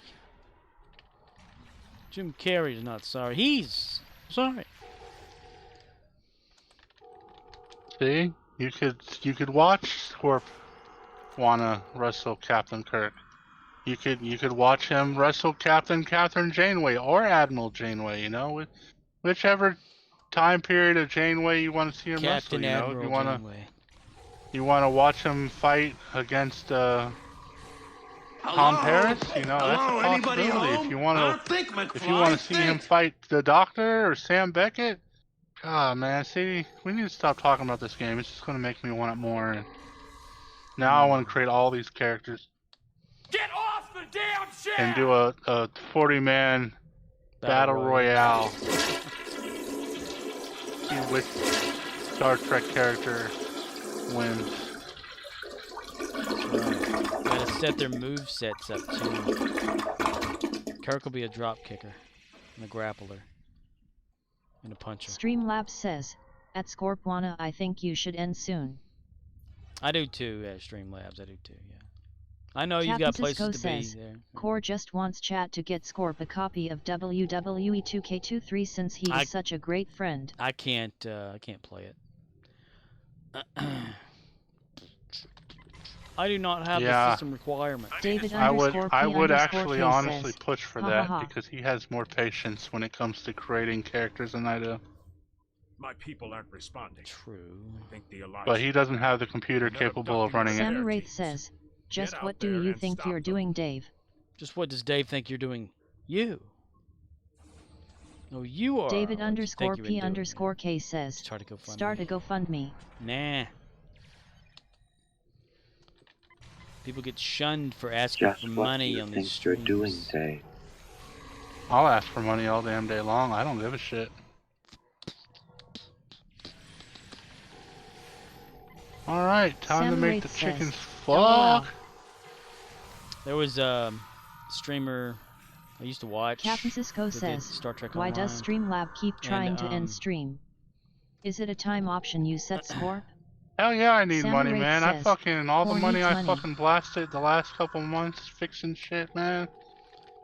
Jim Carrey's not sorry. He's sorry. See? You could watch Scorp wanna wrestle Captain Kirk. You could watch him wrestle Catherine Janeway or Admiral Janeway, you know, whichever time period of Janeway you want to see him Captain wrestle, you know. Admiral Janeway. Janeway. You wanna watch him fight against Tom Paris, you know, that's a possibility. If you wanna see him fight the Doctor or Sam Beckett, God man, see, we need to stop talking about this game. It's just gonna make me want it more. And now I want to create all these characters. Get off the damn ship! And do a 40-man battle royale. See which Star Trek character wins. Gotta set their move sets up too. Kirk will be a drop kicker, and a grappler, and a puncher. Streamlabs says, at Scorpwana I think you should end soon. I do too, yeah, Streamlabs, I do too, yeah. I know you've Captain got places Cisco to says, be there. Core just wants chat to get Scorp a copy of WWE 2K23 since he is such a great friend. I can't play it. I do not have the system requirement. David I would P actually K honestly says, push for ha, that ha, ha. because he has more patience when it comes to creating characters than I do. My people aren't responding. True. I think the Alliance. But he doesn't have the computer capable of running it. Samu Wraith says, just what do you think you're doing, Dave? Just what does Dave think you're doing? You. No, you are. David what you think you've been P doing. K says, Start a GoFundMe. start a GoFundMe. Nah. People get shunned for asking for money on these streams. You're doing, Dave? I'll ask for money all damn day long. I don't give a shit. Alright, time to make the chickens fuck. There was a streamer I used to watch. Captain Cisco says, Star Trek why Online. does Streamlab keep trying to end stream? Is it a time option you set, Scorp? Hell yeah, I need Samu money, Wraith man. I says, fucking, all the Core money needs I money. fucking blasted the last couple months fixing shit, man.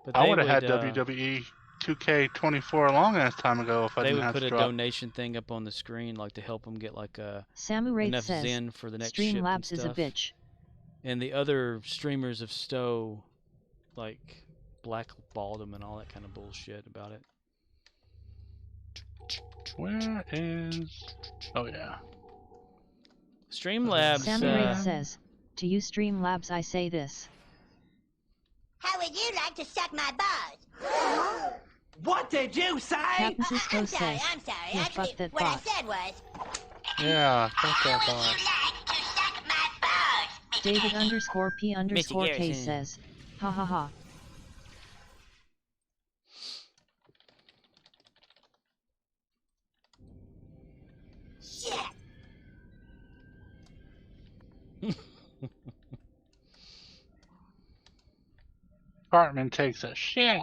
But I they would have had would, WWE 2K24 a long ass time ago if I They didn't would have put to a drop. donation thing up on the screen, like to help them get like Samu Wraith enough says, Zen for the next ship and Streamlabs is a stuff. bitch. And the other streamers of Stowe, like, blackballed them and all that kind of bullshit about it. Where is... Oh, yeah. Streamlabs, Samu Wraith says, to you Streamlabs I say this. How would you like to suck my balls? What did you say? Captain Cisco I'm sorry, says, I'm sorry. yeah, Actually, fuck that what I bot. said was, Yeah, fuck that how would box. you like to suck my balls, David P K Garrison. says, ha ha ha. Shit. Cartman takes a shit.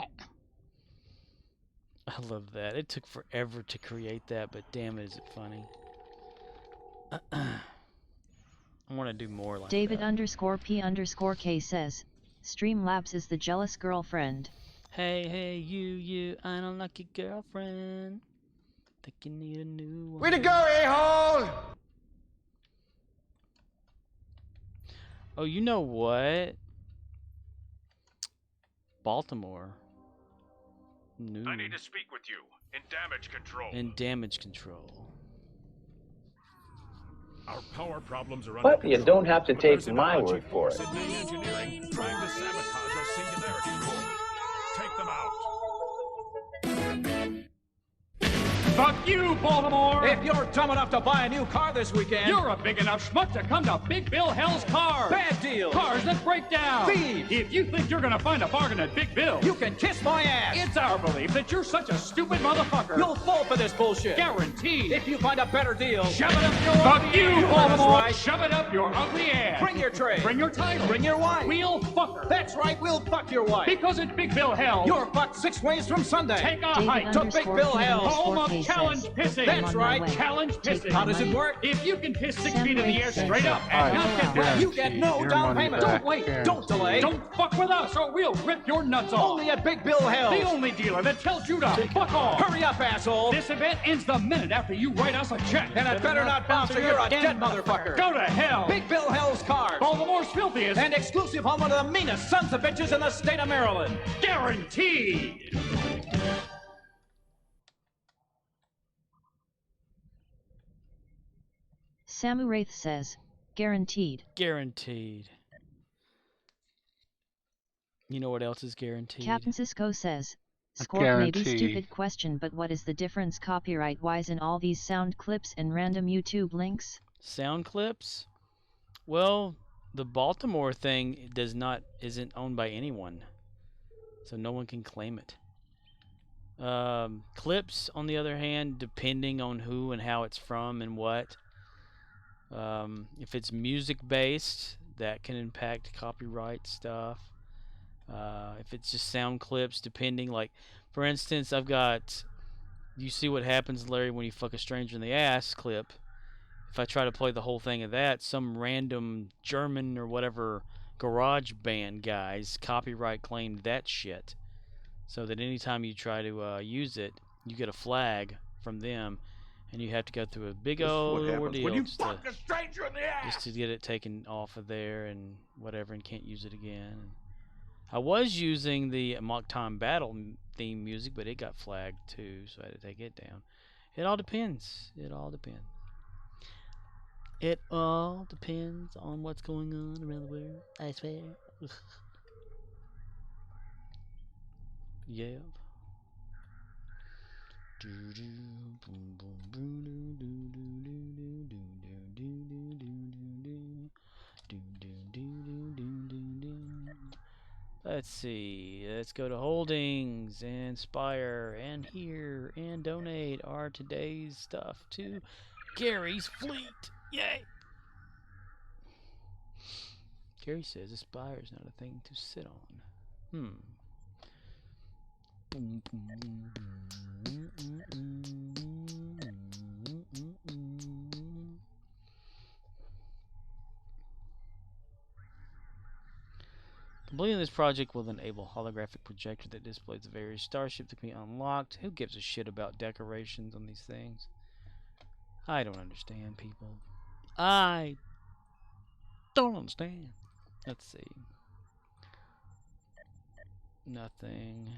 I love that. It took forever to create that, but damn it, is it funny. I want to do more like David that. P K says, Streamlabs is the jealous girlfriend. Hey, you, I don't like your girlfriend. Think you need a new one. Way to go, a-hole! Oh, you know what? Baltimore. New. I need to speak with you in damage control. In damage control. Our power problems are under But you control, don't have to but take there's an my Alachi word for force it. in main engineering trying to sabotage our singularity core. Take them out. Fuck you, Baltimore! If you're dumb enough to buy a new car this weekend, you're a big enough schmuck to come to Big Bill Hell's Cars. Bad deals. Cars that break down. Thieves. If you think you're gonna find a bargain at Big Bill, you can kiss my ass. It's our belief that you're such a stupid motherfucker. You'll fall for this bullshit. Guaranteed. If you find a better deal, shove it up your ugly ass. Baltimore! Right. Shove it up your ugly ass. Bring your tray. Bring your title. Bring your wife. We'll fuck her. That's right, we'll fuck your wife. Because at Big Bill Hell, you're fucked 6 ways from Sunday. Take a hike to Big Bill Hell. Home of challenge pissing. That's right, challenge pissing. How does it work? If you can piss 6 feet in the air straight up and not get wet, you get no down payment. Don't wait, don't delay, don't fuck with us or we'll rip your nuts off. Only at Big Bill Hell, the only dealer that tells you to fuck off. Hurry up, asshole. This event ends the minute after you write us a check. And it better not bounce or you're a dead motherfucker. Go to hell. Big Bill Hell's Cars. Baltimore's filthiest and exclusive on one of the meanest sons of bitches in the state of Maryland. Guaranteed. Samu Wraith says, guaranteed. Guaranteed. You know what else is guaranteed? Captain Cisco says, Scorp may be stupid question, but what is the difference copyright-wise in all these sound clips and random YouTube links? Sound clips? Well, the Baltimore thing isn't owned by anyone, so no one can claim it. Clips, on the other hand, depending on who and how it's from and what. If it's music-based, that can impact copyright stuff. If it's just sound clips, depending, like, for instance, I've got You See What Happens, Larry, When You Fuck a Stranger in the Ass clip. If I try to play the whole thing of that, some random German or whatever garage band guys copyright claimed that shit. So that anytime you try to use it, you get a flag from them. And you have to go through a big old ordeal just to get it taken off of there and whatever, and can't use it again. I was using the Mock Time Battle theme music, but it got flagged too, so I had to take it down. It all depends. It all depends. It all depends on what's going on around the world, I swear. Yeah. Let's see. Let's go to holdings and Inspire and here and donate our today's stuff to Gary's fleet. Yay! Gary says Aspire is not a thing to sit on. Boom, boom, boom, Completing this project will enable a holographic projector that displays the various starships that can be unlocked. Who gives a shit about decorations on these things? I don't understand, people. I don't understand. Let's see. Nothing.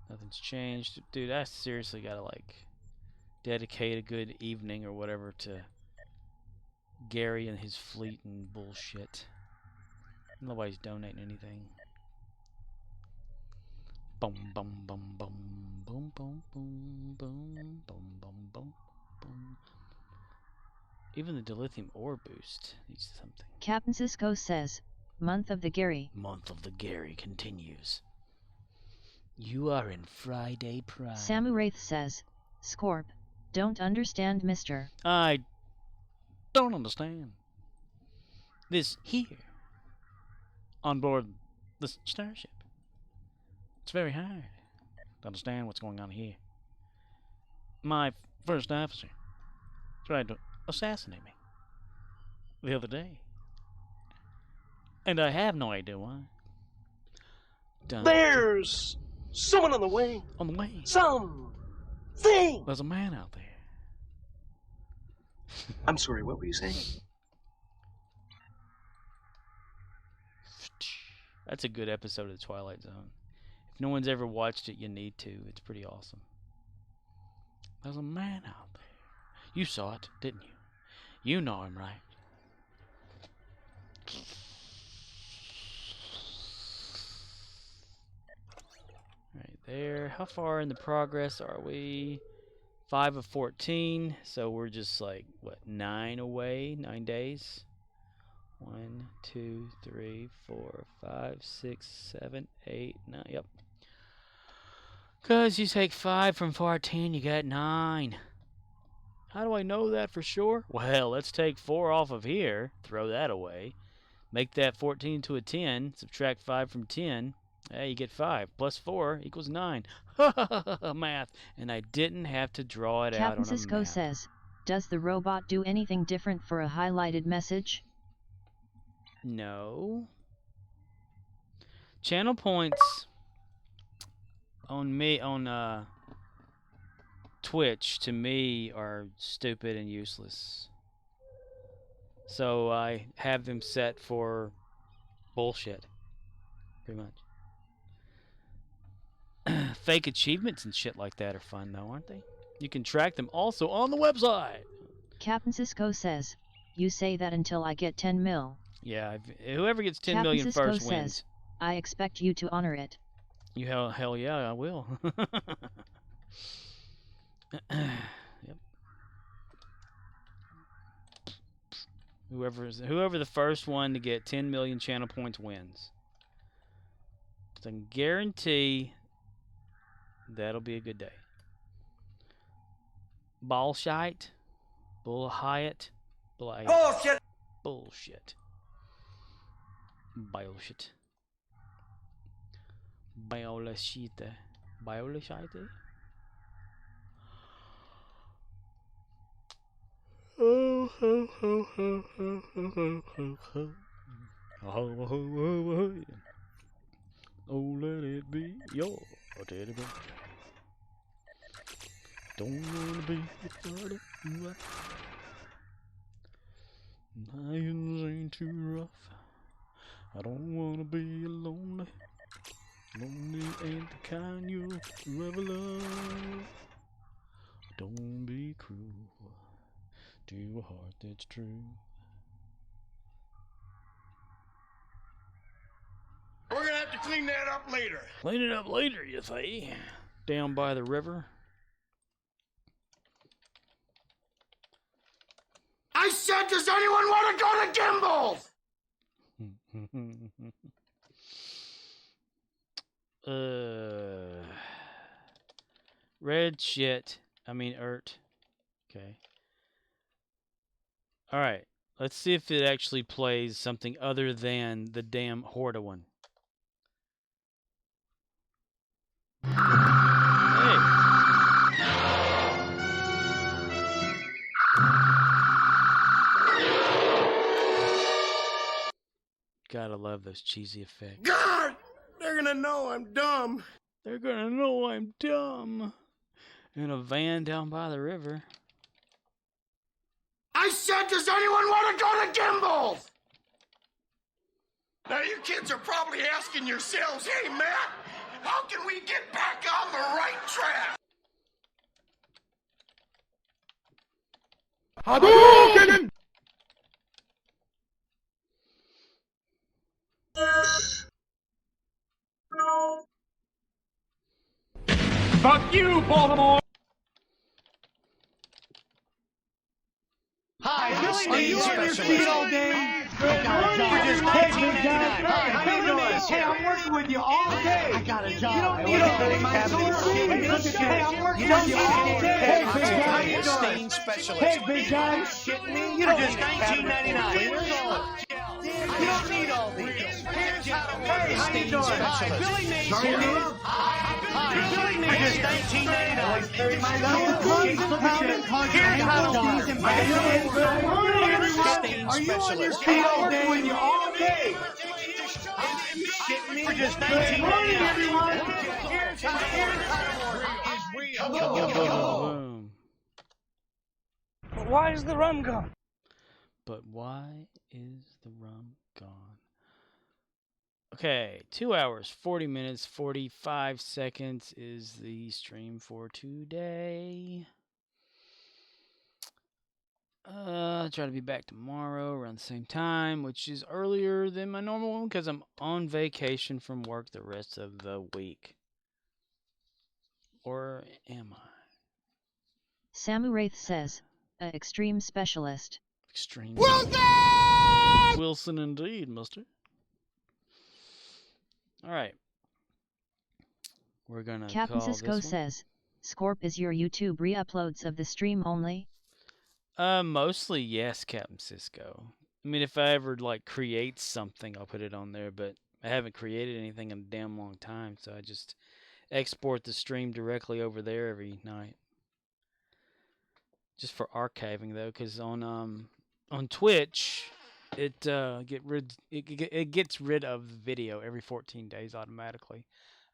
Nothing's changed. Dude, I seriously gotta, like, dedicate a good evening or whatever to Gary and his fleet and bullshit. Nobody's donating anything. Boom, boom, boom, boom, boom, boom, boom, boom, boom, boom, boom, boom. Even the dilithium ore boost needs something. Captain Cisco says, Month of the Gary. Month of the Gary continues. You are in Friday Prime. Samu Wraith says, Scorp, don't understand, mister. I don't understand. This here, on board this starship. It's very hard to understand what's going on here. My first officer tried to assassinate me the other day. And I have no idea why. There's someone on the way. On the way. Something. There's a man out there. I'm sorry, what were you saying? That's a good episode of The Twilight Zone. If no one's ever watched it, you need to. It's pretty awesome. There's a man out there. You saw it, didn't you? You know I'm right. Right there. How far in the progress are we? 5 of 14. So we're just like, what, 9 away? 9 days? 1, 2, 3, 4, 5, 6, 7, 8, 9. Yep. Because you take 5 from 14, you got 9. How do I know that for sure? Well, let's take 4 off of here. Throw that away. Make that 14 to a 10. Subtract 5 from 10. Hey, you get 5. Plus 4 equals 9. Math. And I didn't have to draw it out Captain on a Cisco map. says, does the robot do anything different for a highlighted message? No. Channel points on me on Twitch to me are stupid and useless. So I have them set for bullshit. Pretty much. Fake achievements and shit like that are fun though, aren't they? You can track them also on the website. Captain Cisco says, you say that until I get 10 mil. Yeah, whoever gets 10 Captain million Cisco first says, wins. I expect you to honor it. You hell yeah, I will. Yep. Whoever the first one to get 10 million channel points wins. So I can guarantee that'll be a good day. Bullshit. Bullshit. Bullshit! Bullshit. Bullshit. Bullshit. Bullshit. Oh, ho, ho, ho, ho, ho, ho, ho, ho. Oh, ho, ho, ho. Oh, let it be your teddy bear. Don't wanna be a part of lions ain't too rough. I don't wanna be lonely. Lonely ain't the kind you'll ever love. Don't be cruel to a heart that's true. We're gonna have to clean that up later. Clean it up later, you say? Down by the river. I said, does anyone want to go to Gimbals? Red shit. I mean, Okay. Alright. Let's see if it actually plays something other than the damn Horda one. Hey. Gotta love those cheesy effects. God! They're gonna know I'm dumb. They're gonna know I'm dumb. In a van down by the river. I said, does anyone want to go to Gimbals? Now you kids are probably asking yourselves, hey Matt, how can we get back on the right track? Hadouken! Fuck you, Baltimore! Hi, Billy, are you on your feet all day? I got a job. For just $19.99. How you doing? Hey, I'm working with you all day. I got a job. You don't need my tour. Hey, I'm working with you all day. Hey, big guy. How you doing? Hey, big guy. Shitting me? You don't need $19.99. You don't need all these. Hey, how you doing? Hi, Billy Mays here. Billy Mays here. Just $19.99. Are you on your feet all day? With you all day? Shitting me? For just $19.99. Boom. But why is the rum gone? But why is the rum gone? Okay, 2 hours, 40 minutes, 45 seconds is the stream for today. I'll try to be back tomorrow around the same time, which is earlier than my normal one because I'm on vacation from work the rest of the week. Or am I? Samu Wraith says, extreme specialist. Extreme. Wilson! Wilson indeed, mister. Alright. We're gonna Captain call Cisco this one. says, Scorp is your YouTube re-uploads of the stream only? Mostly yes, Captain Cisco. I mean, if I ever like create something, I'll put it on there, but I haven't created anything in a damn long time, so I just export the stream directly over there every night. Just for archiving though, because on Twitch, it gets rid of the video every 14 days automatically,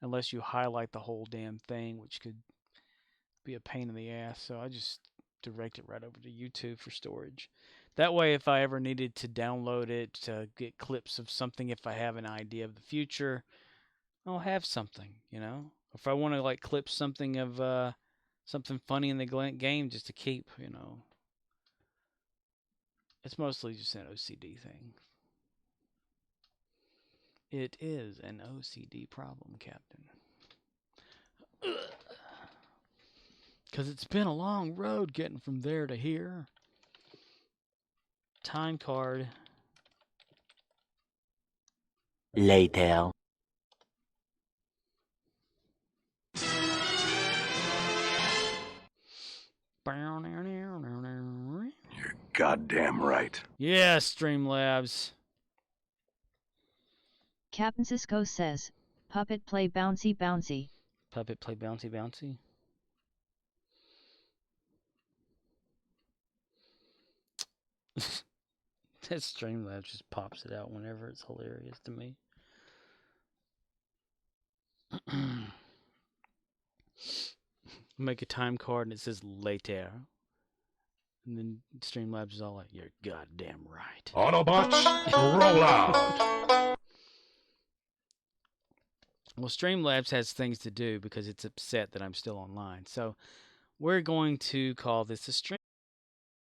unless you highlight the whole damn thing, which could be a pain in the ass. So I just direct it right over to YouTube for storage. That way, if I ever needed to download it to get clips of something, if I have an idea of the future, I'll have something, you know. If I want to like clip something of something funny in the game just to keep, you know. It's mostly just an OCD thing. It is an OCD problem, Captain. Because it's been a long road getting from there to here. Time card. Later. You're goddamn right. Yeah, Streamlabs. Captain Cisco says, Puppet play bouncy bouncy. Puppet play bouncy bouncy. That Streamlabs just pops it out whenever. It's hilarious to me. Make a time card and it says later. And then Streamlabs is all like, you're goddamn right. Autobots, roll out! Well, Streamlabs has things to do because it's upset that I'm still online. So we're going to call this a stream.